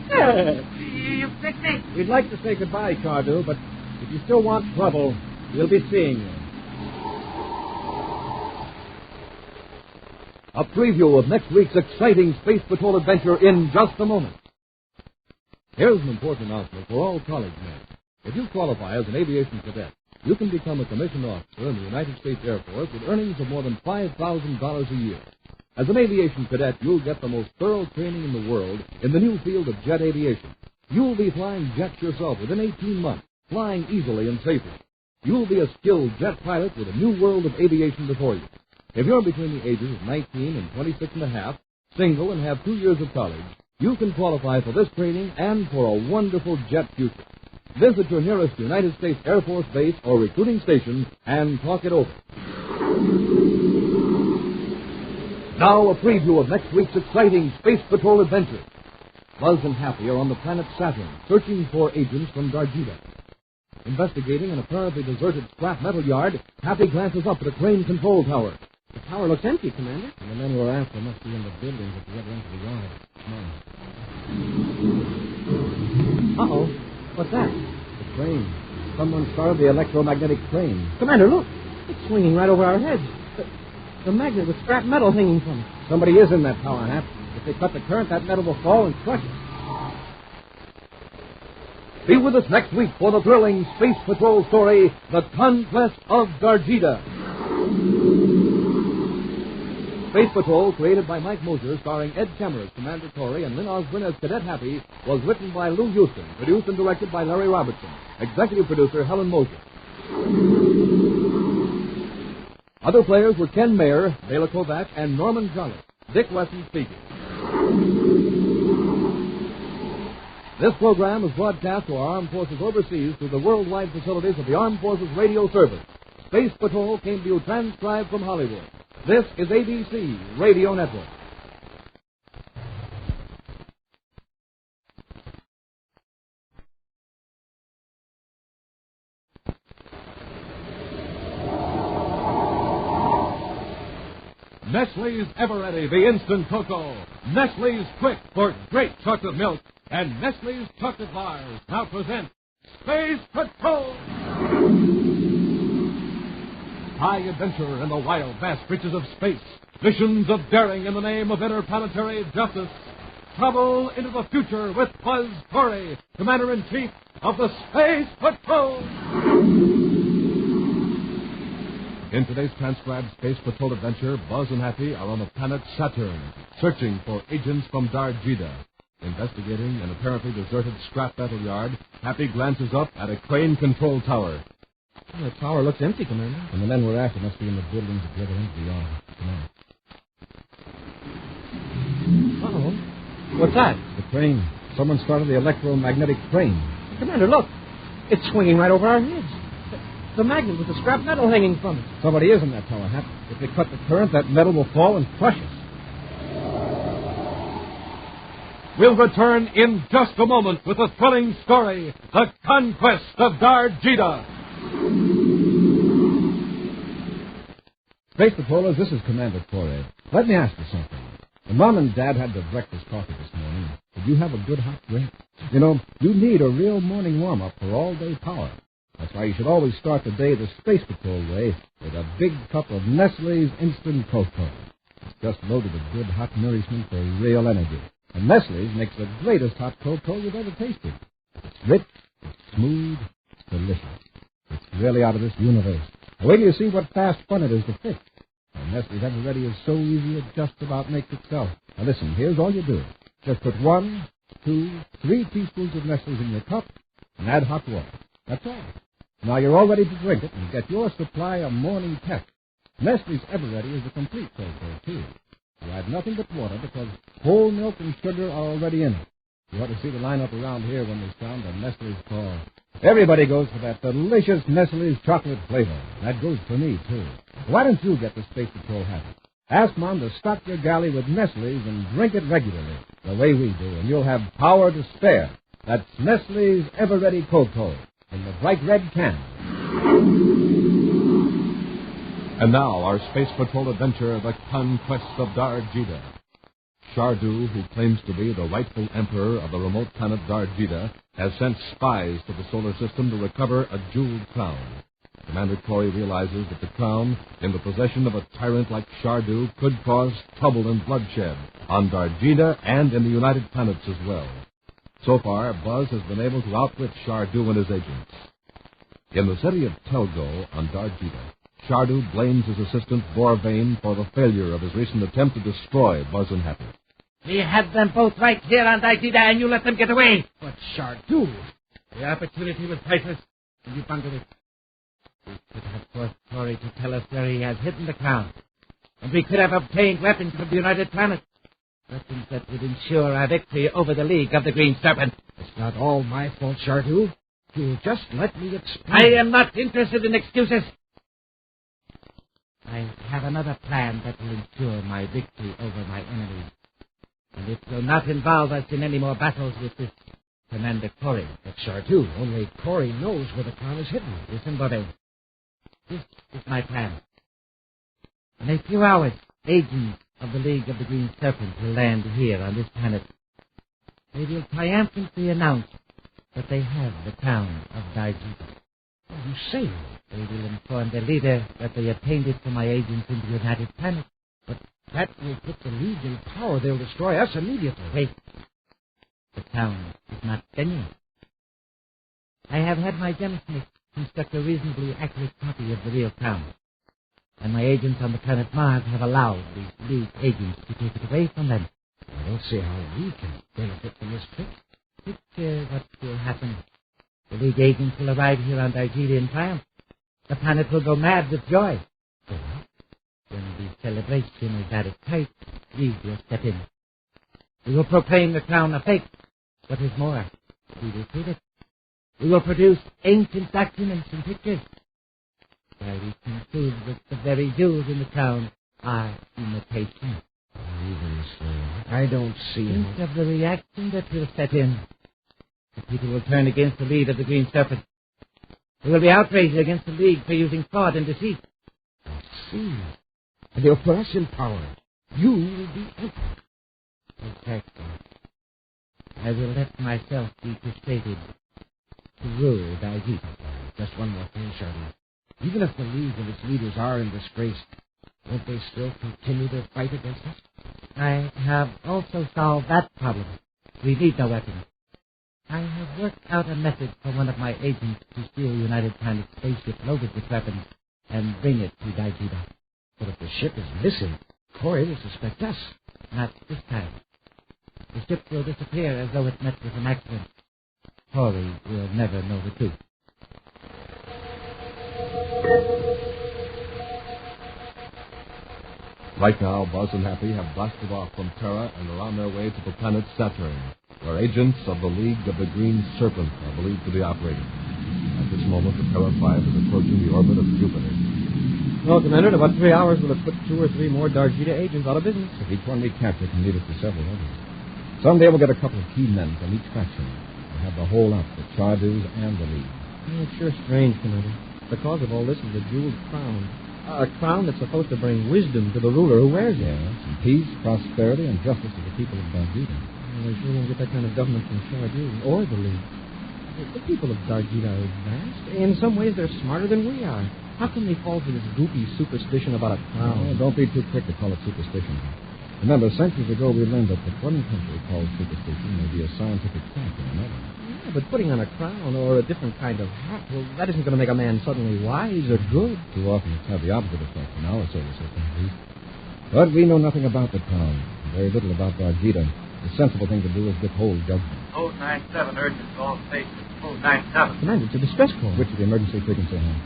You picked me. We'd like to say goodbye, Chardu, but if you still want trouble, we'll be seeing you. A preview of next week's exciting Space Patrol adventure in just a moment. Here's an important announcement for all college men. If you qualify as an aviation cadet, you can become a commissioned officer in the United States Air Force with earnings of more than $5,000 a year. As an aviation cadet, you'll get the most thorough training in the world in the new field of jet aviation. You'll be flying jets yourself within 18 months, flying easily and safely. You'll be a skilled jet pilot with a new world of aviation before you. If you're between the ages of 19 and 26 and a half, single and have 2 years of college, you can qualify for this training and for a wonderful jet future. Visit your nearest United States Air Force base or recruiting station and talk it over. Now a preview of next week's exciting Space Patrol adventure. Buzz and Happy are on the planet Saturn, searching for agents from Dargeeda. Investigating an apparently deserted scrap metal yard, Happy glances up at a crane control tower. The tower looks empty, Commander. And the men we're after must be in the buildings at the other end of the yard. Come on. Uh-oh. What's that? The crane. Someone started the electromagnetic train. Commander, look. It's swinging right over our heads. The magnet with scrap metal hanging from it. Somebody is in that tower, Hap. If they cut the current, that metal will fall and crush it. Be with us next week for the thrilling Space Patrol story, The Conquest of Dargeeda. Space Patrol, created by Mike Moser, starring Ed Kemmer as Commander Corey and Lynn Osborne as Cadet Happy, was written by Lou Houston, produced and directed by Larry Robertson, executive producer Helen Moser. Other players were Ken Mayer, Bela Kovac, and Norman Jollett. Dick Wesson speaking. This program is broadcast to our armed forces overseas through the worldwide facilities of the Armed Forces Radio Service. Space Patrol came to you transcribed from Hollywood. This is ABC Radio Network. Nestle's Ever-Ready, the instant cocoa. Nestle's Quick for great chocolate milk. And Nestle's chocolate bars now present Space Patrol. High adventure in the wild, vast reaches of space. Missions of daring in the name of interplanetary justice. Travel into the future with Buzz Corey, Commander-in-Chief of the Space Patrol. In today's transcribed Space Patrol adventure, Buzz and Happy are on the planet Saturn, searching for agents from Dardeda. Investigating an apparently deserted scrap metal yard, Happy glances up at a crane control tower. Well, the tower looks empty, Commander. And the men we're after must be in the buildings that driven into the yard. Come on. Uh-oh. What's that? The crane. Someone started the electromagnetic train. Commander, look. It's swinging right over our heads. The magnet with the scrap metal hanging from it. Somebody is in that tower, Hap. If they cut the current, that metal will fall and crush us. We'll return in just a moment with a thrilling story, The Conquest of Dargeeda. Space Patrollers, this is Commander Corey. Let me ask you something. When Mom and Dad had their breakfast coffee this morning, did you have a good hot drink? You know, you need a real morning warm-up for all-day power. That's why you should always start the day the Space Patrol way with a big cup of Nestle's Instant Cocoa. It's just loaded with good hot nourishment for real energy. And Nestle's makes the greatest hot cocoa you've ever tasted. It's rich, it's smooth, it's delicious. It's really out of this universe. Now, wait till you see what fast fun it is to fix. And Nestle's Ever-Ready is so easy it just about makes itself. Now listen, here's all you do. Just put 1, 2, 3 teaspoons of Nestle's in your cup and add hot water. That's all. Now you're all ready to drink it and get your supply of morning pep. Nestle's Ever-Ready is a complete cocoa, too. You add nothing but water because whole milk and sugar are already in it. You ought to see the lineup around here when they sound the Nestle's call. Everybody goes for that delicious Nestle's chocolate flavor. That goes for me, too. Why don't you get the Space Patrol habit? Ask Mom to stock your galley with Nestle's and drink it regularly, the way we do, and you'll have power to spare. That's Nestle's Ever-Ready Cocoa in the bright red can. And now, our Space Patrol adventure, The Conquest of Dargeeda. Chardu, who claims to be the rightful emperor of the remote planet Dardeda, has sent spies to the solar system to recover a jeweled crown. Commander Corey realizes that the crown, in the possession of a tyrant like Chardu, could cause trouble and bloodshed on Dargeeda and in the United Planets as well. So far, Buzz has been able to outwit Chardu and his agents. In the city of Telgo on Dargeeda, Chardu blames his assistant Vorvain for the failure of his recent attempt to destroy Buzz and Happy. We had them both right here on Dargeeda, and you let them get away. But Chardu. The opportunity was priceless, and you bungled it. We could have forced Corey to tell us where he has hidden the crown, and we could have obtained weapons from the United Planets. Weapons that would ensure our victory over the League of the Green Serpent. It's not all my fault, Chardu. You'll just let me explain. I am not interested in excuses. I have another plan that will ensure my victory over my enemies. And it will not involve us in any more battles with this Commander Corey. But Chardu, only Corey knows where the crown is hidden. Listen, Bobby. This is my plan. In a few hours, agents of the League of the Green Serpent will land here on this planet. They will triumphantly announce that they have the crown of Dargeeda. You say? They will inform the leader that they obtained it from my agents in the United Planet. But that will put the League in power. They'll destroy us immediately. Wait. The town is not done yet. I have had my gemsmith construct a reasonably accurate copy of the real town. And my agents on the planet Mars have allowed these League agents to take it away from them. I don't see how we can benefit from this trick. Picture what will happen. The League agents will arrive here on Dargeeda in triumph. The planet will go mad with joy. When the celebration is at its height, we will step in. We will proclaim the crown a fake. What is more, we will prove it. We will produce ancient documents and pictures. While we can prove that the very jewels in the crown are imitation. Even so, I don't see Think of the reaction that will set in. The people will turn against the lead of the Green Serpent. They will be outraged against the League for using fraud and deceit. I see. And they'll put us in power. You will be emperor. Exactly. I will let myself be persuaded to rule Dargeeda. Just one more thing, Chardu. Even if the League and its leaders are in disgrace, won't they still continue their fight against us? I have also solved that problem. We need no weapons. I have worked out a method for one of my agents to steal United Planet spaceship loaded with weapons and bring it to Dargeeda. But if the ship is missing, Corey will suspect us. Not this time. The ship will disappear as though it met with an accident. Corey will never know the truth. Right now, Buzz and Happy have blasted off from Terra and are on their way to the planet Saturn, where agents of the League of the Green Serpent are believed to be operating. At this moment, the Terra 5 is approaching the orbit of Jupiter. Well, Commander, in about 3 hours, we'll have put 2 or 3 more Dargeeda agents out of business. If each one we capture can lead us to several others. Someday we'll get a couple of key men from each faction. We'll have the whole outfit, Chardu's and the League. It's sure strange, Commander. The cause of all this is the jeweled crown. A crown that's supposed to bring wisdom to the ruler who wears it. Yes, and peace, prosperity, and justice to the people of Dargeeda. Well, they sure won't get that kind of government from Chardu or the League. The people of Dargeeda are vast. In some ways, they're smarter than we are. How can they fall for this goofy superstition about a crown? Well, don't be too quick to call it superstition. Remember, centuries ago we learned that what one country calls superstition may be a scientific fact in another. Yeah, but putting on a crown or a different kind of hat, well, that isn't going to make a man suddenly wise or good. Too often it's had the opposite effect in our solar system, at least. But we know nothing about the crown, very little about Dargeeda. The sensible thing to do is withhold judgment. Code 97, urgent to all stations. Code 97. Commander, it's a distress call. Which is the emergency frequency now?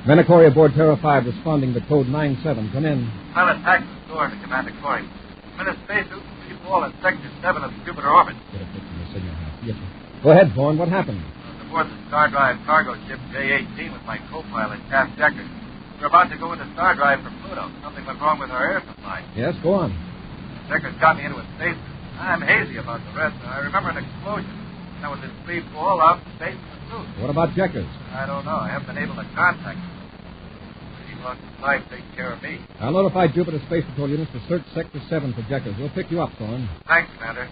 Menacori aboard Terra 5 responding to code 97. Come in. Pilot access door to Commander Corey. I'm in a spacesuit and free fall in Sector 7 of the Jupiter orbit. Get a fix in the signal house. Yes, sir. Go ahead, Vaughn. What happened? I was aboard the Star Drive cargo ship J-18 with my co-pilot, Taft Decker. We're about to go into Star Drive for Pluto. Something went wrong with our air supply. Yes, go on. Decker's got me into a spacesuit. I'm hazy about the rest. I remember an explosion. That was in free fall out in space in the suit. What about Jeckers? I don't know. I haven't been able to contact him. He wants his life taking care of me. I'll notify Jupiter Space Patrol units to search Sector 7 for Jeckers. We'll pick you up, Thorne. Thanks, Commander.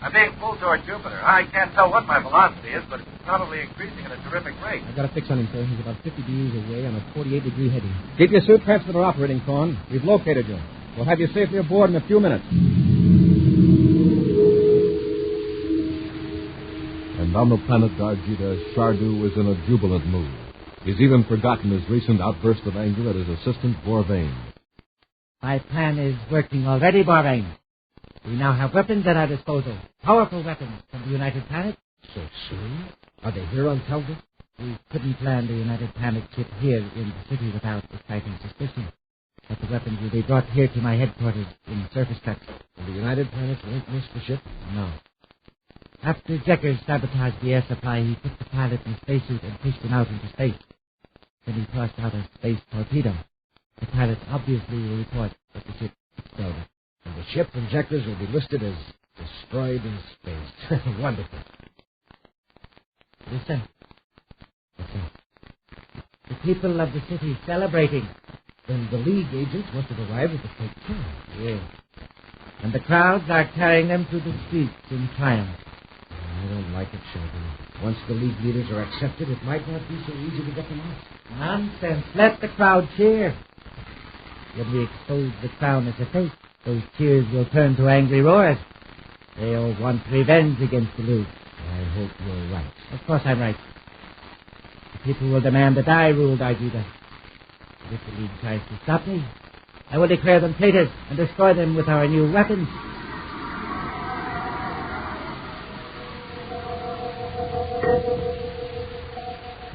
I'm being pulled toward Jupiter. I can't tell what my velocity is, but it's probably increasing at a terrific rate. I've got a fix on him, sir. He's about 50 degrees away on a 48-degree heading. Keep your suit transmitter operating, Thorne. We've located you. We'll have you safely aboard in a few minutes. And on the planet Dargeeda, Chardu is in a jubilant mood. He's even forgotten his recent outburst of anger at his assistant, Bourvain. My plan is working already, Bourvain. We now have weapons at our disposal. Powerful weapons from the United Planet. So soon? Are they here on Telda? We couldn't land the United Planet ship here in the city without exciting suspicion. But the weapons will be brought here to my headquarters in surface trucks. And the United Planets won't miss the ship? No. After Jeckers sabotaged the air supply, he put the pilot in a spacesuit and pushed him out into space. Then he tossed out a space torpedo. The pilot obviously will report that the ship exploded. And the ship and Jeckers will be listed as destroyed in space. Wonderful. Listen. The people of the city celebrating. Then the League agents must have arrived at the fake town. Yes. And the crowds are carrying them to the streets in triumph. I don't like it, Sheldon. Once the League leaders are accepted, it might not be so easy to get them out. Nonsense. Let the crowd cheer. When we expose the crown as a fake, those cheers will turn to angry roars. They'll want revenge against the League. I hope you're right. Of course I'm right. The people will demand that I rule Dargeeda. If the League tries to stop me, I will declare them traitors and destroy them with our new weapons.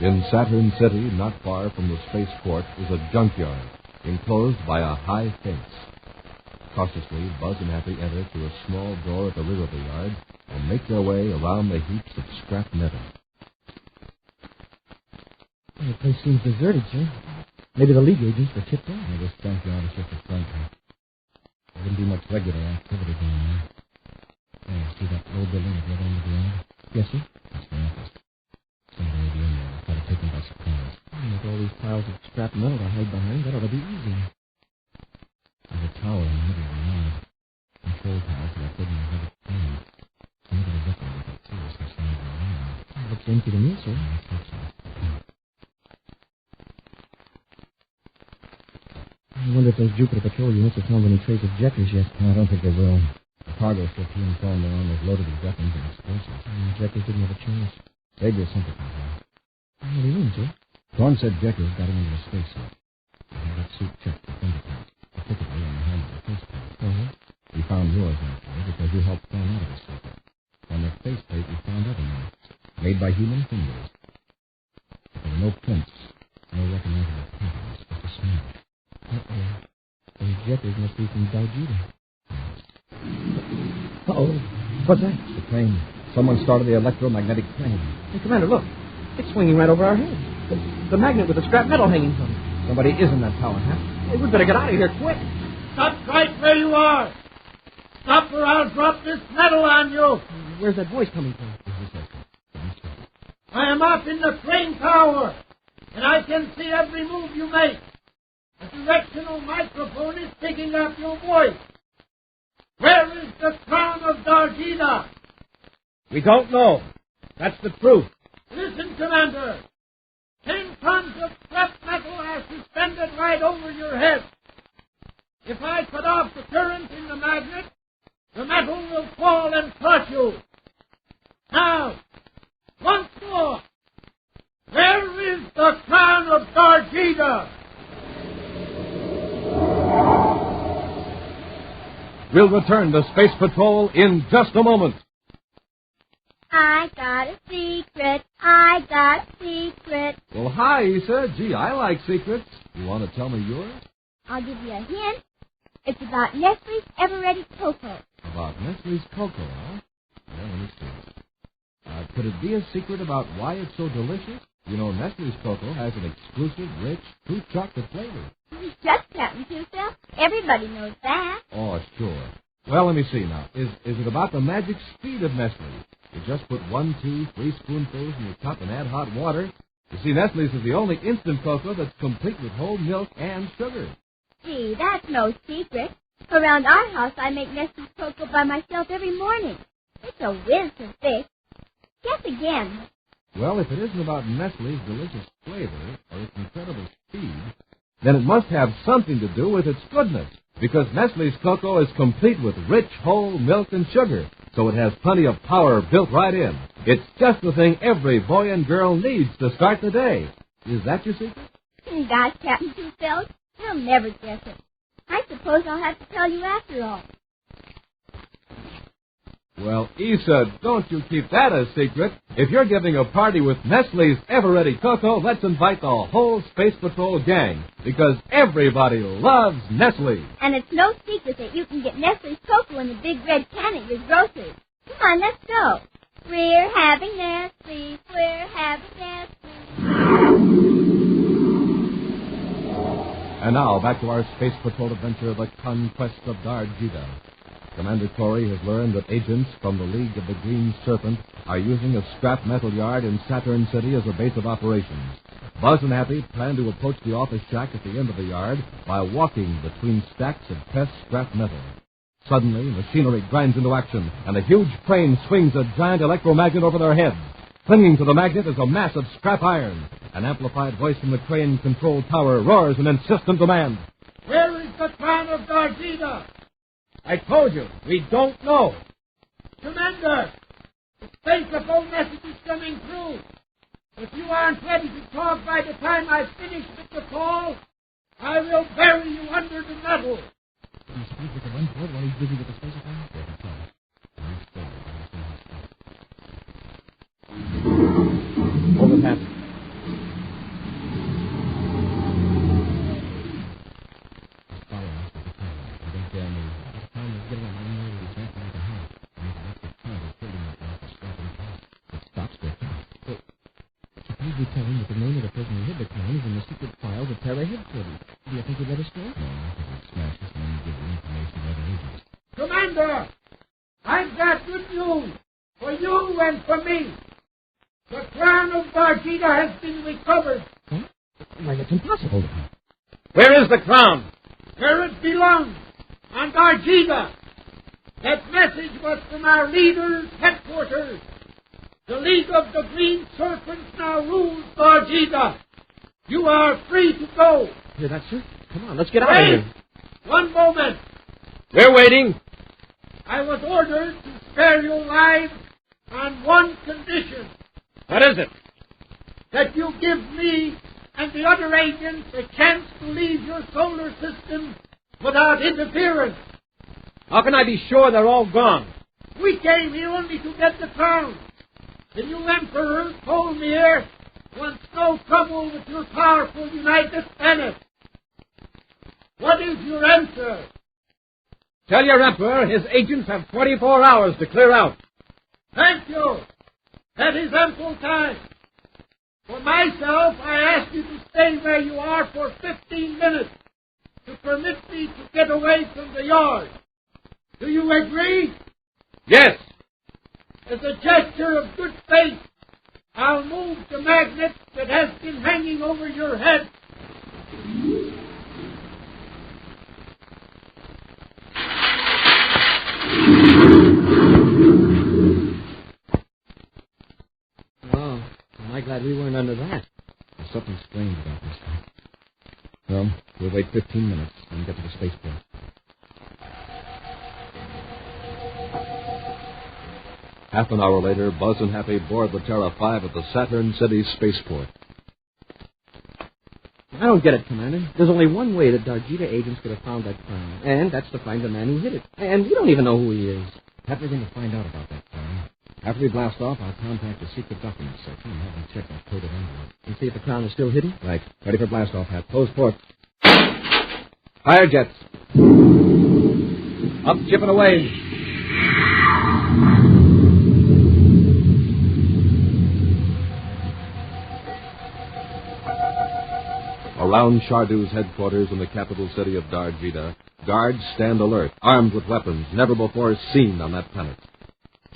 In Saturn City, not far from the spaceport, is a junkyard enclosed by a high fence. Cautiously, Buzz and Happy enter through a small door at the rear of the yard and make their way around the heaps of scrap metal. The place seems deserted, sir. Maybe the League agents were tipped off. This junkyard is just a front. There wouldn't be much regular activity going on. Hey, see that low building at the other end of the yard? Yes, sir. That's the office. Somebody will be in there. I'll try to take them by surprise. With all these piles of scrap metal to hide behind, that ought to be easy. There's a tower in the middle of the yard. Control towers that are put in a heavy frame. Somebody's looking at that seriously side of the yard. It looks empty to me, sir. I think so. I wonder if those Jupiter Patrol units have found any trace of Jekkers yet. No, I don't think they will. The cargo ship he informed they're on was loaded with weapons and explosives. Jekkers didn't have a chance. They did something like that. What do you mean, sir? Thorne said Jekkers got him into the spacesuit. He had that suit checked for fingerprints, particularly on the hand of the faceplate. We found yours, actually, because you helped Thorne out of the suit. On the faceplate, we found other marks, made by human fingers. But there were no prints, no recognizable patterns, just a smell. Those Jekkers must be from Dargeeda. Uh-oh. What's that? It's the plane. Someone started the electromagnetic plane. Hey, Commander, look. It's swinging right over our heads. The magnet with the scrap metal hanging from it. Somebody is in that tower, huh? Hey, we'd better get out of here quick. Stop right where you are. Stop or I'll drop this metal on you. Where's that voice coming from? I am up in the crane tower, and I can see every move you make. A directional microphone is picking up your voice. Where is the crown of Dargeeda? We don't know. That's the truth. Listen, Commander. 10 tons of scrap metal are suspended right over your head. If I cut off the current in the magnet, the metal will fall and crush you. Now, once more, where is the crown of Dargeeda? We'll return to Space Patrol in just a moment. I got a secret. I got a secret. Well, hi, Issa. Gee, I like secrets. You want to tell me yours? I'll give you a hint. It's about Nestle's Ever-Ready Cocoa. About Nestle's Cocoa, huh? Well, let me see. Could it be a secret about why it's so delicious? You know, Nestle's Cocoa has an exclusive, rich, true chocolate flavor. Just Captain Tuesday. Everybody knows that. Oh, sure. Well, let me see now. Is it about the magic speed of Nestle? You just put 1, 2, 3 spoonfuls in your cup and add hot water. You see, Nestle's is the only instant cocoa that's complete with whole milk and sugar. Gee, that's no secret. Around our house, I make Nestle's Cocoa by myself every morning. It's a whiz to fix. Guess again. Well, if it isn't about Nestle's delicious flavor or its incredible speed, then it must have something to do with its goodness, because Nestle's Cocoa is complete with rich, whole milk and sugar, so it has plenty of power built right in. It's just the thing every boy and girl needs to start the day. Is that your secret? Gosh, Captain Two-Fells, you'll never guess it. I suppose I'll have to tell you after all. Well, Issa, don't you keep that a secret. If you're giving a party with Nestle's Ever-Ready Cocoa, let's invite the whole Space Patrol gang, because everybody loves Nestle. And it's no secret that you can get Nestle's Cocoa in the big red can at your grocery. Come on, let's go. We're having Nestle. We're having Nestle. And now, back to our Space Patrol adventure, the Conquest of Dargeeda. Commander Corey has learned that agents from the League of the Green Serpent are using a scrap metal yard in Saturn City as a base of operations. Buzz and Happy plan to approach the office shack at the end of the yard by walking between stacks of pressed scrap metal. Suddenly, machinery grinds into action, and a huge crane swings a giant electromagnet over their heads. Clinging to the magnet is a mass of scrap iron. An amplified voice from the crane control tower roars an insistent demand. Where is the crown of Dargeeda? I told you, we don't know. Commander, the space-phone message is coming through. If you aren't ready to talk by the time I finish with the call, I will bury you under the metal. Can you speak with the one port while he's busy with the space-phone? Overpass. We tell him that the name of the person who hid the crown is in the secret files of Terra headquarters. Do you think he'd let us go? No, I think he'd smash us and then give the information to other agents. Commander, I've got good news for you and for me. The crown of Dargeeda has been recovered. Huh? Why, that's impossible. Where is the crown? Where it belongs, on Dargeeda. That message was from our leader's headquarters. The League of the Green Serpents now rules Dargeeda. You are free to go. Hear that, sir? Come on, let's get out of here. One moment. We're waiting. I was ordered to spare your lives on one condition. What is it? That you give me and the other agents a chance to leave your solar system without interference. How can I be sure they're all gone? We came here only to get the crown. The new emperor, Tolmir, wants no trouble with your powerful United Planet. What is your answer? Tell your emperor his agents have 24 hours to clear out. Thank you. That is ample time. For myself, I ask you to stay where you are for 15 minutes to permit me to get away from the yard. Do you agree? Yes. As a gesture of good faith, I'll move the magnet that has been hanging over your head. Oh, am I glad we weren't under that. There's something strange about this thing. Well, we'll wait 15 minutes and get to the spaceport. Half an hour later, Buzz and Happy board the Terra 5 at the Saturn City spaceport. I don't get it, Commander. There's only one way that Dargeeda agents could have found that crown, and that's to find the man who hid it. And we don't even know who he is. We're going to find out about that crown. After we blast off, I'll contact the secret documents section and have them check that coded envelope. And see if the crown is still hidden? Right. Ready for blast-off, Hat. Close port. Fire jets. Up, chipping away. Around Chardu's headquarters in the capital city of Dargeeda, guards stand alert, armed with weapons never before seen on that planet.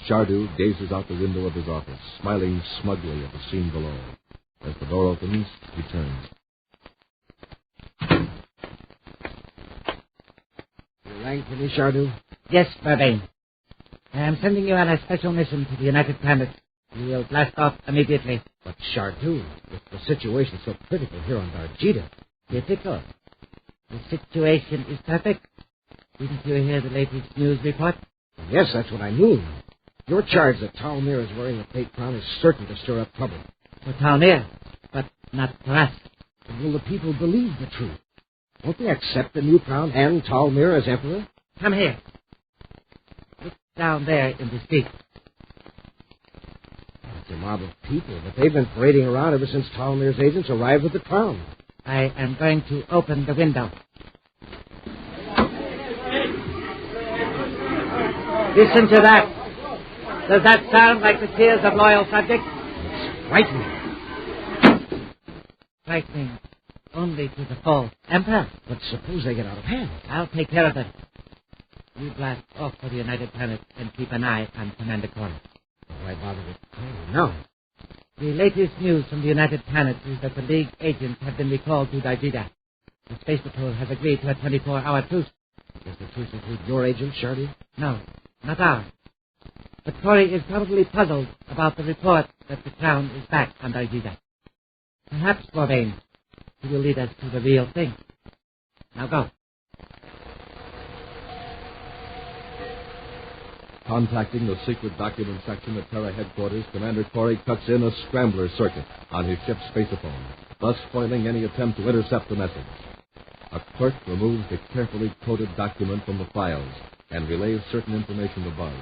Chardu gazes out the window of his office, smiling smugly at the scene below. As the door opens, he turns. You rang for me, Chardu? Yes, Burbain. I am sending you on a special mission to the United Planets. You will blast off immediately. But, Chardu, if the situation's so critical here on Dargeeda... Difficult. The situation is perfect. Didn't you hear the latest news report? Yes, that's what I mean. Your charge that Talmir is wearing a fake crown is certain to stir up trouble. For Talmir, but not for us. And will the people believe the truth? Won't they accept the new crown and Talmir as emperor? Come here. Look down there in the street. It's a mob of people, but they've been parading around ever since Talmir's agents arrived with the crown. I am going to open the window. Listen to that. Does that sound like the tears of loyal subjects? It's frightening. Frightening only to the false emperor. But suppose they get out of hand. I'll take care of it. You blast off for the United Planets and keep an eye on Commander Corner. Why bother with Corner? No. The latest news from the United Planets is that the League agents have been recalled to Dardeda. The Space Patrol has agreed to a 24-hour truce. Does the truce include your agent, Chardu? No, not ours. But Corey is probably puzzled about the report that the crown is back on Dargeeda. Perhaps, Bourbain, he will lead us to the real thing. Now go. Contacting the secret document section at Terra headquarters, Commander Corey cuts in a scrambler circuit on his ship's spaceophone, thus foiling any attempt to intercept the message. A clerk removes the carefully coded document from the files and relays certain information to Buzz.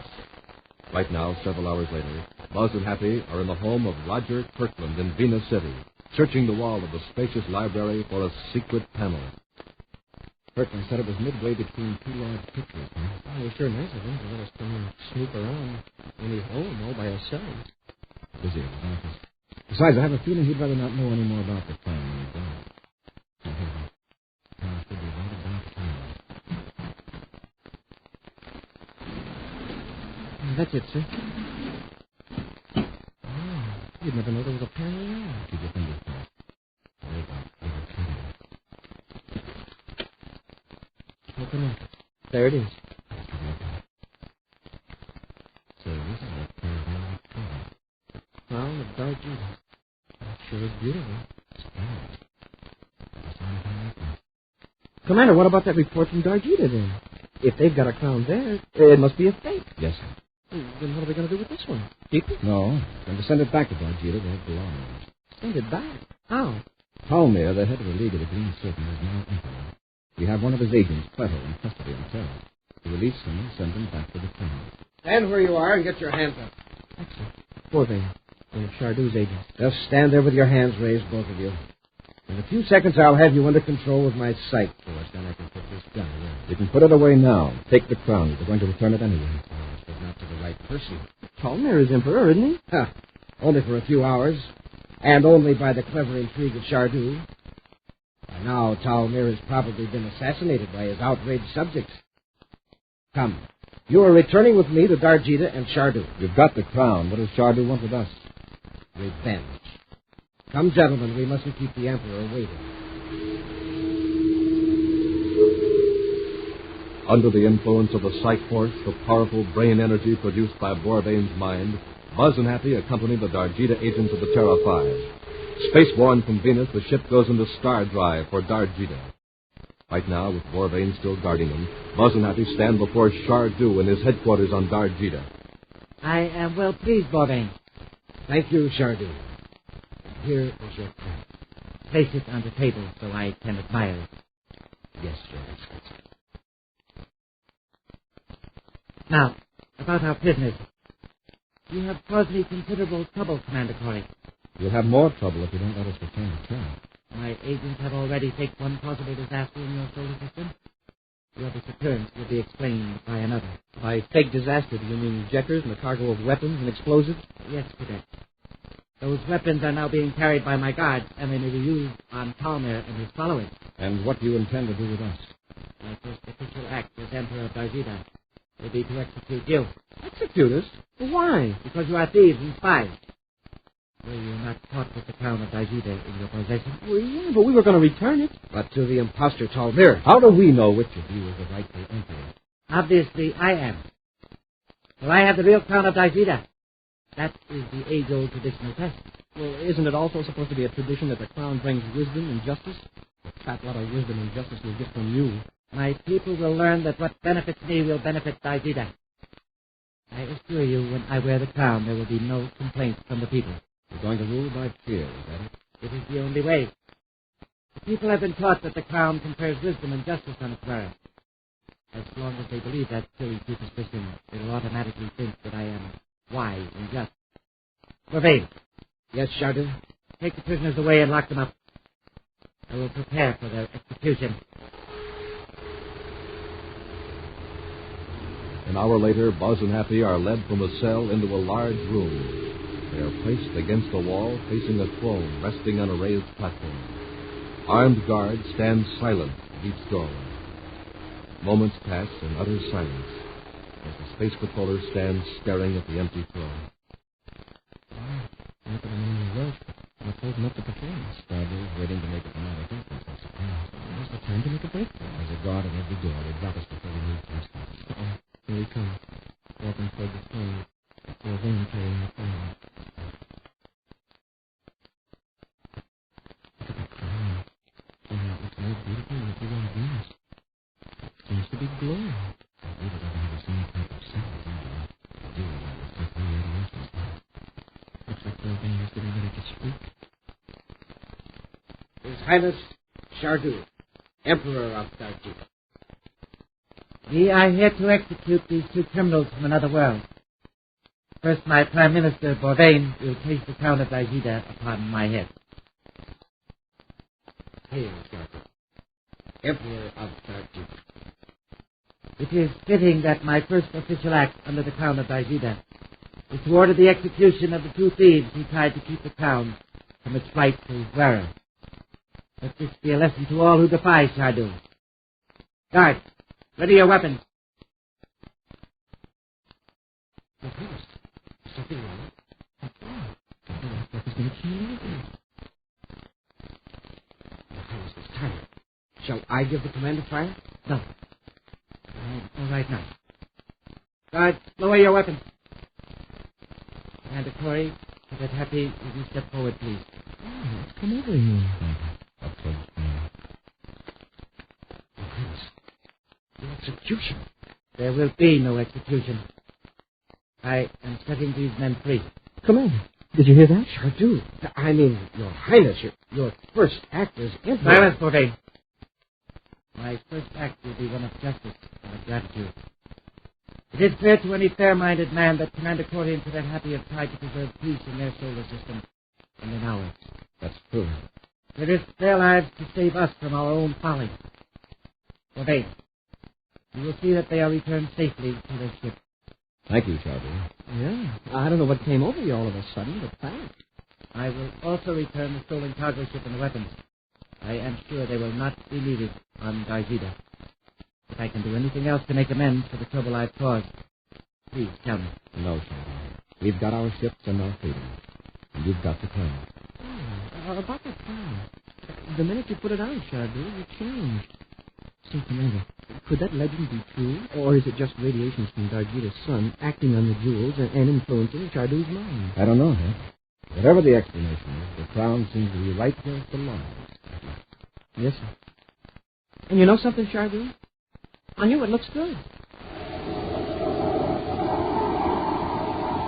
Right now, several hours later, Buzz and Happy are in the home of Roger Kirkland in Venus City, searching the wall of the spacious library for a secret panel. Kirkland said it was midway between two large pictures. Oh, it was sure nice of him to let us come and snoop around when he's home all by himself. Busy at his office. Besides, I have a feeling he'd rather not know any more about the plan than he does. Now, should be right about time. That's it, sir. Oh, you'd never know there was a panel there. Keep your fingers crossed. Worry about little trouble. Open up. There it is. So this is what Dardeda is. Crown of Dargeeda. That sure is beautiful. Commander, what about that report from Dargeeda, then? If they've got a crown there, it must be a fake. Yes, sir. Then what are they going to do with this one? Keep it? No. Going to send it back to Dargeeda where it belongs. Send it back? How? Talmir, the head of the League of the Green Serpent, is now emperor. We have one of his agents, Pleto, in custody on Terra. To release him and send him back to the crown. Stand where you are and get your hands up. Excellent. Bourbain, one of Chardu's agents. Just stand there with your hands raised, both of you. In a few seconds, I'll have you under control with my sight force. Then I can put this gun away. You can put it away now. Take the crown. We're going to return it anyway. But not to the right person. Talmir is emperor, isn't he? Huh. Only for a few hours. And only by the clever intrigue of Chardu. By now, Talmir has probably been assassinated by his outraged subjects. Come. You are returning with me to Dargeeda and Chardu. You've got the crown. What does Chardu want with us? Revenge. Come, gentlemen, we mustn't keep the Emperor waiting. Under the influence of the psych force, the powerful brain energy produced by Bourbain's mind, Buzz and Happy accompany the Dargeeda agents of the Terra 5. Spaceborne from Venus, the ship goes into star drive for Dargeeda. Right now, with Bourbain still guarding them, Buzz and Happy stand before Chardu in his headquarters on Dargeeda. I am well pleased, Bourbain. Thank you, Chardu. Here is your pen. Place it on the table so I can admire it. Yes, Your Excellency. Now, about our prisoners. You have caused me considerable trouble, Commander Corey. You'll have more trouble if you don't let us return the crown. My agents have already faked one possible disaster in your solar system. Your disappearance will be explained by another. By fake disaster, do you mean injectors and a cargo of weapons and explosives? Yes, Cadet. Those weapons are now being carried by my guards, and they may be used on Talmir and his followers. And what do you intend to do with us? My first official act as Emperor of Dargeeda will be to execute you. Execute us? Why? Because you are thieves and spies. Were you not caught with the crown of Dargeeda in your possession? Well, yeah, but we were going to return it. But to the impostor Talmir. How do we know which of you is the rightful emperor? Obviously, I am. For I have the real crown of Dargeeda. That is the age-old traditional test. Well, isn't it also supposed to be a tradition that the crown brings wisdom and justice? A fat lot of wisdom and justice we'll get from you. My people will learn that what benefits me will benefit Dargeeda. I assure you, when I wear the crown, there will be no complaints from the people. You're going to rule by fear, is that it? It is the only way. The people have been taught that the crown confers wisdom and justice on its wearer. As long as they believe that silly superstition, they will automatically think that I am wise and just. Bourbain. Yes, Chardu? Take the prisoners away and lock them up. I will prepare for their execution. An hour later, Buzz and Happy are led from a cell into a large room. They are placed against a wall facing a throne resting on a raised platform. Armed guards stand silent at each doorway. Moments pass in utter silence as the space patroller stands staring at the empty throne. Not that I'm in any rush, but I told him up to perform. Starbury's waiting to make a dramatic entrance, I suppose. Now's the time to make a break for him. There's a guard at every door. They drop us before we move past them. Here he comes, walking toward the throne. Or then carrying the crown. Look at that crown. Somehow it looks more beautiful than it did on Venus. It seems to be glowing. Dargeeda doesn't have the same type of symbols either. The jewels are reflect no radiations there. Looks like Dargeeda is getting ready to speak. His Highness Chardu, Emperor of Dargeeda. We are here to execute these two criminals from another world. First, my Prime Minister, Bourdain, will place the crown of Dargeeda upon my head. Hail, Chardu, Emperor of Dargeeda. It is fitting that my first official act under the crown of Dargeeda is to order the execution of the two thieves who tried to keep the crown from its flight to its wearer. Let this be a lesson to all who defy Chardu. Guards, ready your weapons. Your Highness, something wrong? What is going to kill over? Your Highness is tired. Shall I give the command to fire? No. All right now. Guards, lower your weapons. Commander Corey, Cadet Happy, will you step forward, please? Oh, let's come over here. Your Highness, the execution. There will be no execution. I am setting these men free. Commander, did you hear that? Chardu, I mean, Your Highness, your first act as Emperor. Silence, Bourdain. My first act will be one of justice and of gratitude. It is clear to any fair-minded man that Commander Corey and Cadet Happy have tried to preserve peace in their solar system and in ours. That's true. They risked their lives to save us from our own folly. Bourdain, you will see that they are returned safely to their ship. Thank you, Chardu. Yeah. I don't know what came over you all of a sudden, but thanks. I will also return the stolen cargo ship and the weapons. I am sure they will not be needed on Dargeeda. If I can do anything else to make amends for the trouble I've caused, please tell me. No, Chardu. We've got our ships and our freedom. And you've got the crown. Oh, about that crown. The minute you put it on, Chardu, it changed. Say, Commander, could that legend be true? Or is it just radiations from Dargeeda's sun acting on the jewels and influencing Chardu's mind? I don't know, huh? Whatever the explanation is, the crown seems to be right where it belongs. Yes, sir. And you know something, Chardu? On you, it looks good.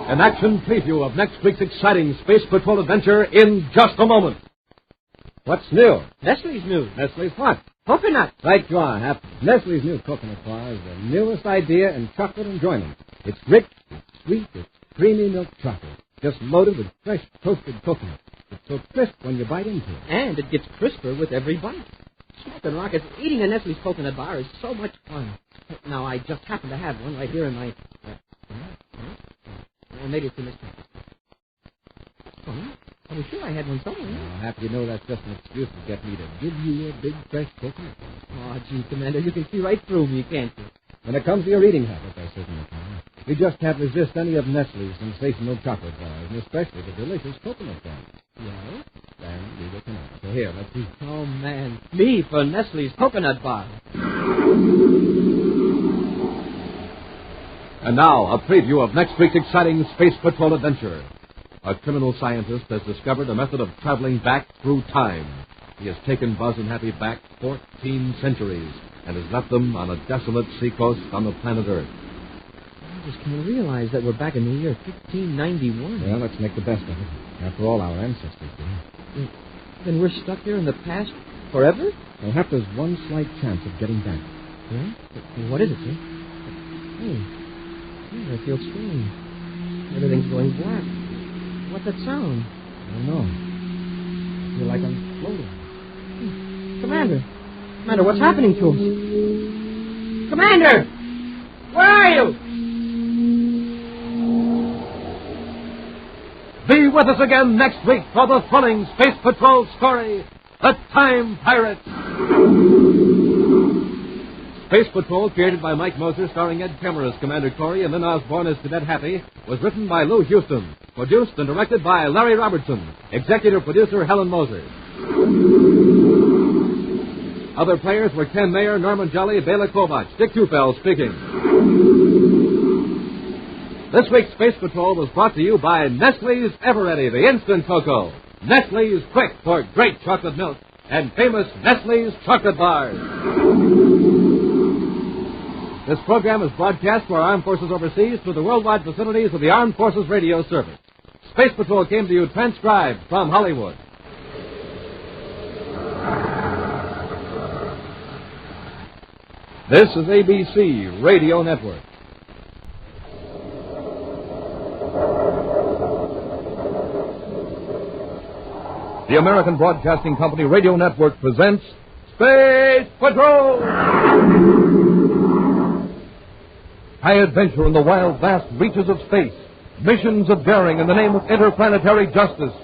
An action preview of next week's exciting Space Patrol adventure in just a moment. What's new? Nestle's new. Nestle's what? Coconut. Right you are, Hap. Nestle's new coconut bar is the newest idea in chocolate enjoyment. It's rich, it's sweet, it's creamy milk chocolate, just loaded with fresh toasted coconut. It's so crisp when you bite into it. And it gets crisper with every bite. Smoking rockets, eating a Nestle's coconut bar is so much fun. Now, I just happen to have one right here in my... maybe it's in this package. I was sure I had one somewhere. Now, Hap, you know that's just an excuse to get me to give you a big fresh coconut bar. Oh, gee, Commander, you can see right through me, can't you? When it comes to your eating habits, I certainly can. You just can't resist any of Nestle's sensational chocolate bars, and especially the delicious coconut bars. Yeah? And you get tonight. So here, let's see. Oh, man. Me for Nestle's coconut bar. And now, a preview of next week's exciting Space Patrol adventure. A criminal scientist has discovered a method of traveling back through time. He has taken Buzz and Happy back 14 centuries and has left them on a desolate seacoast on the planet Earth. I just can't realize that we're back in the year 1591. Well, let's make the best of it. After all, our ancestors did. Then we're stuck here in the past forever? Well, Hap, there's one slight chance of getting back. Yeah? What is it, sir? Hey, I feel strange. Everything's going black. What's that sound? I don't know. I feel like I'm floating. Commander! Commander, what's happening to us? Commander! Where are you? Be with us again next week for the thrilling Space Patrol story, The Time Pirates. Space Patrol, created by Mike Moser, starring Ed Kemmer as Commander Corey and Lynn Osborne as Cadet Happy, was written by Lou Houston, produced and directed by Larry Robertson, executive producer Helen Moser. Other players were Ken Mayer, Norman Jelly, Bela Kovach, Dick Tufel speaking. This week's Space Patrol was brought to you by Nestle's Eveready, the instant cocoa. Nestle's Quick for great chocolate milk, and famous Nestle's chocolate bars. This program is broadcast for our armed forces overseas through the worldwide facilities of the Armed Forces Radio Service. Space Patrol came to you transcribed from Hollywood. This is ABC Radio Network. The American Broadcasting Company Radio Network presents Space Patrol! High adventure in the wild, vast reaches of space. Missions of daring in the name of interplanetary justice.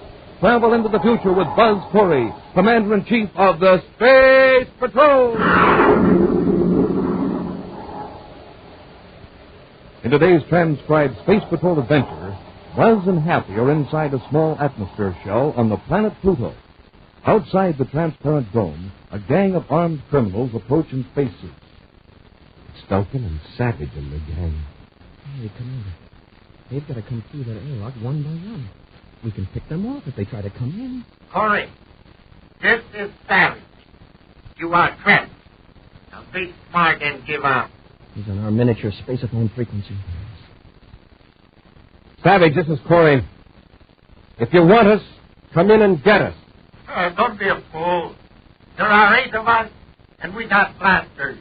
Travel into the future with Buzz Corey, Commander-in-Chief of the Space Patrol! In today's transcribed Space Patrol adventure, Buzz and Happy are inside a small atmosphere shell on the planet Pluto. Outside the transparent dome, a gang of armed criminals approach in spacesuits. It's Duncan and Savage and the gang. Hey, Commander. They've got to come through that airlock one by one. We can pick them off if they try to come in. Corey, this is Savage. You are trapped. Now be smart and give up. He's on our miniature spaceophone frequency. Savage, this is Corey. If you want us, come in and get us. Don't be a fool. There are 8 of us, and we got blasters.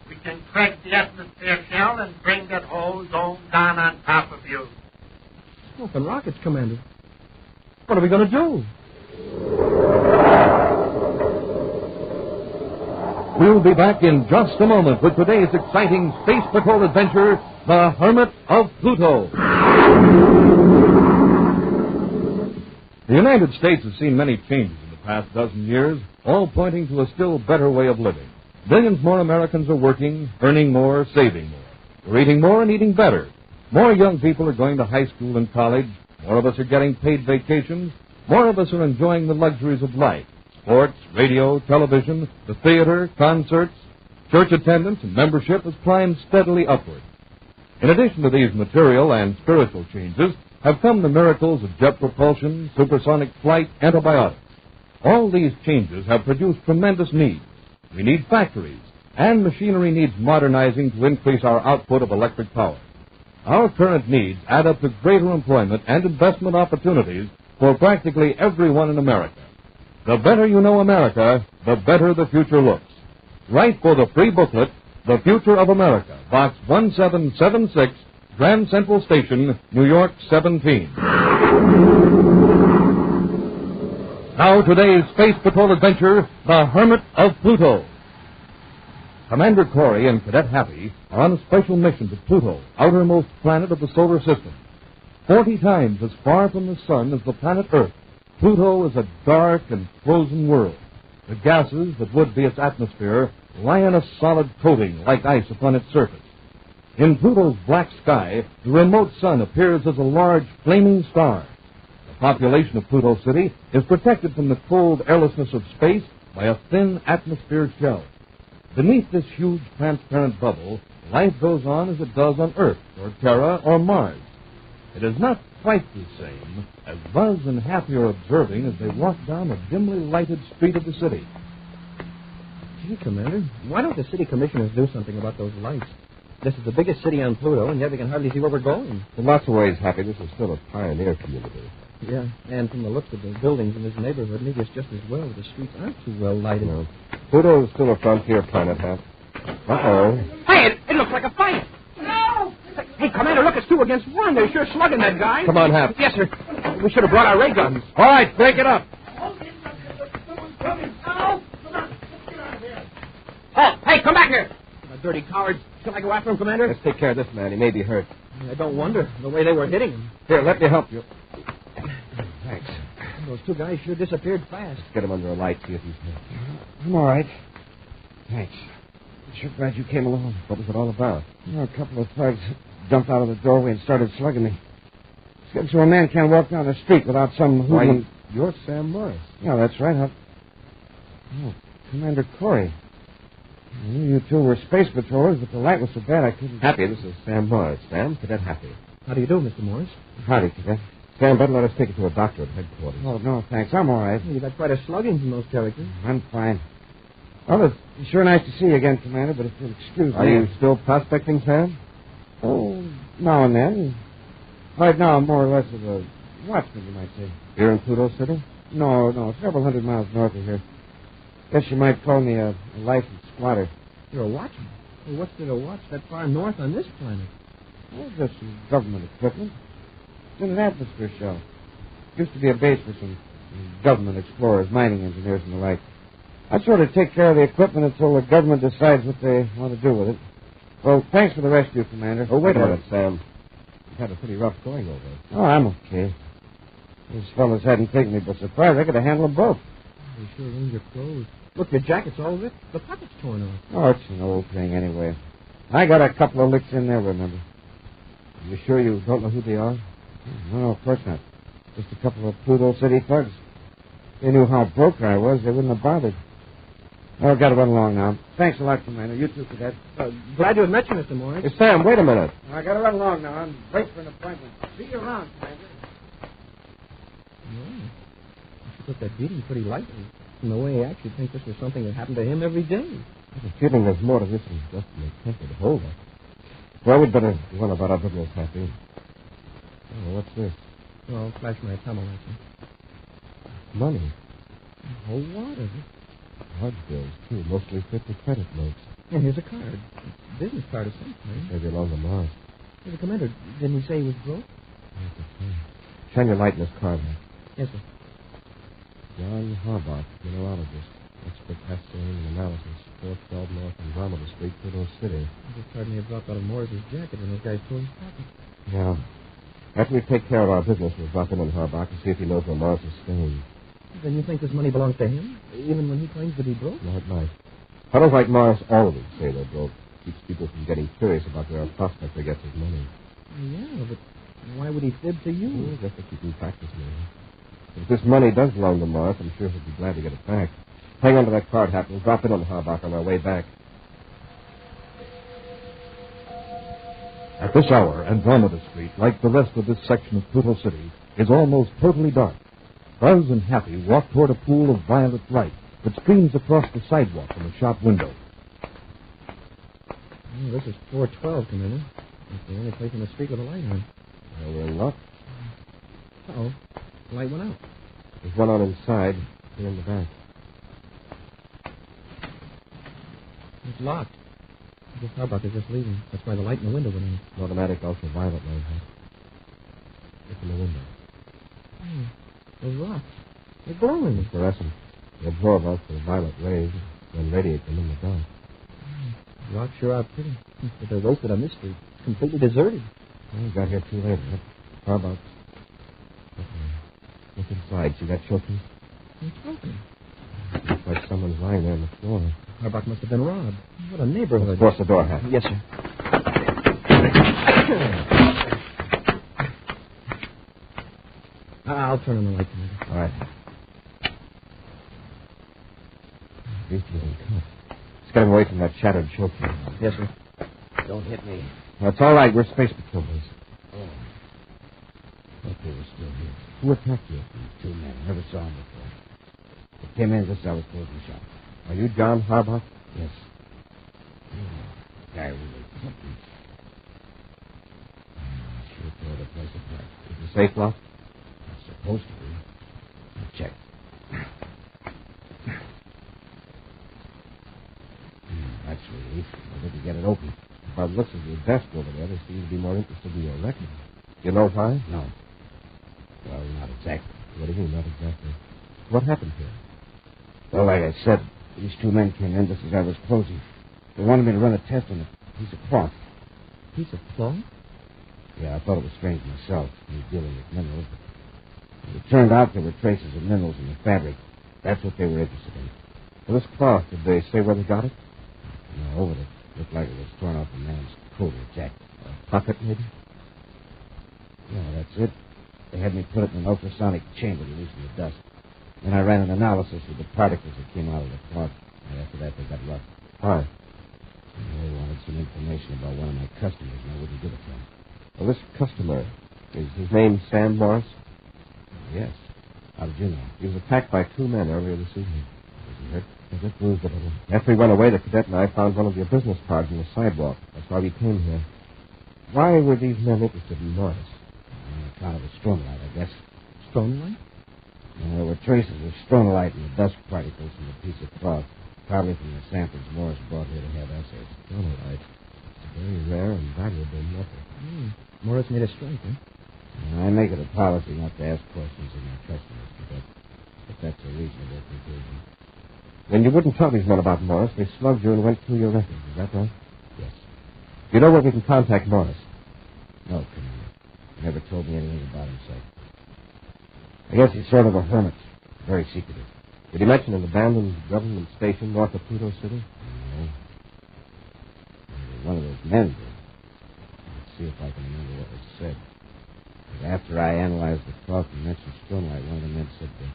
We can crack the atmosphere shell and bring that whole dome down on top of you. Smoking rockets, Commander. What are we going to do? We'll be back in just a moment with today's exciting Space Patrol adventure, The Hermit of Pluto. The United States has seen many changes in the past dozen years, all pointing to a still better way of living. Billions more Americans are working, earning more, saving more. We're eating more and eating better. More young people are going to high school and college. More of us are getting paid vacations. More of us are enjoying the luxuries of life. Sports, radio, television, the theater, concerts, church attendance, and membership has climbed steadily upward. In addition to these material and spiritual changes have come the miracles of jet propulsion, supersonic flight, antibiotics. All these changes have produced tremendous needs. We need factories, and machinery needs modernizing to increase our output of electric power. Our current needs add up to greater employment and investment opportunities for practically everyone in America. The better you know America, the better the future looks. Write for the free booklet, The Future of America, Box 1776, Grand Central Station, New York 17. Now today's Space Patrol adventure, The Hermit of Pluto. Commander Corey and Cadet Happy are on a special mission to Pluto, outermost planet of the solar system. 40 times as far from the sun as the planet Earth, Pluto is a dark and frozen world. The gases that would be its atmosphere lie in a solid coating like ice upon its surface. In Pluto's black sky, the remote sun appears as a large flaming star. The population of Pluto City is protected from the cold airlessness of space by a thin atmosphere shell. Beneath this huge transparent bubble, life goes on as it does on Earth, or Terra, or Mars. It is not quite the same as Buzz and Happy are observing as they walk down a dimly lighted street of the city. Gee, Commander, why don't the city commissioners do something about those lights? This is the biggest city on Pluto, and yet we can hardly see where we're going. In lots of ways, Happy, this is still a pioneer community. Yeah, and from the looks of the buildings in this neighborhood, maybe it's just as well that the streets aren't too well lighted. No. Pluto is still a frontier planet, Hap. Uh-oh. Hey, it looks like a fight. No! Hey, Commander, look, it's 2 against 1. They're sure slugging that guy. Come on, Hap. Yes, sir. We should have brought our ray guns. All right, break it up. Oh, hey, come back here. Dirty cowards. Shall I go after him, Commander? Let's take care of this man. He may be hurt. I don't wonder, the way they were hitting him. Here, let me help you. Thanks. Those 2 guys sure disappeared fast. Let's get him under a light, see if he's hurt. I'm all right. Thanks. I'm sure glad you came along. What was it all about? A couple of thugs jumped out of the doorway and started slugging me. Said so a man can't walk down the street without some hoodlum. You're Sam Morris. Yeah, that's right. Oh, Commander Corey. I knew you 2 were space patrollers, but the light was so bad I couldn't... Happy, this is Sam Morris. Sam, Cadet Happy. How do you do, Mr. Morris? Howdy, Cadet. Sam, better let us take you to a doctor at headquarters. Oh, no, thanks. I'm all right. You got quite a slugging from those characters. I'm fine. Well, it's sure nice to see you again, Commander, but if you'll excuse me... Are you still prospecting, Sam? Oh, now and then. Right now, I'm more or less of a watchman, you might say. Here in Pluto City? No, several hundred miles north of here. Guess you might call me a licensed squatter. You're a watchman? Well, what's there to watch that far north on this planet? Well, just some government equipment. It's in an atmosphere shell. Used to be a base for some government explorers, mining engineers, and the like. I sort of take care of the equipment until the government decides what they want to do with it. Well, thanks for the rescue, Commander. Oh, wait a minute, Sam. You've had a pretty rough going over it. Oh, I'm okay. These fellas hadn't taken me by surprise. I could have handled them both. You sure ruined your clothes. Look, your jacket's all ripped. The pocket's torn off. Oh, it's an old thing anyway. I got a couple of licks in there, remember. You sure you don't know who they are? No, of course not. Just a couple of Pluto City thugs. If they knew how broke I was, they wouldn't have bothered. I've got to run along now. Thanks a lot, Commander. You too, Cadet. Glad you had met you, Mr. Morris. Hey, Sam, wait a minute. I got to run along now. I'm late for an appointment. See you around, Commander. Yeah. You took that beating pretty lightly. From the way he acts, you'd think this was something that happened to him every day. I have a feeling there's more to this than just an attempt to hold us. Well, we'd better run about our business, Happy. Oh, what's this? Well, flash my tunnel license. Money. A whole lot of it. Large bills, too. Mostly 50 credit notes. And here's a card. A business card of some kind. They belong to Mars. Hey, the commander, didn't he say he was broke? Shine your light in this card, man. Yes, sir. John Harbach, mineralogist. Expert testing and analysis. 412 North Andromeda Street, Pluto City. This card may have dropped out of Morris's jacket when those guys tore his pocket. Yeah. After we take care of our business, we'll drop in on Harbach and see if he knows where Mars is staying. Then you think this money belongs to him? Even when he claims to be broke? No, it might. Fellows like Morris always say they're broke. Keeps people from getting curious about where a prospector gets his money. Yeah, but why would he fib to you? Well, just to keep him practice, maybe. If this money does belong to Morris, I'm sure he'll be glad to get it back. Hang on to that card, Hap. We'll drop in on Harbach on our way back. At this hour, Andromeda Street, like the rest of this section of Pluto City, is almost totally dark. Buzz and Happy walk toward a pool of violet light that streams across the sidewalk from a shop window. Oh, this is 412, Commander. It's the only place in the street with a light on. Well, we're in luck. Uh-oh. The light went out. There's one on inside, here in the back. It's locked. This Harbach is just leaving. That's why the light in the window went on. An automatic ultraviolet light, huh? Look in the window. Oh, those rocks. They're glowing. They're fluorescent. They absorb ultraviolet rays and radiate them in the dark. The rocks sure are pretty. But they're roasted on this street. It's completely deserted. Well, we got here too late. How about... Look inside. See that showcase? It's open. Looks like someone's lying there on the floor. Harbach must have been robbed. What a neighborhood. Force the door, Hap. Yes, sir. I'll turn on the light, Commander. All right. He's getting cut. Let's get him away from that shattered showcase. Yes, sir. Don't hit me. That's all right. We're space patrollers. Oh. Thought they were still here. Who attacked you? Two men. Never saw them before. They came in just as I was closing shop. Are you John Harbach? Yes. Guy really something. Sure tore the place apart. Is the safe locked? It's supposed to be. I'll check. That's relief. I think we get it open. By the looks of your desk over there, they seem to be more interested in your record. You know why? No. Well, not exactly. What do you mean, not exactly? What happened here? Well, like I said, these two men came in just as I was closing. They wanted me to run a test on a piece of cloth. Piece of cloth? Yeah, I thought it was strange myself, me dealing with minerals. But it turned out there were traces of minerals in the fabric. That's what they were interested in. Well, this cloth, did they say where they got it? No, but it looked like it was torn off a man's coat or jacket. A pocket, maybe? Yeah, that's it. They had me put it in an ultrasonic chamber to loosen the dust. Then I ran an analysis of the particles that came out of the cloth. And after that, they got rough. Why? They wanted some information about one of my customers, and I wouldn't give it to them. Well, this customer, is his name Sam Morris? Yes. How did you know? He was attacked by 2 men earlier this evening. Was he hurt? He just bruised a little. After he went away, the cadet and I found one of your business cards on the sidewalk. That's why we came here. Why were these men interested in Morris? Kind of a stronolite, I guess. Stronolite? There were traces of stronolite in the dust particles from the piece of cloth. Probably from the samples Morris brought here to have assays. Stronolite. It's a very rare and valuable metal. Morris made a strike, huh? I make it a policy not to ask questions of my customers, but that's a reasonable conclusion. When you wouldn't tell these men about Morris, they slugged you and went through your records. Is that right? Yes. You know where we can contact Morris? No, Commander. He never told me anything about himself. I guess he's sort of a hermit. Very secretive. Did he mention an abandoned government station north of Pluto City? No. Maybe one of those men did. Let's see if I can remember what was said. But after I analyzed the cloth and mentioned stronolite, one of the men said that.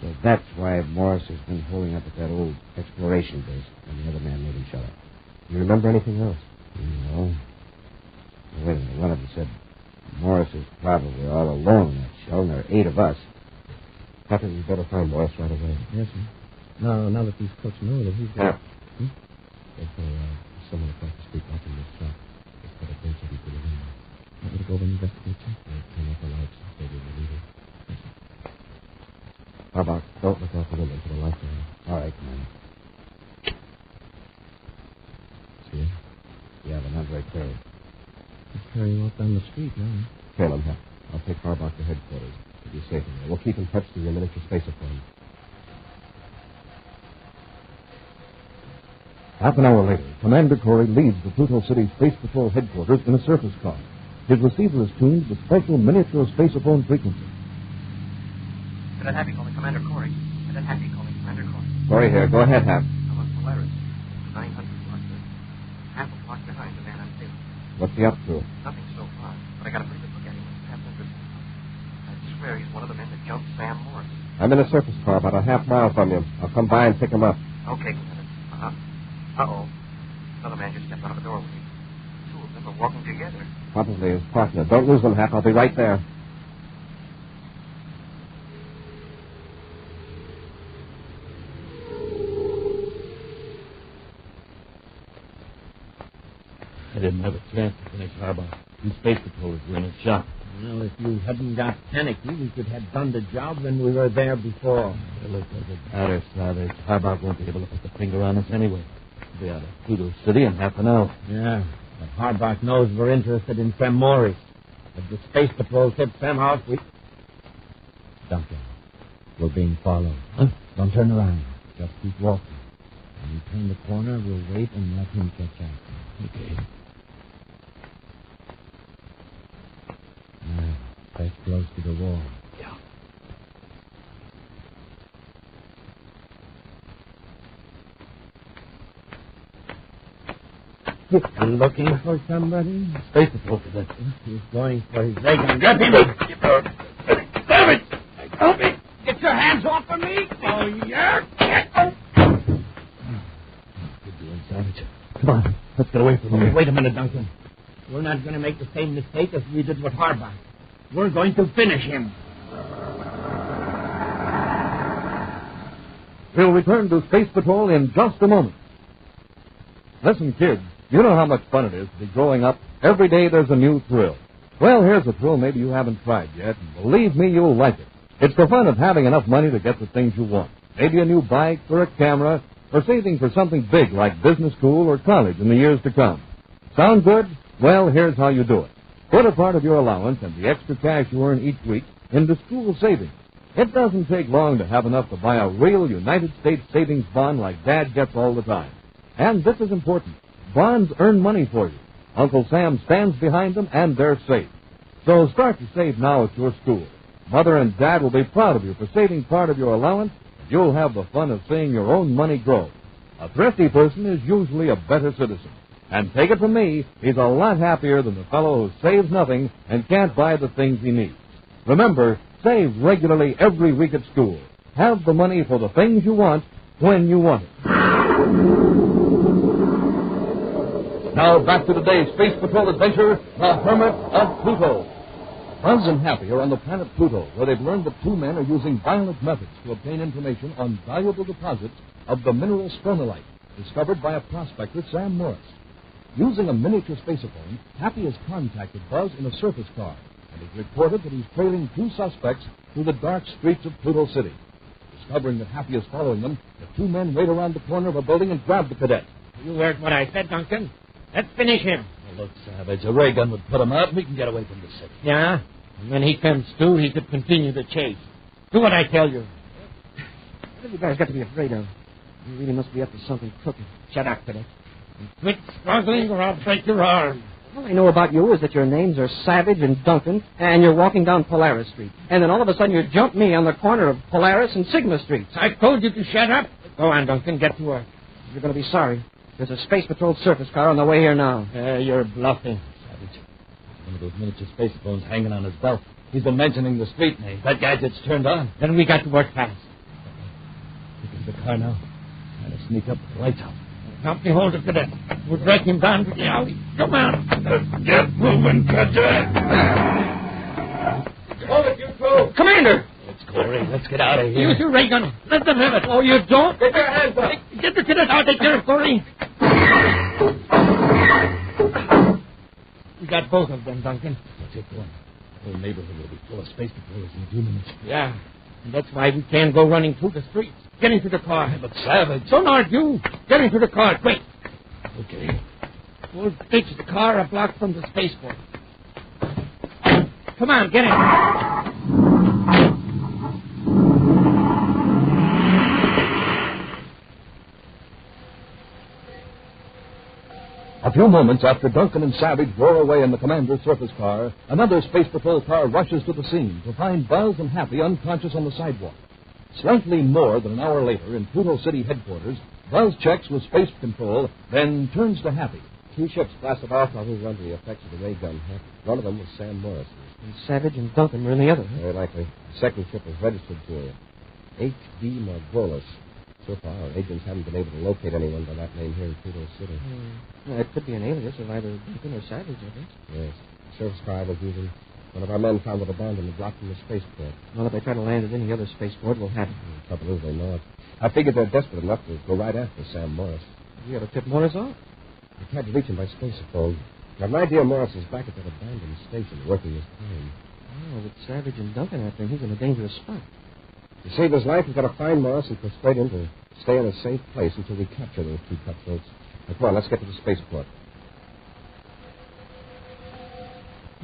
So that's why Morris has been holding up at that old exploration base, and the other man made him shut up. You remember anything else? No. Wait a minute. One of them said Morris is probably all alone in that shell, and there are 8 of us. Captain, you better find Morris right away. Yes, sir. Now that these crooks know that he's got... Yeah. Someone across the street watching this shop. Just put a bench of people in there. Want me to go over and investigate you? Turn off the lights and stay with the leader. Yes, sir. How about don't look out the window for the lights are on? All right, Commander. See him? Yeah, but not very clearly. He's carrying off down the street now. Trail him, Hap. I'll take Harbach to headquarters. He'll be safe in there. We'll keep in touch through your miniature spaceophone. Half an hour later, Commander Corey leaves the Pluto City Space Patrol headquarters in a surface car. His receiver is tuned with special miniature spaceophone frequency. Cadet Happy calling Commander Corey. Cadet Happy calling Commander Corey. Corey here. Go ahead, Hap. I'm on Polaris. 900 block. Half a block behind the man I'm tailing. What's he up to? Nothing so far, but I got a pretty good look at him. Half interested. I swear he's one of the men that jumped Sam Morris. I'm in a surface car about a half mile from you. I'll come by and pick him up. Okay, Commander. Uh-oh. Another man just stepped out of the doorway. 2 of them are walking together. Probably his partner. Don't lose them, Hap. I'll be right there. I didn't have a chance to finish Harbach. The space patrollers were in a shop. Well, if you hadn't got panicky, we could have done the job when we were there before. Well, it doesn't matter, Savage. Harbach won't be able to put the finger on us anyway. We'll be out of Pluto City in half an hour. Yeah, but Harbach knows we're interested in Sam Morris. If the space patrol tips Sam out, we... Duncan, we're being followed. Huh? Don't turn around. Just keep walking. When you turn the corner, we'll wait and let him catch up. Okay. Press close to the wall. Yeah. You're looking for somebody? Space patrol cadet. He's going for his leg and grab him. Damn it! Help me! Get your hands off of me! Oh, yeah! Good doing, Savage. Come on, let's get away from him. Wait a minute, Duncan. We're not going to make the same mistake as we did with Harbach. We're going to finish him. We'll return to Space Patrol in just a moment. Listen, kids, you know how much fun it is to be growing up. Every day there's a new thrill. Well, here's a thrill maybe you haven't tried yet, and believe me, you'll like it. It's the fun of having enough money to get the things you want. Maybe a new bike or a camera, or saving for something big like business school or college in the years to come. Sound good? Well, here's how you do it. Put a part of your allowance and the extra cash you earn each week into school savings. It doesn't take long to have enough to buy a real United States savings bond like Dad gets all the time. And this is important. Bonds earn money for you. Uncle Sam stands behind them, and they're safe. So start to save now at your school. Mother and Dad will be proud of you for saving part of your allowance. You'll have the fun of seeing your own money grow. A thrifty person is usually a better citizen. And take it from me, he's a lot happier than the fellow who saves nothing and can't buy the things he needs. Remember, save regularly every week at school. Have the money for the things you want when you want it. Now back to today's Space Patrol adventure, the Hermit of Pluto. Buzz and Happy are on the planet Pluto, where they've learned that two men are using violent methods to obtain information on valuable deposits of the mineral stronolite, discovered by a prospector, Sam Morris. Using a miniature spaceophone, Happy has contacted Buzz in a surface car, and he's reported that he's trailing two suspects through the dark streets of Pluto City. Discovering that Happy is following them, the two men raid around the corner of a building and grab the cadet. You heard what I said, Duncan. Let's finish him. Look, Savage, a ray gun would put him out, and we can get away from the city. Yeah? And when he comes to, he could continue the chase. Do what I tell you. What have you guys got to be afraid of? You really must be up to something crooked. Shut up, cadet. And quit struggling or I'll break your arm. All I know about you is that your names are Savage and Duncan, and you're walking down Polaris Street. And then all of a sudden you jump me on the corner of Polaris and Sigma Streets. I told you to shut up. Go on, Duncan, get to work. You're going to be sorry. There's a Space Patrol surface car on the way here now. You're bluffing. Savage, one of those miniature space phones hanging on his belt. He's been mentioning the street name. That gadget's turned on. Then we got to work fast. Look at the car now. Trying to sneak up with the lights out. Help me hold it, cadet. We'll drag him down to the alley. Come on. Let's get moving, cadet. Hold it, you two! Commander! Let's go, Ray. Let's get out of here. Use your ray gun. Let them have it. Oh, you don't? Get your hands up! Get the cadet out. Take care of Corey. We got both of them, Duncan. I'll take one. The whole neighborhood will be full of space patrollers in a few minutes. Yeah. And that's why we can't go running through the streets. Get into the car. But Savage. Don't argue. Get into the car, quick. Okay. We'll ditch the car a block from the spaceport. Come on, get in. A few moments after Duncan and Savage roar away in the commander's surface car, another Space Patrol car rushes to the scene to find Buzz and Happy unconscious on the sidewalk. Slightly more than an hour later, in Pluto City headquarters, Buzz checks with Space Control, then turns to Happy. Two ships blasted off while we were under the effects of the ray gun. One of them was Sam Morris. And Savage and Duncan were in the other. Very likely. The second ship was registered to H.D. Margolis. So far, our agents haven't been able to locate anyone by that name here in Pluto City. Well, it could be an alias of either Duncan or Savage, I think. Yes. The surface car I was using, one of our men found it abandoned and blocked from the spaceport. Well, if they try to land at any other spaceport, we'll have it. The trouble is they know it. I figured they're desperate enough to go right after Sam Morris. You got to tip Morris off. I tried to reach him by spaceophone. I have an idea Morris is back at that abandoned station working his time. Oh, with Savage and Duncan after him, he's in a dangerous spot. To save his life, we've got to find Morris and persuade him to stay in a safe place until we capture those two cutthroats. Now, come on, let's get to the spaceport.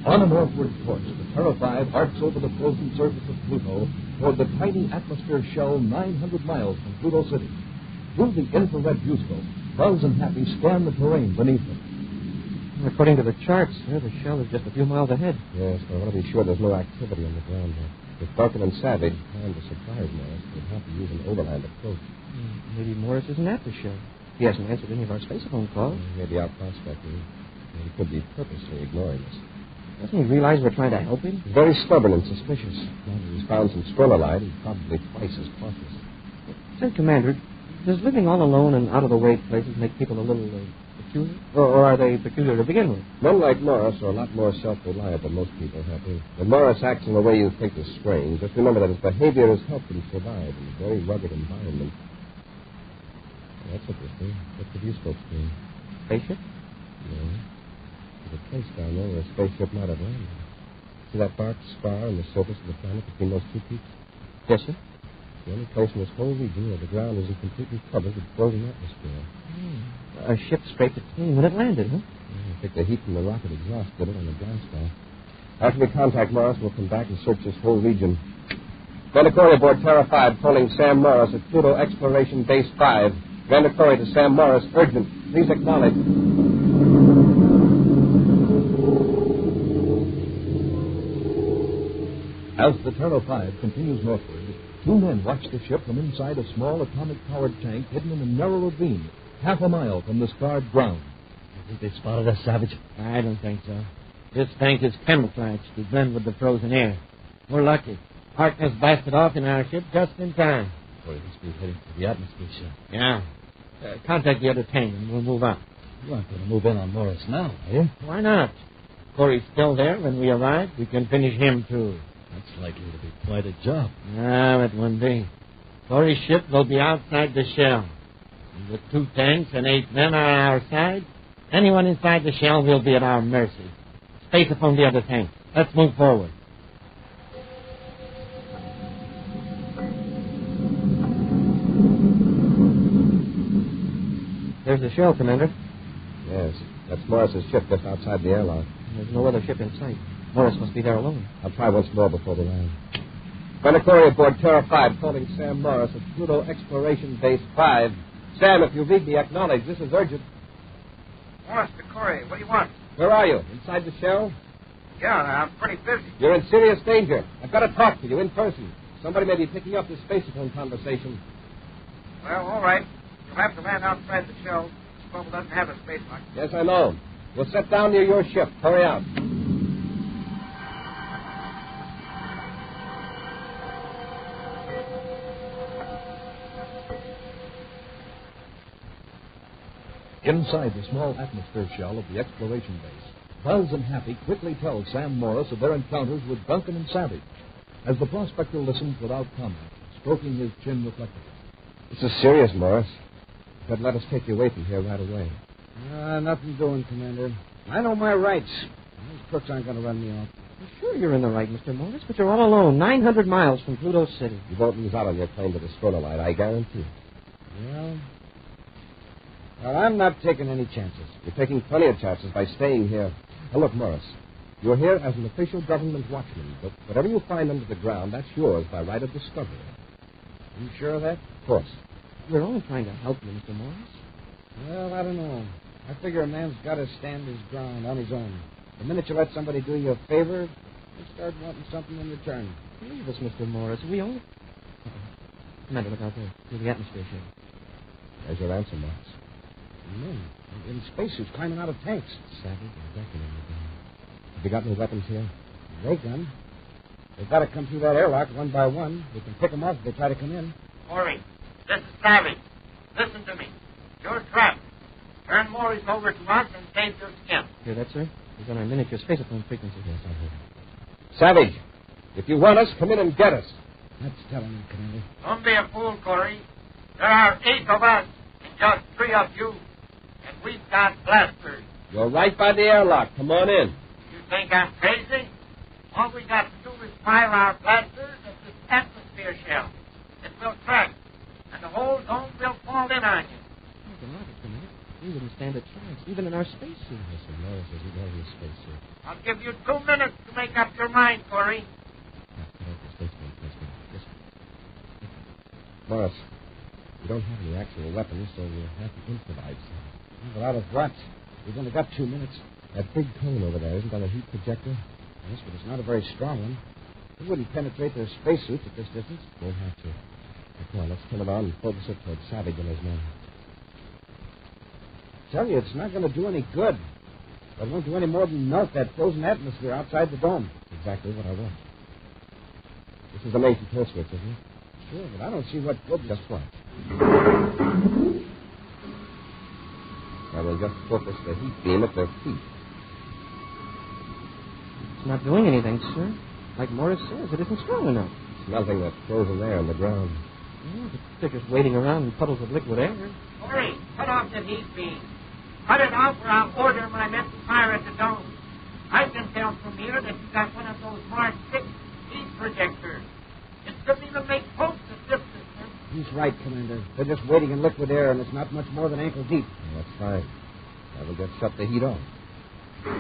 On a northward course, the Terra 5 arcs over the frozen surface of Pluto toward the tiny atmosphere shell 900 miles from Pluto City. Through the infrared viewscope, Buzz and Happy scan the terrain beneath them. According to the charts, the shell is just a few miles ahead. Yes, but I want to be sure there's no activity on the ground there. If Duncan and Savage plan to surprise Morris, we'll have to use an overland approach. Maybe Morris isn't at the shell. He hasn't answered any of our spacephone calls. Maybe out prospecting. He could be purposely ignoring us. Doesn't he realize we're trying to help him? He's very stubborn and suspicious. Now that he's found some stronolite, he's probably twice as cautious. Say, Commander, does living all alone in out-of-the-way places make people a little peculiar? Or are they peculiar to begin with? Men like Morris are a lot more self-reliant than most people, Happy. When Morris acts in a way you think is strange, just remember that his behavior has helped him survive in a very rugged environment. Well, that's interesting. What's the viewscope screen? Spaceship? No. There's a place down there where a spaceship might have landed. See that dark scar on the surface of the planet between those two peaks? Yes, sir. It's the only place in this whole region where the ground isn't completely covered with floating atmosphere. A ship scraped it clean when it landed, huh? Yeah, I think the heat from the rocket exhaust did it on the blast off. After we contact Morris, we'll come back and search this whole region. Vandercory aboard Terra 5, calling Sam Morris at Pluto Exploration Base 5. Vandercory to Sam Morris, urgent. Please acknowledge. As the Terra 5 continues northward, two men watch the ship from inside a small atomic-powered tank hidden in a narrow ravine, half a mile from the scarred ground. You think they spotted us, Savage? I don't think so. This tank is camouflaged to blend with the frozen air. We're lucky. Harkness blasted off in our ship just in time. Boy, he must be heading for the atmosphere ship. Yeah. Contact the other tank and we'll move on. You aren't going to move in on Morris now, are you? Why not? Corey's still there when we arrive. We can finish him, too. That's likely to be quite a job. No, it won't be. Corey's ship will be outside the shell. And with 2 tanks and 8 men on our side, anyone inside the shell will be at our mercy. Space upon the other tank. Let's move forward. There's the shell, Commander. Yes, that's Morris's ship just outside the airlock. There's no other ship in sight. Morris must be there alone. I'll try once more before the land. Commander Corey aboard Terra 5, calling Sam Morris at Pluto Exploration Base 5. Sam, if you read me, acknowledge. This is urgent. Morris to Corey, what do you want? Where are you? Inside the shell? Yeah, I'm pretty busy. You're in serious danger. I've got to talk to you in person. Somebody may be picking up this spacephone conversation. Well, all right. You'll have to land outside the shell. This bubble doesn't have a space lock. Yes, I know. We'll set down near your ship. Hurry out. Inside the small atmosphere shell of the exploration base, Buzz and Happy quickly tell Sam Morris of their encounters with Duncan and Savage, as the prospector listens without comment, stroking his chin reflectively. This is serious, Morris. But let us take you away from here right away. Nothing doing, Commander. I know my rights. Those crooks aren't going to run me off. Well, sure you're in the right, Mr. Morris, but you're all alone, 900 miles from Pluto City. You won't lose out on your claim to the Stronolite, I guarantee. Well, I'm not taking any chances. You're taking plenty of chances by staying here. Now, look, Morris, you're here as an official government watchman, but whatever you find under the ground, that's yours by right of discovery. You sure of that? Of course. We're only trying to help you, Mr. Morris. Well, I don't know. I figure a man's got to stand his ground on his own. The minute you let somebody do you a favor, you start wanting something in return. Believe us, Mr. Morris. We only... Commander, look out there. Through the atmosphere shell. There's your answer, Morris. Men in spacesuits climbing out of tanks. Savage and Duncan in the ground. Have you got any weapons here? Ray gun. They've got to come through that airlock one by one. We can pick them off if they try to come in. Corey, this is Savage. Listen to me. You're trapped. Turn Morris over to us and save your skin. Hear that, sir? He's on our miniature spacephone frequency. Yes, I heard. Savage, if you want us, come in and get us. That's telling you, Commander. Don't be a fool, Corey. There are 8 of us and just 3 of you. And we've got blasters. You're right by the airlock. Come on in. You think I'm crazy? All we got to do is fire our blasters at this atmosphere shell. It will crack, and the whole dome will fall in on you. We wouldn't stand a chance, even in our spacesuit. Listen, Morris isn't wearing his spacesuit. I'll give you 2 minutes to make up your mind, Corey. Morris, we don't have any actual weapons, so we'll have to improvise. But out of what? We've only got 2 minutes. That big cone over there, isn't that a heat projector? Yes, but it's not a very strong one. It wouldn't penetrate their spacesuits at this distance. Won't have to. Now, come on, let's turn it on and focus it towards Savage and his men. I tell you, it's not going to do any good. It won't do any more than melt that frozen atmosphere outside the dome. Exactly what I want. This is the main control switch, isn't it? Sure, but I don't see what good. Just what? I will just focus the heat beam at their feet. It's not doing anything, sir. Like Morris says, it isn't strong enough. It's melting that frozen air on the ground. Yeah, but they're just waiting around in puddles of liquid air. Corey, cut off the heat beam. Cut it off or I'll order my men to fire at the dome. I can tell from here that you got one of those Mark 6 heat projectors. It couldn't even make pulse to sift it, sir. He's right, Commander. They're just waiting in liquid air, and it's not much more than ankle deep. That's fine. I will just shut the heat off. You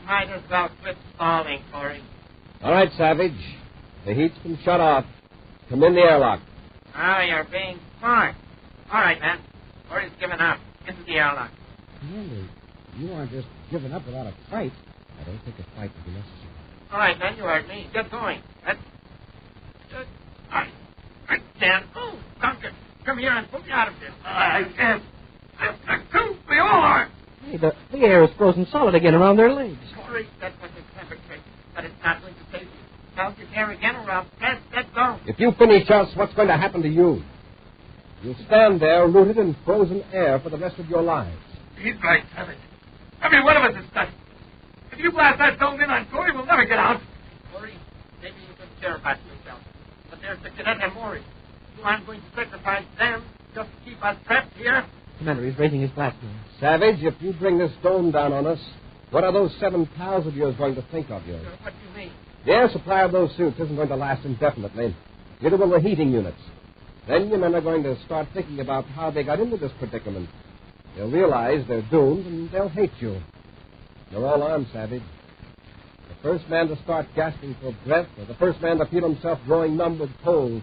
might as well quit stalling, Corey. All right, Savage. The heat's been shut off. Come in the airlock. Ah, you're being smart. All right, man. Corey's given up. Into the airlock. Commander, you aren't just giving up without a fight. I don't think a fight would be necessary. All right, man, you heard me. Get going. That's good. I can't. Oh, Duncan, come here and put me out of this. I can't. I can't. We all are. Hey, the air is frozen solid again around their legs. Corey, that was a clever trick, but it's not going to save you. Now get there again or I'll press that dome. If you finish us, what's going to happen to you? You'll stand there rooted in frozen air for the rest of your lives. He's right, Savage. Every one of us is stuck. If you blast that dome in on Corey, we'll never get out. Corey, maybe you can care about yourself. But there's the cadet and Maury. You aren't going to sacrifice them just to keep us trapped here. Commander, he's raising his blast gun. Savage, if you bring this dome down on us, what are those 7 pals of yours going to think of you? What do you mean? Their supply of those suits isn't going to last indefinitely. Neither will the heating units. Then your men are going to start thinking about how they got into this predicament. They'll realize they're doomed, and they'll hate you. You're all armed, Savage. The first man to start gasping for breath, or the first man to feel himself growing numb with cold,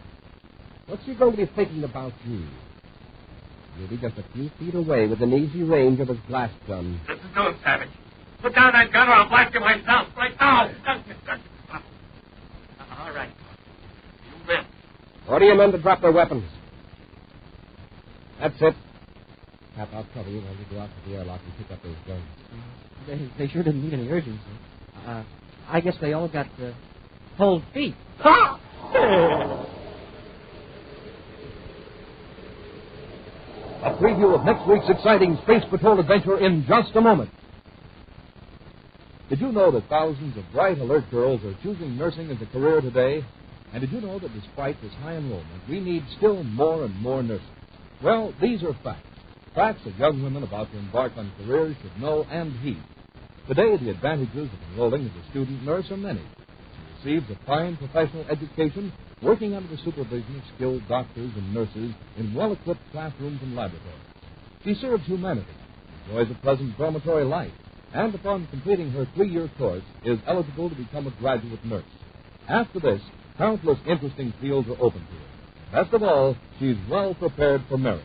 what's he going to be thinking about you? You'll be just a few feet away within easy range of his blast gun. This is doing, Savage. Put down that gun or I'll blast you myself right now. All right. You win. Order your men to drop their weapons. That's it. Cap, I'll cover you while you go out to the airlock and pick up those guns. They sure didn't need any urgency. I guess they all got cold feet. A preview of next week's exciting Space Patrol adventure in just a moment. Did you know that thousands of bright, alert girls are choosing nursing as a career today? And did you know that despite this high enrollment, we need still more and more nurses? Well, these are facts. Facts that young women about to embark on careers should know and heed. Today, the advantages of enrolling as a student nurse are many. She receives a fine professional education working under the supervision of skilled doctors and nurses in well-equipped classrooms and laboratories. She serves humanity, enjoys a pleasant dormitory life, and upon completing her 3-year course is eligible to become a graduate nurse. After this, countless interesting fields are open to her. Best of all, she's well prepared for marriage.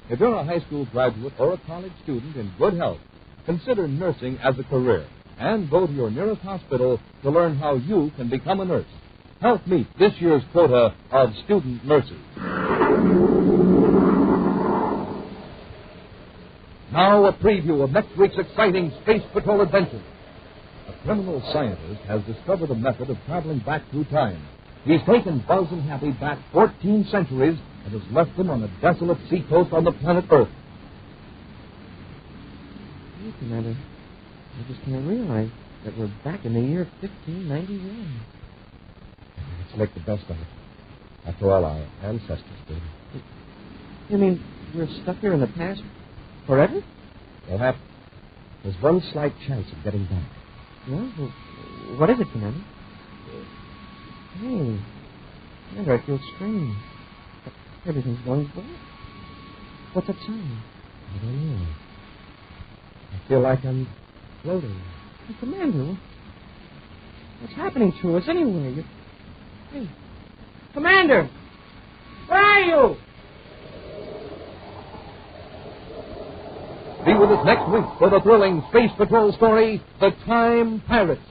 If you're a high school graduate or a college student in good health, consider nursing as a career and go to your nearest hospital to learn how you can become a nurse. Help meet this year's quota of student nurses. Now a preview of next week's exciting Space Patrol adventure. A criminal scientist has discovered a method of traveling back through time. He's taken Buzz and Happy back 14 centuries and has left them on a desolate seacoast on the planet Earth. Hey, Commander, I just can't realize that we're back in the year 1591. Let's make the best of it. After all, our ancestors did. You mean we're stuck here in the past forever? Perhaps. There's one slight chance of getting back. Well, what is it, Commander? Hey, Commander, I feel strange. Everything's going black. What's that sound? I don't know. I feel like I'm floating. Hey, Commander, what's happening to us anyway? Hey, Commander, where are you? Be with us next week for the thrilling Space Patrol story, The Time Pirates.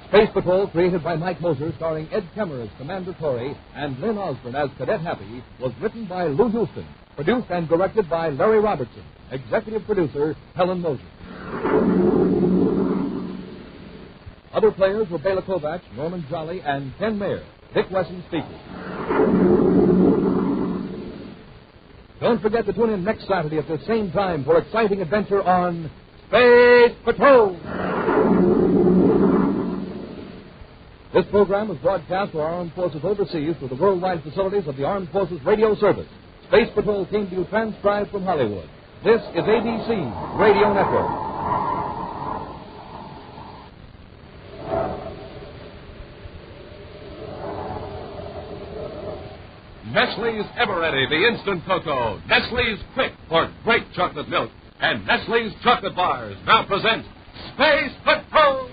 Space Patrol, created by Mike Moser, starring Ed Kemmer as Commander Corey and Lynn Osborne as Cadet Happy, was written by Lou Houston, produced and directed by Larry Robertson, executive producer Helen Moser. Other players were Bela Kovacs, Norman Jolly, and Ken Mayer. Dick Wesson speaking. Don't forget to tune in next Saturday at the same time for exciting adventure on Space Patrol. This program was broadcast to our armed forces overseas through the worldwide facilities of the Armed Forces Radio Service. Space Patrol came to you transcribed from Hollywood. This is ABC Radio Network. Nestle's Ever-Ready, the instant cocoa. Nestle's Quick for great chocolate milk. And Nestle's Chocolate Bars now present Space Patrol!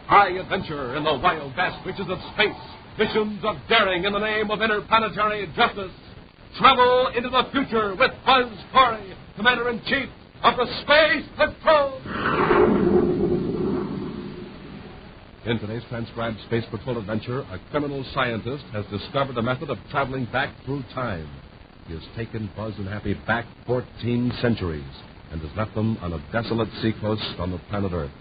High adventure in the wild, vast reaches of space. Missions of daring in the name of interplanetary justice. Travel into the future with Buzz Corey, Commander-in-Chief of the Space Patrol! In today's transcribed Space Patrol adventure, a criminal scientist has discovered a method of traveling back through time. He has taken Buzz and Happy back 14 centuries and has left them on a desolate seacoast on the planet Earth.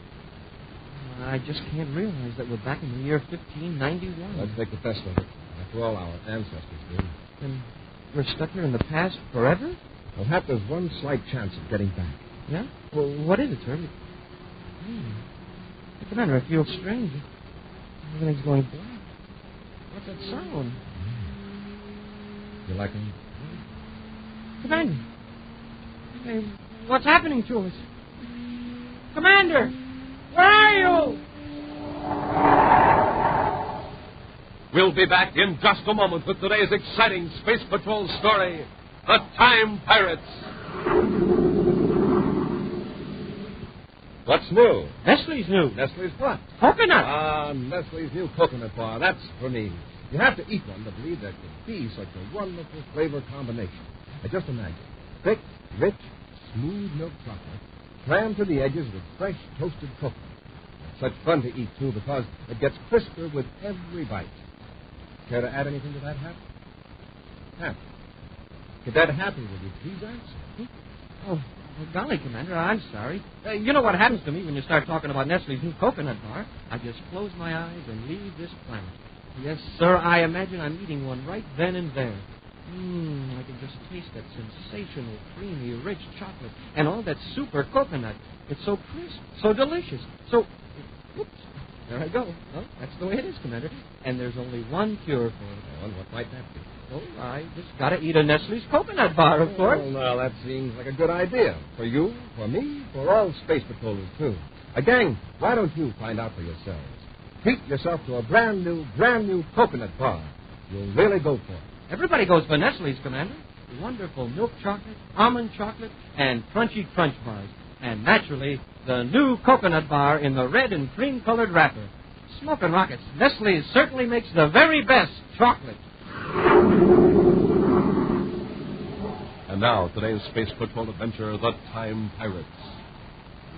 I just can't realize that we're back in the year 1591. Let's make the best of it. After all, our ancestors did. And we're stuck here in the past forever? Perhaps there's one slight chance of getting back. Yeah? Well, what is it, sir? Commander, I feel strange. Everything's going black. What's that sound? You like him? Commander! Hey, what's happening to us? Commander! Where are you? We'll be back in just a moment with today's exciting Space Patrol story, The Time Pirates. What's new? Nestle's new. Nestle's what? Coconut. Nestle's new coconut bar. That's for me. You have to eat one to believe there could be such a wonderful flavor combination. Just imagine. Thick, rich, smooth milk chocolate, crammed to the edges with fresh toasted coconut. It's such fun to eat, too, because it gets crisper with every bite. Care to add anything to that, Hap? Hap, could that happen with you, please answer? Oh, golly, Commander, I'm sorry. You know what happens to me when you start talking about Nestle's new coconut bar? I just close my eyes and leave this planet. Yes, sir, I imagine I'm eating one right then and there. I can just taste that sensational, creamy, rich chocolate and all that super coconut. It's so crisp, so delicious, so... Oops, there I go. Well, that's the way it is, Commander. And there's only one cure for it. Oh, and what might that be? Oh, I just got to eat a Nestle's coconut bar, of course. Oh, well, that seems like a good idea. For you, for me, for all space patrollers, too. Gang, why don't you find out for yourselves? Treat yourself to a brand new coconut bar. You'll really go for it. Everybody goes for Nestle's, Commander. Wonderful milk chocolate, almond chocolate, and crunchy crunch bars. And naturally, the new coconut bar in the red and cream-colored wrapper. Smoking rockets, Nestle's certainly makes the very best chocolate. And now, today's Space Patrol adventure, The Time Pirates.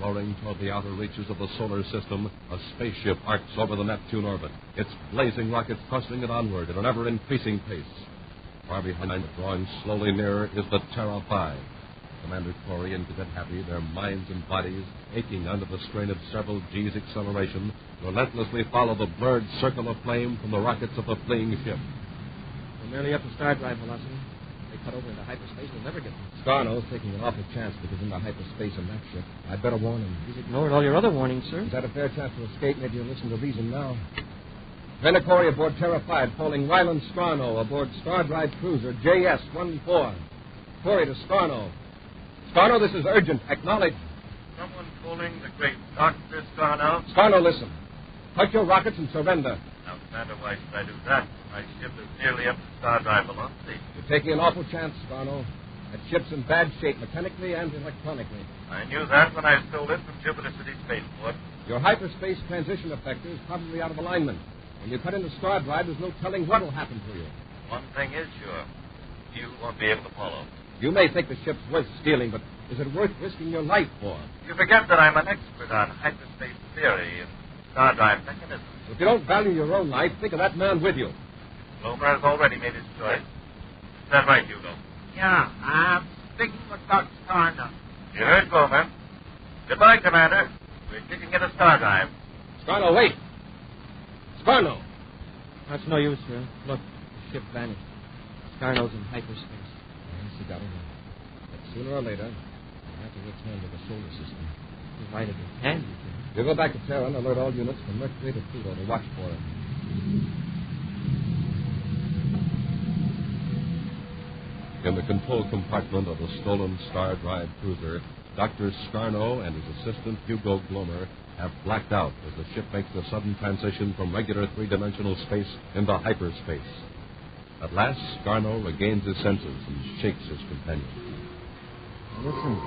Roaring toward the outer reaches of the solar system, a spaceship arcs over the Neptune orbit, its blazing rockets thrusting it onward at an ever-increasing pace. Far behind, drawing slowly nearer, is the Terra 5. Commander Corey and Cadet Happy, their minds and bodies aching under the strain of several G's acceleration, relentlessly follow the blurred circle of flame from the rockets of the fleeing ship. We're nearly up to star drive velocity. They cut over into hyperspace, we'll never get them. Scarno's taking an awful chance because into hyperspace in that ship. I'd better warn him. He's ignored all your other warnings, sir. He's had a fair chance to escape. Maybe you'll listen to reason now. Commander Corey aboard Terra 5, calling Ryland Scarno aboard Star Drive Cruiser JS-14. Corey to Scarno. Scarno, this is urgent. Acknowledge. Someone calling the great Dr. Scarno? Scarno, listen. Cut your rockets and surrender. Now, Commander, why should I do that? My ship is nearly up to star drive velocity. You're taking an awful chance, Scarno. That ship's in bad shape, mechanically and electronically. I knew that when I stole it from Jupiter City Spaceport. Your hyperspace transition effector is probably out of alignment. When you cut into star drive, there's no telling what'll happen to you. One thing is sure. You won't be able to follow. You may think the ship's worth stealing, but is it worth risking your life for? You forget that I'm an expert on hyperspace theory and star drive mechanisms. If you don't value your own life, think of that man with you. Glomer has already made his choice. Is that right, Hugo? Yeah, I'm speaking with Dr. Scarno. You heard Glomer. Goodbye, Commander. We're kicking into star drive. Scarno, wait. Scarno. That's no use, sir. Look, the ship vanished. Scarno's in hyperspace. Yes, he got away. But sooner or later, we'll have to return to the solar system. Provided it can be. We'll go back to Terra and alert all units from Mercury to Pluto to watch for it. In the control compartment of the stolen Star Drive cruiser, Dr. Scarno and his assistant Hugo Glomer have blacked out as the ship makes the sudden transition from regular three-dimensional space into hyperspace. At last, Scarno regains his senses and shakes his companion. Listen,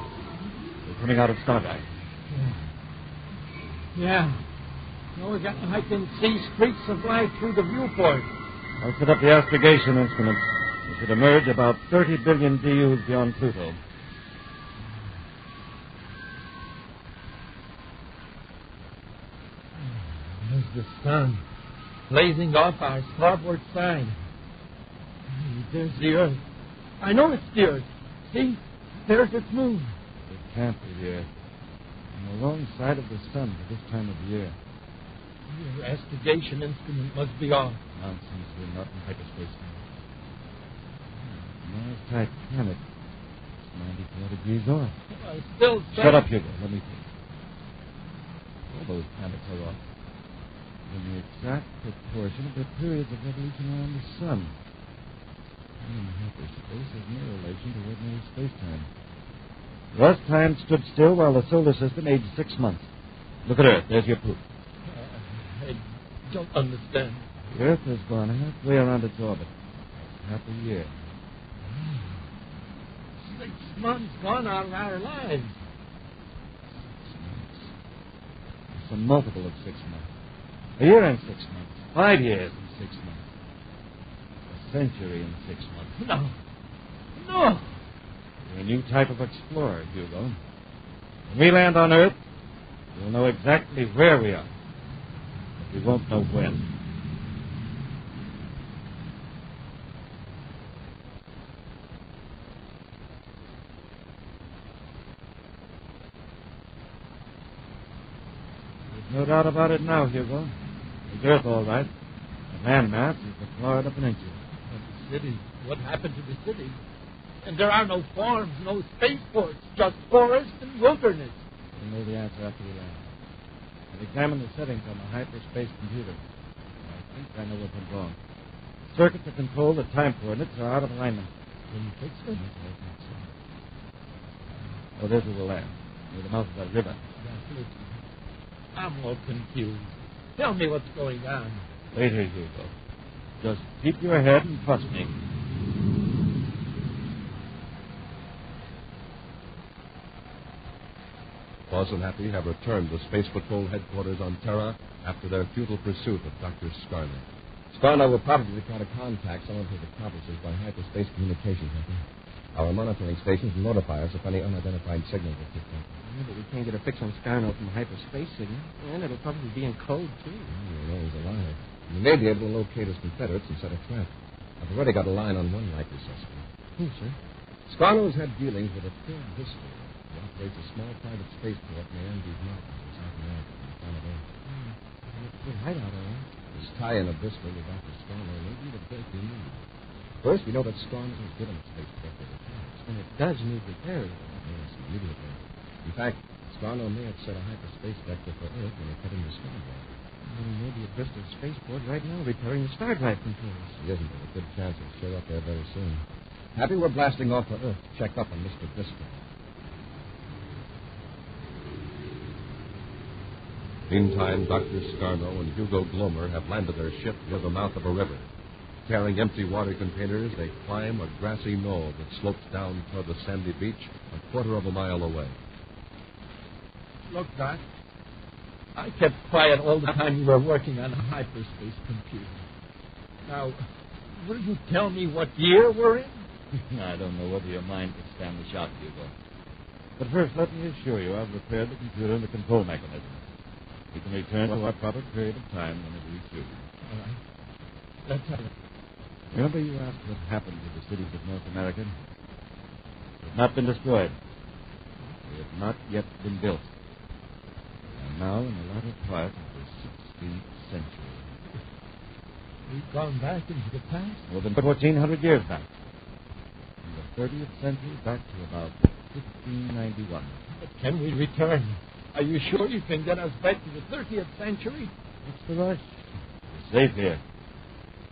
we're coming out of Star Drive. Yeah. No, I can see streaks of light through the viewport. I'll set up the astrogation instruments. We should emerge about 30 billion DUs beyond Pluto. There's the sun blazing off our starboard side. There's the Earth. I know it's the Earth. See? There's its moon. It can't be the Earth. On the wrong side of the sun at this time of year. Your astrogation instrument must be off. Nonsense. We're not in hyperspace now. Mars Titanic. It's 94 degrees off. I still say... Shut up, Hugo. Let me think. All those planets are off. In the exact proportion of the periods of revolution around the sun. In hyperspace has no relation to ordinary space-time. Last time stood still while the solar system aged 6 months. Look at Earth. There's your proof. I don't understand. The Earth has gone halfway around its orbit. Half a year. 6 months gone out of our lives. 6 months. It's a multiple of 6 months. A year and 6 months. 5 years and 6 months. A century and 6 months. No. No. You're a new type of explorer, Hugo. When we land on Earth, we'll know exactly where we are. But we won't know when. There's no doubt about it now, Hugo. It's Earth, all right. The landmass is the Florida Peninsula. But the city, what happened to the city? And there are no farms, no spaceports, just forest and wilderness. We'll know the answer after we land. I've examined the settings on the hyperspace computer. I think I know what went wrong. Circuits that control the time coordinates are out of alignment. Can you fix them? Oh, there's where we'll land. Near the mouth of that river. I'm all confused. Tell me what's going on. Later, Hugo. Just keep your head and trust me. Buzz and Happy have returned to Space Patrol headquarters on Terra after their futile pursuit of Dr. Skarno. Skarno will probably try to contact some of his accomplices by hyperspace communications, Happy. Our monitoring stations will notify us if any unidentified signals are picked up. Yeah, but we can't get a fix on Skarno from hyperspace signal. And it'll probably be in code, too. You're always a liar. We may be able to locate his Confederates and set a trap. I've already got a line on one likely suspect. Who, sir? Skarno's had dealings with a third history. He operates a small private spaceport in the Andes Mountains in South America, on planet Earth. It's a good hideout, all right. His tie-in of Bristol with Dr. Skarno may be the break we need. First, we know that Skarno is good on spaceport repairs. And it does need repairs. Yes, immediately. In fact, Skarno may have set a hyperspace vector for Earth when he cut into Star Drive. Well, he may be at Bristol Spaceport right now repairing the Star Drive controls. He isn't, but a good chance he'll show up there very soon. Happy we're blasting off for Earth. Check up on Mr. Bristol. Meantime, Dr. Skarno and Hugo Glomer have landed their ship near the mouth of a river. Carrying empty water containers, they climb a grassy knoll that slopes down toward the sandy beach a quarter of a mile away. Look, Doc, I kept quiet all the time you were working on a hyperspace computer. Now, will you tell me what year we're in? I don't know whether your mind can stand the shock, Hugo. But first, let me assure you I've repaired the computer and the control mechanism. We can return to our proper period of time whenever we choose. All right. Let's have it. Remember you asked what happened to the cities of North America? They have not been destroyed. They have not yet been built. And now in the latter part of the 16th century. We've gone back into the past? More than 1,400 years back. From the 30th century back to about 1591. But can we return? Are you sure you can get us back to the 30th century? What's the rush? We're safe here.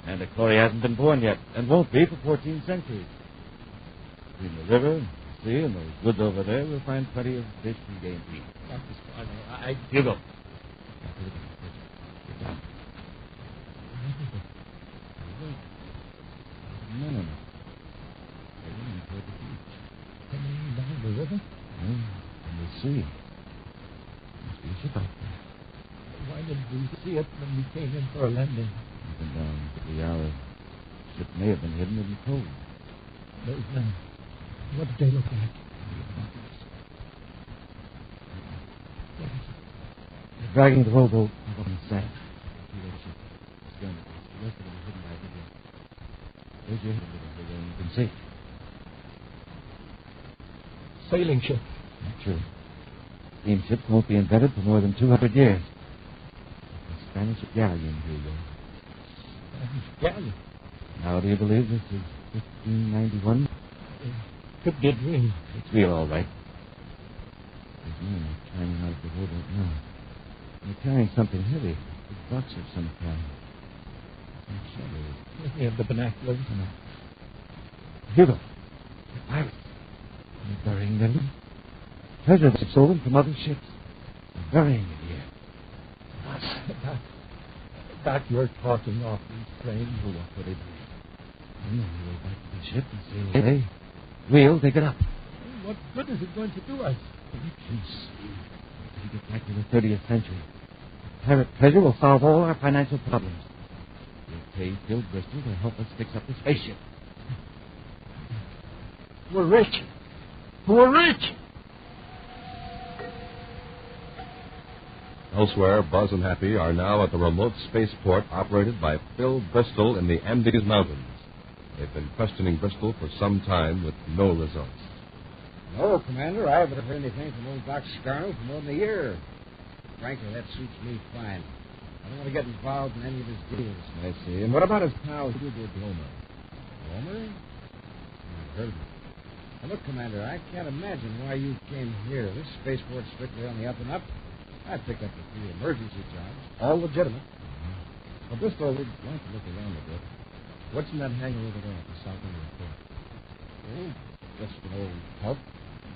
And the Cory hasn't been born yet, and won't be for 14 centuries. Between the river, the sea, and those woods over there, we'll find plenty of fish and game to eat. Dr. Skarno, Hugo. Men. They're running toward the beach. Coming down the river? And the sea. Must be a ship out there. Why didn't we see it when we came in for a landing? Up and down for 3 hours. The ship may have been hidden in the cold. Those men. What did they look like? They're dragging the rowboat up on the sand. See that ship. It's going. The rest of it is hidden by the river. There's your head, little girl, and you can see. Sailing ship. Not true. Steamships won't be invented for more than 200 years. Spanish galleon, Hugo. Spanish galleon? Now, do you believe this is 1591? Could be a dream. It's real, all right. These men are climbing out of the rowboat now. They're carrying something heavy. A box of some kind. Some shutters. They have the binoculars. No. Hugo. The pirates. They're burying their loot. Treasure they've stolen from other ships. They're burying it here. Doc, you're talking awfully strange. Well, what would they do? We'll go back to the ship and see what they... We'll dig it up. What good is it going to do us? You can see. We get back to the 30th century. Pirate treasure will solve all our financial problems. We'll pay Phil Bristol to help us fix up the spaceship. We're rich. We're rich. Elsewhere, Buzz and Happy are now at the remote spaceport operated by Phil Bristol in the Andes Mountains. They've been questioning Bristol for some time with no results. No, Commander, I haven't heard anything from old Doc Scarno for more than a year. Frankly, that suits me fine. I don't want to get involved in any of his deals. I see. And what about his pal, Hugo Glomer? Glomer? I've heard of him. Now, look, Commander, I can't imagine why you came here. This spaceport's strictly on the up and up. I picked up a few emergency jobs, all legitimate. Well, Bristol, we'd like to look around a bit. What's in that hangar over there at the south end of the port? Oh, just an old pub,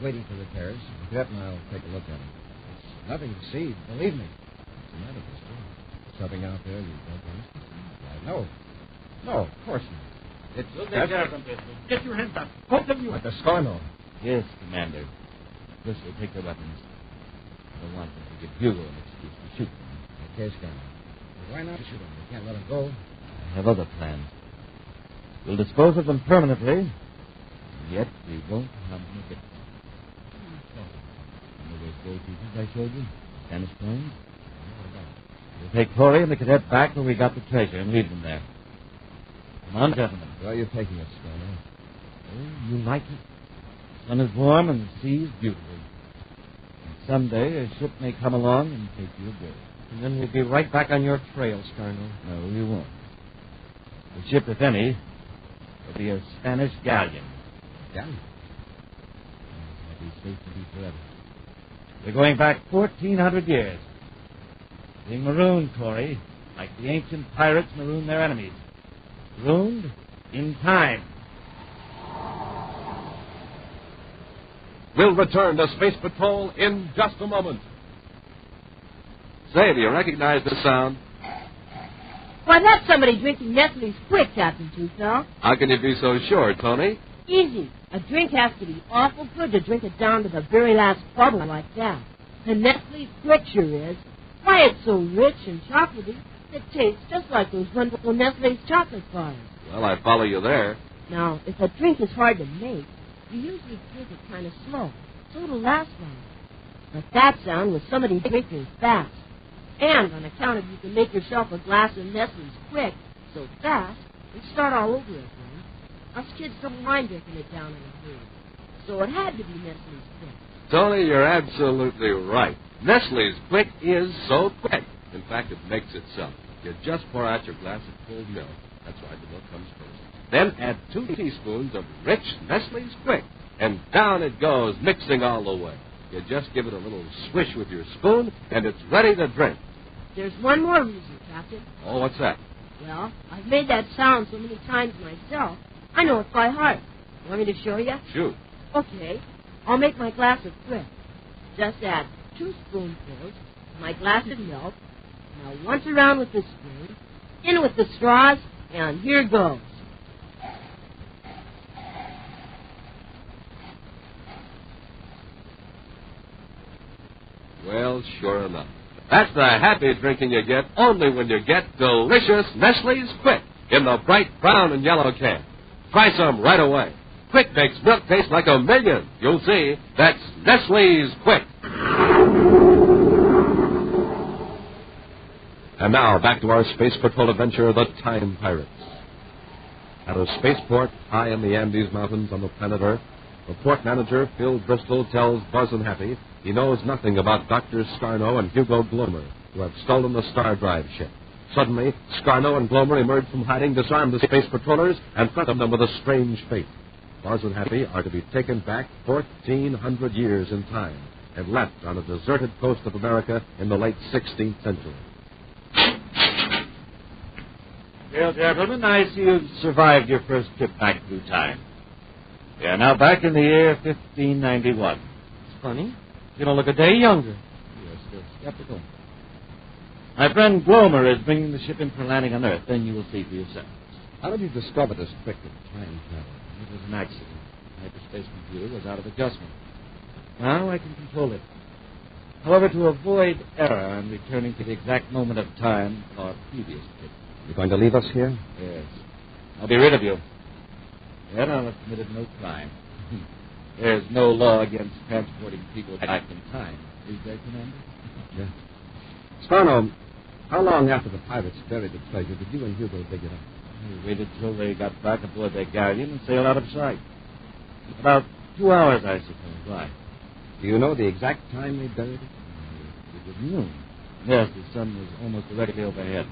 waiting for repairs. Get and I'll take a look at it. It's nothing to see, believe me. What's the matter, Bristol? Something out there you don't understand? Why, no, of course not. We'll take care of them, Bristol. Get your hands up. Both of you. At the Scarno. Yes, Commander. Bristol, take their weapons. I don't want them to give Hugo an excuse to shoot them. Okay, Scarno. Well, why not shoot them? We can't let them go. I have other plans. We'll dispose of them permanently, and yet we won't harm them a bit. Remember those gold pieces I showed you? Spanish coins? We'll take Corey and the cadet back where we got the treasure and leave them there. Come on, gentlemen. Where are you taking us, Scarno? Oh, you like it? The sun is warm and the sea is beautiful. And someday a ship may come along and take you aboard. And then we'll be right back on your trail, Scarno. No, we won't. The ship, if any, will be a Spanish galleon. Galleon? I'll be safe to be forever. We're going back 1,400 years. Being marooned, Corey, like the ancient pirates marooned their enemies. Marooned in time. We'll return to Space Patrol in just a moment. Say, do you recognize this sound? Why, that's somebody drinking Nestle's Quick, Captain Tucson. How can you be so sure, Tony? Easy. A drink has to be awful good to drink it down to the very last bubble like that. And Nestle's Quick sure is. Why, it's so rich and chocolatey, it tastes just like those wonderful Nestle's chocolate bars. Well, I follow you there. Now, if a drink is hard to make, you usually drink it kind of slow, so it'll last long. But that sound was somebody drinking fast. And on account of you can make yourself a glass of Nestle's Quick so fast, and start all over again. Us kids don't mind drinking it down in a hurry. So it had to be Nestle's Quick. Tony, you're absolutely right. Nestle's Quick is so quick. In fact, it makes itself. You just pour out your glass of cold milk. That's right, the milk comes first. Then add 2 teaspoons of rich Nestle's Quick, and down it goes, mixing all the way. You just give it a little swish with your spoon, and it's ready to drink. There's one more reason, Captain. Oh, what's that? Well, I've made that sound so many times myself, I know it by heart. Want me to show you? Shoot. Okay. I'll make my glass of Quick. Just add 2 spoonfuls to my glass of milk. Now once around with the spoon, in with the straws, and here goes. Well, sure enough. That's the happy drinking you get only when you get delicious Nestle's Quick in the bright brown and yellow can. Try some right away. Quick makes milk taste like a million. You'll see. That's Nestle's Quick. And now, back to our Space Patrol adventure, The Time Pirates. At a spaceport high in the Andes Mountains on the planet Earth, the port manager, Phil Bristol, tells Buzz and Happy he knows nothing about Dr. Scarno and Hugo Glomer, who have stolen the Star Drive ship. Suddenly, Scarno and Glomer emerge from hiding, disarm the space patrollers, and threaten them with a strange fate. Buzz and Happy are to be taken back 1,400 years in time and left on a deserted coast of America in the late 16th century. Well, gentlemen, I see you've survived your first trip back through time. We are now back in the year 1591. It's funny. You don't look a day younger. You're still skeptical. My friend Glomer is bringing the ship in for landing on Earth. Then you will see for yourself. How did you discover this trick of time travel? It was an accident. The hyperspace computer was out of adjustment. Now I can control it. However, to avoid error, I'm returning to the exact moment of time of our previous trip. You're going to leave us here? Yes. I'll be rid of you. Yet I'll have committed no crime. There's no law against transporting people back in time. Is there, Commander? Yeah. Scarno, how long after the pirates buried the treasure did you and Hugo dig it up? We waited till they got back aboard their galleon and sailed out of sight. About 2 hours, I suppose. Why? Do you know the exact time they buried it? It was noon. Yes, the sun was almost directly overhead.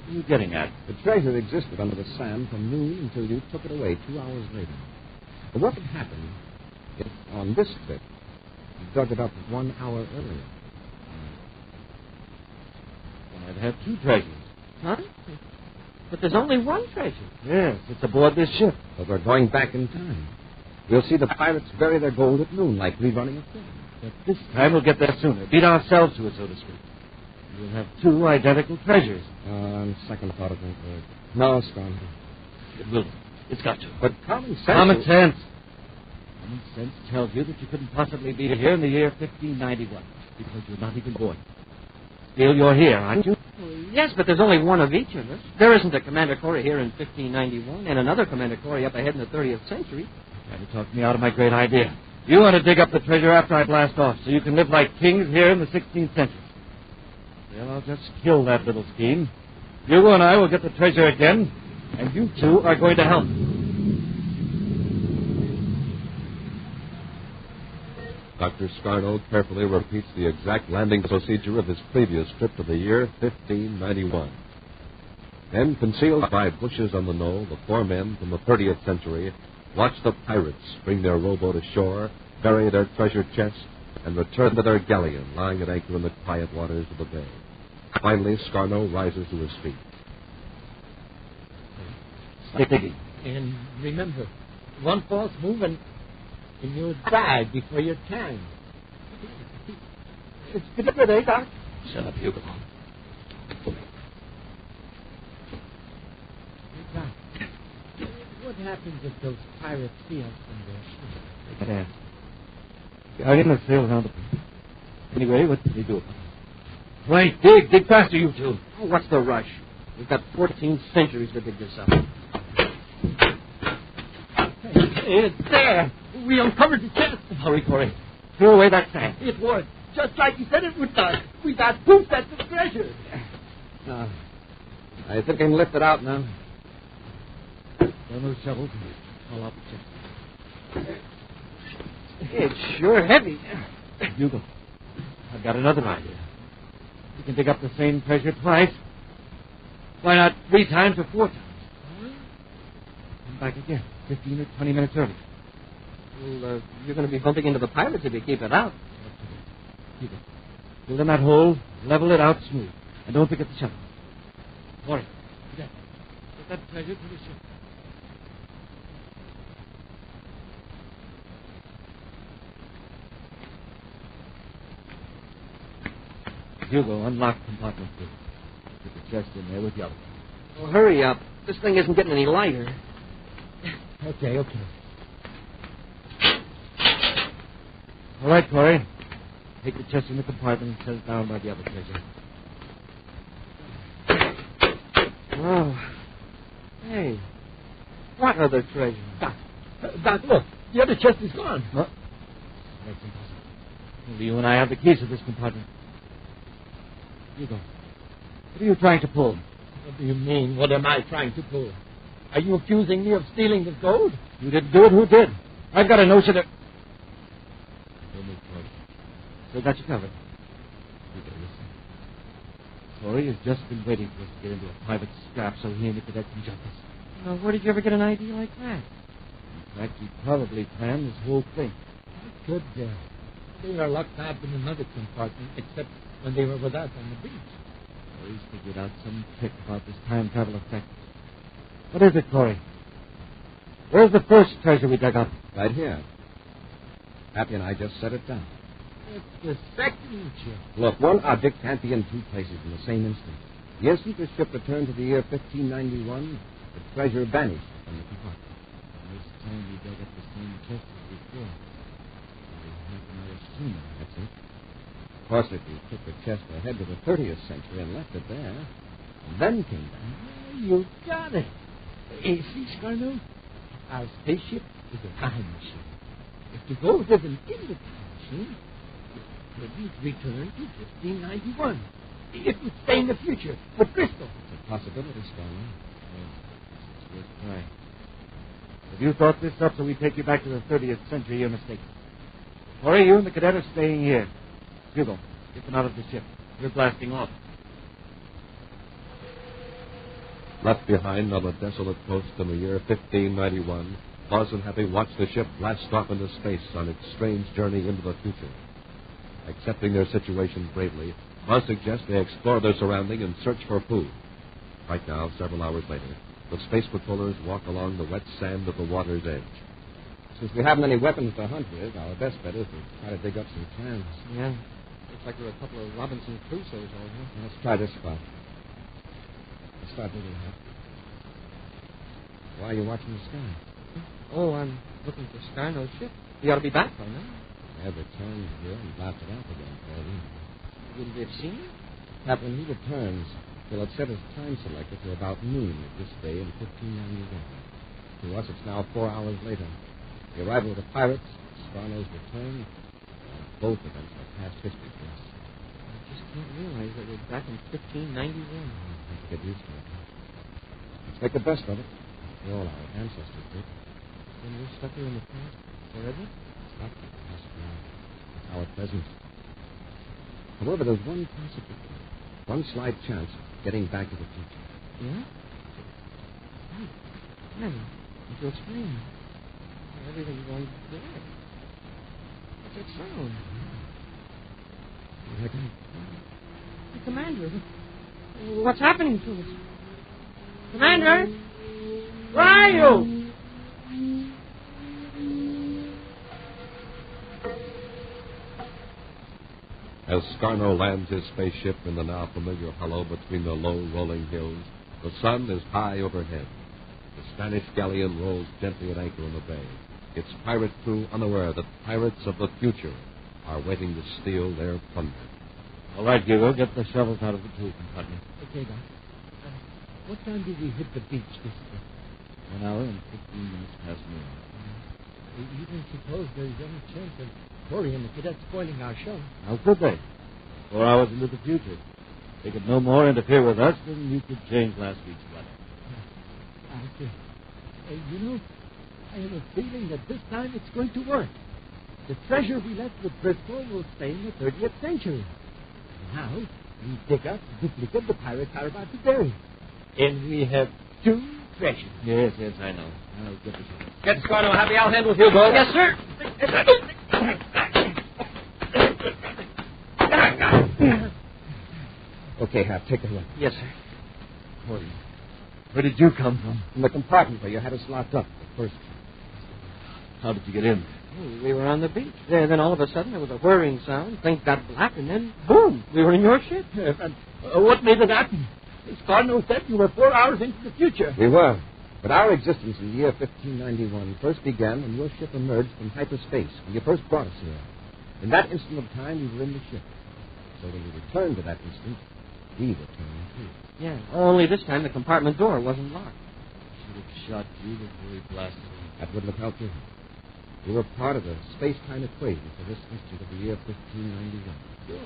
What are you getting at? The treasure existed under the sand from noon until you took it away 2 hours later. But what would happen if, on this trip, you dug it up 1 hour earlier? Then I'd have 2 treasures. Huh? But there's only one treasure. Yes, it's aboard this ship. But we're going back in time. We'll see the pirates bury their gold at noon, like rerunning a film. But this time we'll get there sooner. Beat ourselves to it, so to speak. We'll have 2 identical treasures. On second thought, it won't work. No, Scarno. It will. It's got to. But common sense... Common sense. Common sense tells you that you couldn't possibly be here in the year 1591 because you're not even born. Still, you're here, aren't you? Yes, but there's only one of each of us. There isn't a Commander Corey here in 1591 and another Commander Corey up ahead in the 30th century. Trying to talk me out of my great idea. You want to dig up the treasure after I blast off so you can live like kings here in the 16th century. Well, I'll just kill that little scheme. Hugo and I will get the treasure again, and you 2 are going to help. Dr. Scarno carefully repeats the exact landing procedure of his previous trip to the year 1591. Then, concealed by bushes on the knoll, the 4 men from the 30th century watch the pirates bring their rowboat ashore, bury their treasure chest, and return to their galleon lying at anchor in the quiet waters of the bay. Finally, Scarno rises to his feet. Stay digging. And remember, one false move and you'll die before your time. It's pretty good, eh, Doc? Shut up, Hugo. Hey, Doc, what happens if those pirates see us from their ship? They can ask. Galleon has sailed around the place. Anyway, what did they do about it? Right, dig faster, you 2. Oh, what's the rush? We've got 14 centuries to dig this up. It's there. We uncovered the chest. Hurry, Corey. Throw away that sand. It worked. Just like you said it would, Doc. We got 2 sets of treasure. I think I can lift it out now. Down those shovels and haul out the chest. It's sure heavy. Hugo, I've got another idea. We can dig up the same treasure twice. Why not 3 times or 4 times? Come back again, 15 or 20 minutes early. Well, you're going to be bumping into the pirates if you keep it out. Keep it. Fill in that hole, level it out smooth. And don't forget the shovel. All right. Get that treasure to the ship. Hugo, unlock compartment 2. Put the chest in there with the other one. Well, hurry up. This thing isn't getting any lighter. Okay. All right, Corey. Take the chest in the compartment and set it down by the other treasure. Oh. Hey. What other treasure? Doc, look. The other chest is gone. What? That's impossible. Only you and I have the keys to this compartment. Hugo, what are you trying to pull? What do you mean? What am I trying to pull? Are you accusing me of stealing the gold? You didn't do it. Who did? I've got a notion that... Don't move, Corey. Still got you covered. You better listen. Corey has just been waiting for us to get into a private scrap so he and the cadet can jump us. Now, where did you ever get an idea like that? In fact, he probably planned this whole thing. I could they were locked up in another compartment, except when they were with us on the beach. Corey's figured out some trick about this time travel effect. What is it, Corey? Where's the first treasure we dug up? Right here. Happy and I just set it down. It's the second ship. Look, one object can't be in two places in the same instant. The instant the ship returned to the year 1591, the treasure vanished from the compartment. This time we dug up the same chest as before. Half an hour sooner. That's it. Of course, if you took the chest ahead to the 30th century and left it there, and then came back. You got it. See, Scarno? Our spaceship is a time machine. If the gold isn't in the time machine, it couldn't return to 1591. It would stay in the future with Crystal. It's a possibility, Scarno. It's worth trying. If you thought this up so we take you back to the 30th century, you're mistaken. Corey, you and the cadet are staying here. Hugo, get them out of the ship. We're blasting off. Left behind on the desolate coast in the year 1591, Buzz and Happy watched the ship blast off into space on its strange journey into the future. Accepting their situation bravely, Buzz suggests they explore their surrounding and search for food. Right now, several hours later, the space patrollers walk along the wet sand of the water's edge. Since we haven't any weapons to hunt with, our best bet is to try to dig up some clams. Yeah. Looks like there are a couple of Robinson Crusoes over here. Let's try this spot. Let's start digging up. Why are you watching the sky? Oh, I'm looking for Scarno's ship. He ought to be back by now. Yeah, but turned here and blasted off again, Corey. Wouldn't we have seen him? Now, when he returns, he'll have set his time selector to about noon of this day in 1591. To us, it's now 4 hours later. The arrival of the pirates, Scarno's return, both events are past history for us. I just can't realize that we're back in 1591. Let's get used to it. Let's make the best of it. All our ancestors did. And we're stuck here in the past forever? It's not the past now. It's our present. However, there's one possibility, one slight chance of getting back to the future. Yeah? Right. Never. Would you explain? Everything's going bad. What's that sound? Like a... The commander. What's happening to us? Commander? Where are you? As Scarno lands his spaceship in the now familiar hollow between the low rolling hills, the sun is high overhead. The Spanish galleon rolls gently at anchor in the bay, its pirate crew unaware that pirates of the future are waiting to steal their plunder. All right, Hugo, get the shovels out of the tool compartment. Okay, Doc. What time did we hit the beach this day? 1 hour and 15 minutes past noon. You don't suppose there's any chance of Corey and the cadets spoiling our show? How could they? 4 hours into the future. They could no more interfere with us than you could change last week's weather. I see. You know, I have a feeling that this time it's going to work. The treasure we left with Bristol will stay in the 30th century. Now, we dig up the duplicate the pirates are about to bury. And we have 2 treasures. Yes, I know. I'll get the shovel. Get Scarno, Happy. I'll handle Hugo. Yes, sir. Okay, Hap, take a look. Yes, sir. Corey, where did you come from? From the compartment where you had us locked up at first. How did you get in? We were on the beach. Then all of a sudden there was a whirring sound. Things got black, and then boom, we were in your ship. And what made it happen? Scarno said you were 4 hours into the future. We were. But our existence in the year 1591 first began when your ship emerged from hyperspace, when you first brought us here. In that instant of time, we were in the ship. So when we returned to that instant, we returned too. Yeah, only this time the compartment door wasn't locked. Should have shot you before we blasted you. That wouldn't have helped you. We were part of the space-time equation for this instant of the year 1591. Sure.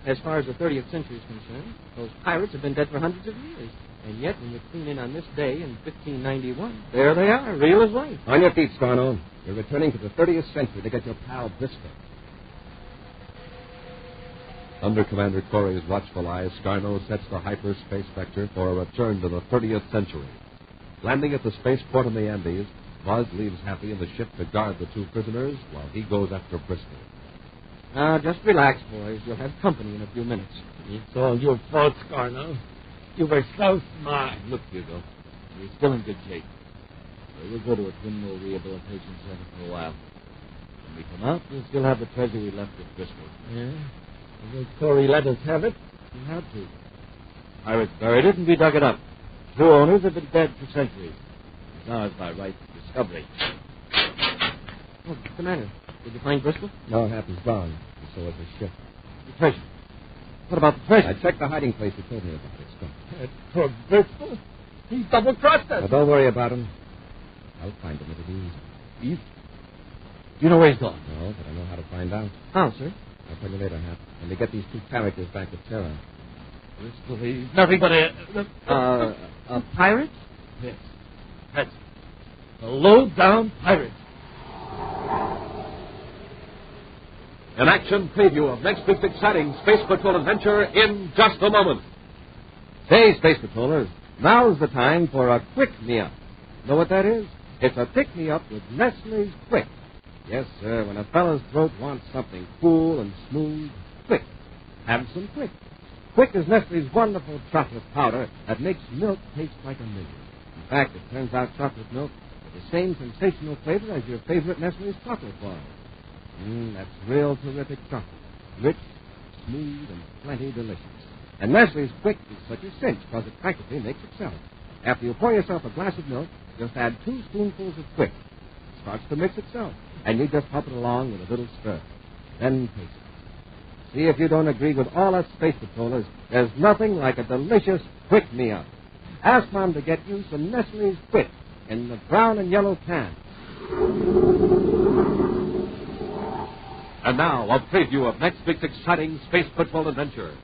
As far as the 30th century is concerned, those pirates have been dead for hundreds of years. And yet, when you tune in on this day in 1591, there they are, real as life. On your feet, Scarno. You're returning to the 30th century to get your pal Bristol. Under Commander Corey's watchful eyes, Scarno sets the hyperspace vector for a return to the 30th century. Landing at the spaceport in the Andes, Buzz leaves Happy in the ship to guard the two prisoners while he goes after Bristol. Now, just relax, boys. You'll have company in a few minutes. It's all your fault, Scarno. You were so smart. Look, Hugo, we're still in good shape. We'll go to a criminal rehabilitation center for a while. When we come out, we'll still have the treasure we left at Bristol. Yeah? Will Corey let us have it? We have to. Pirates buried it, and we dug it up. True owners have been dead for centuries. It's ours by right of discovery. Oh, Commander, did you find Bristol? No, Happy's gone. And so is the ship. The treasure. What about the treasure? I checked the hiding place you told me about. It's gone. Poor Bristol. He double-crossed us. Now, don't worry about him. I'll find him. It'll be easy. Easy? Do you know where he's gone? No, but I know how to find out. How, sir? I'll tell you later, Hap. When they get these two characters back at Terra. Bristol, he's nothing but a pirate? Yes. That's a low-down pirate. An action preview of next week's exciting Space Patrol adventure in just a moment. Say, Space Patrollers, now's the time for a Quick Me Up. Know what that is? It's a Pick Me Up with Nestle's Quick. Yes, sir, when a fella's throat wants something cool and smooth, Quick. Have some Quick. Quick is Nestle's wonderful chocolate powder that makes milk taste like a million. In fact, it turns out chocolate milk with the same sensational flavor as your favorite Nestle's chocolate bar. That's real terrific chocolate. Rich, smooth, and plenty delicious. And Nestle's Quick is such a cinch because it practically makes itself. After you pour yourself a glass of milk, just add 2 spoonfuls of Quick. It starts to mix itself, and you just pump it along with a little stir. Then taste it. See if you don't agree with all us Space Patrollers. There's nothing like a delicious Quick Me Up. Ask Mom to get you some Nestle's Quick in the brown and yellow can. And now, a preview of next week's exciting Space Patrol adventure.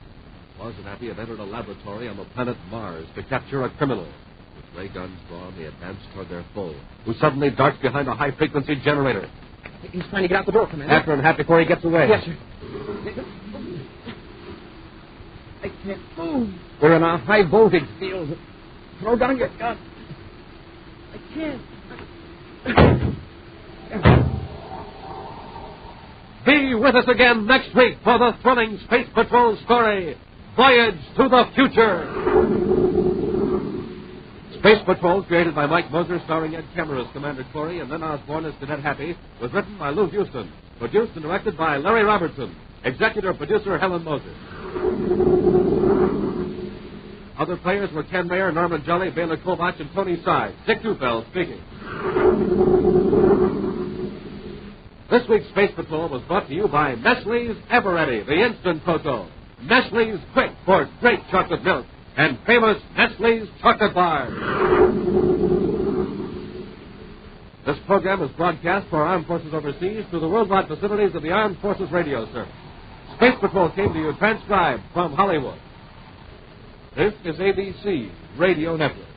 Buzz and Happy have entered a laboratory on the planet Mars to capture a criminal. With ray guns drawn, they advance toward their foe, who suddenly darts behind a high-frequency generator. He's trying to get out the door, Commander. After him, Hap, before he gets away. Yes, sir. I can't move. We're in a high-voltage field. Throw down your gun. I can't. Be with us again next week for the thrilling Space Patrol story, Voyage to the Future. Space Patrol, created by Mike Moser, starring Ed Kemmer as Commander Corey and Len Osborne as Cadet Happy, was written by Lou Houston, produced and directed by Larry Robertson, executive producer Helen Moser. Other players were Ken Mayer, Norman Jolly, Bela Kovach, and Tony Sides. Dick Dufeld speaking. This week's Space Patrol was brought to you by Nestle's Ever-Ready, the instant Cocoa, Nestle's Quick for great chocolate milk, and famous Nestle's chocolate bars. This program is broadcast for our armed forces overseas through the worldwide facilities of the Armed Forces Radio Service. Space Patrol came to you transcribed from Hollywood. This is ABC Radio Network.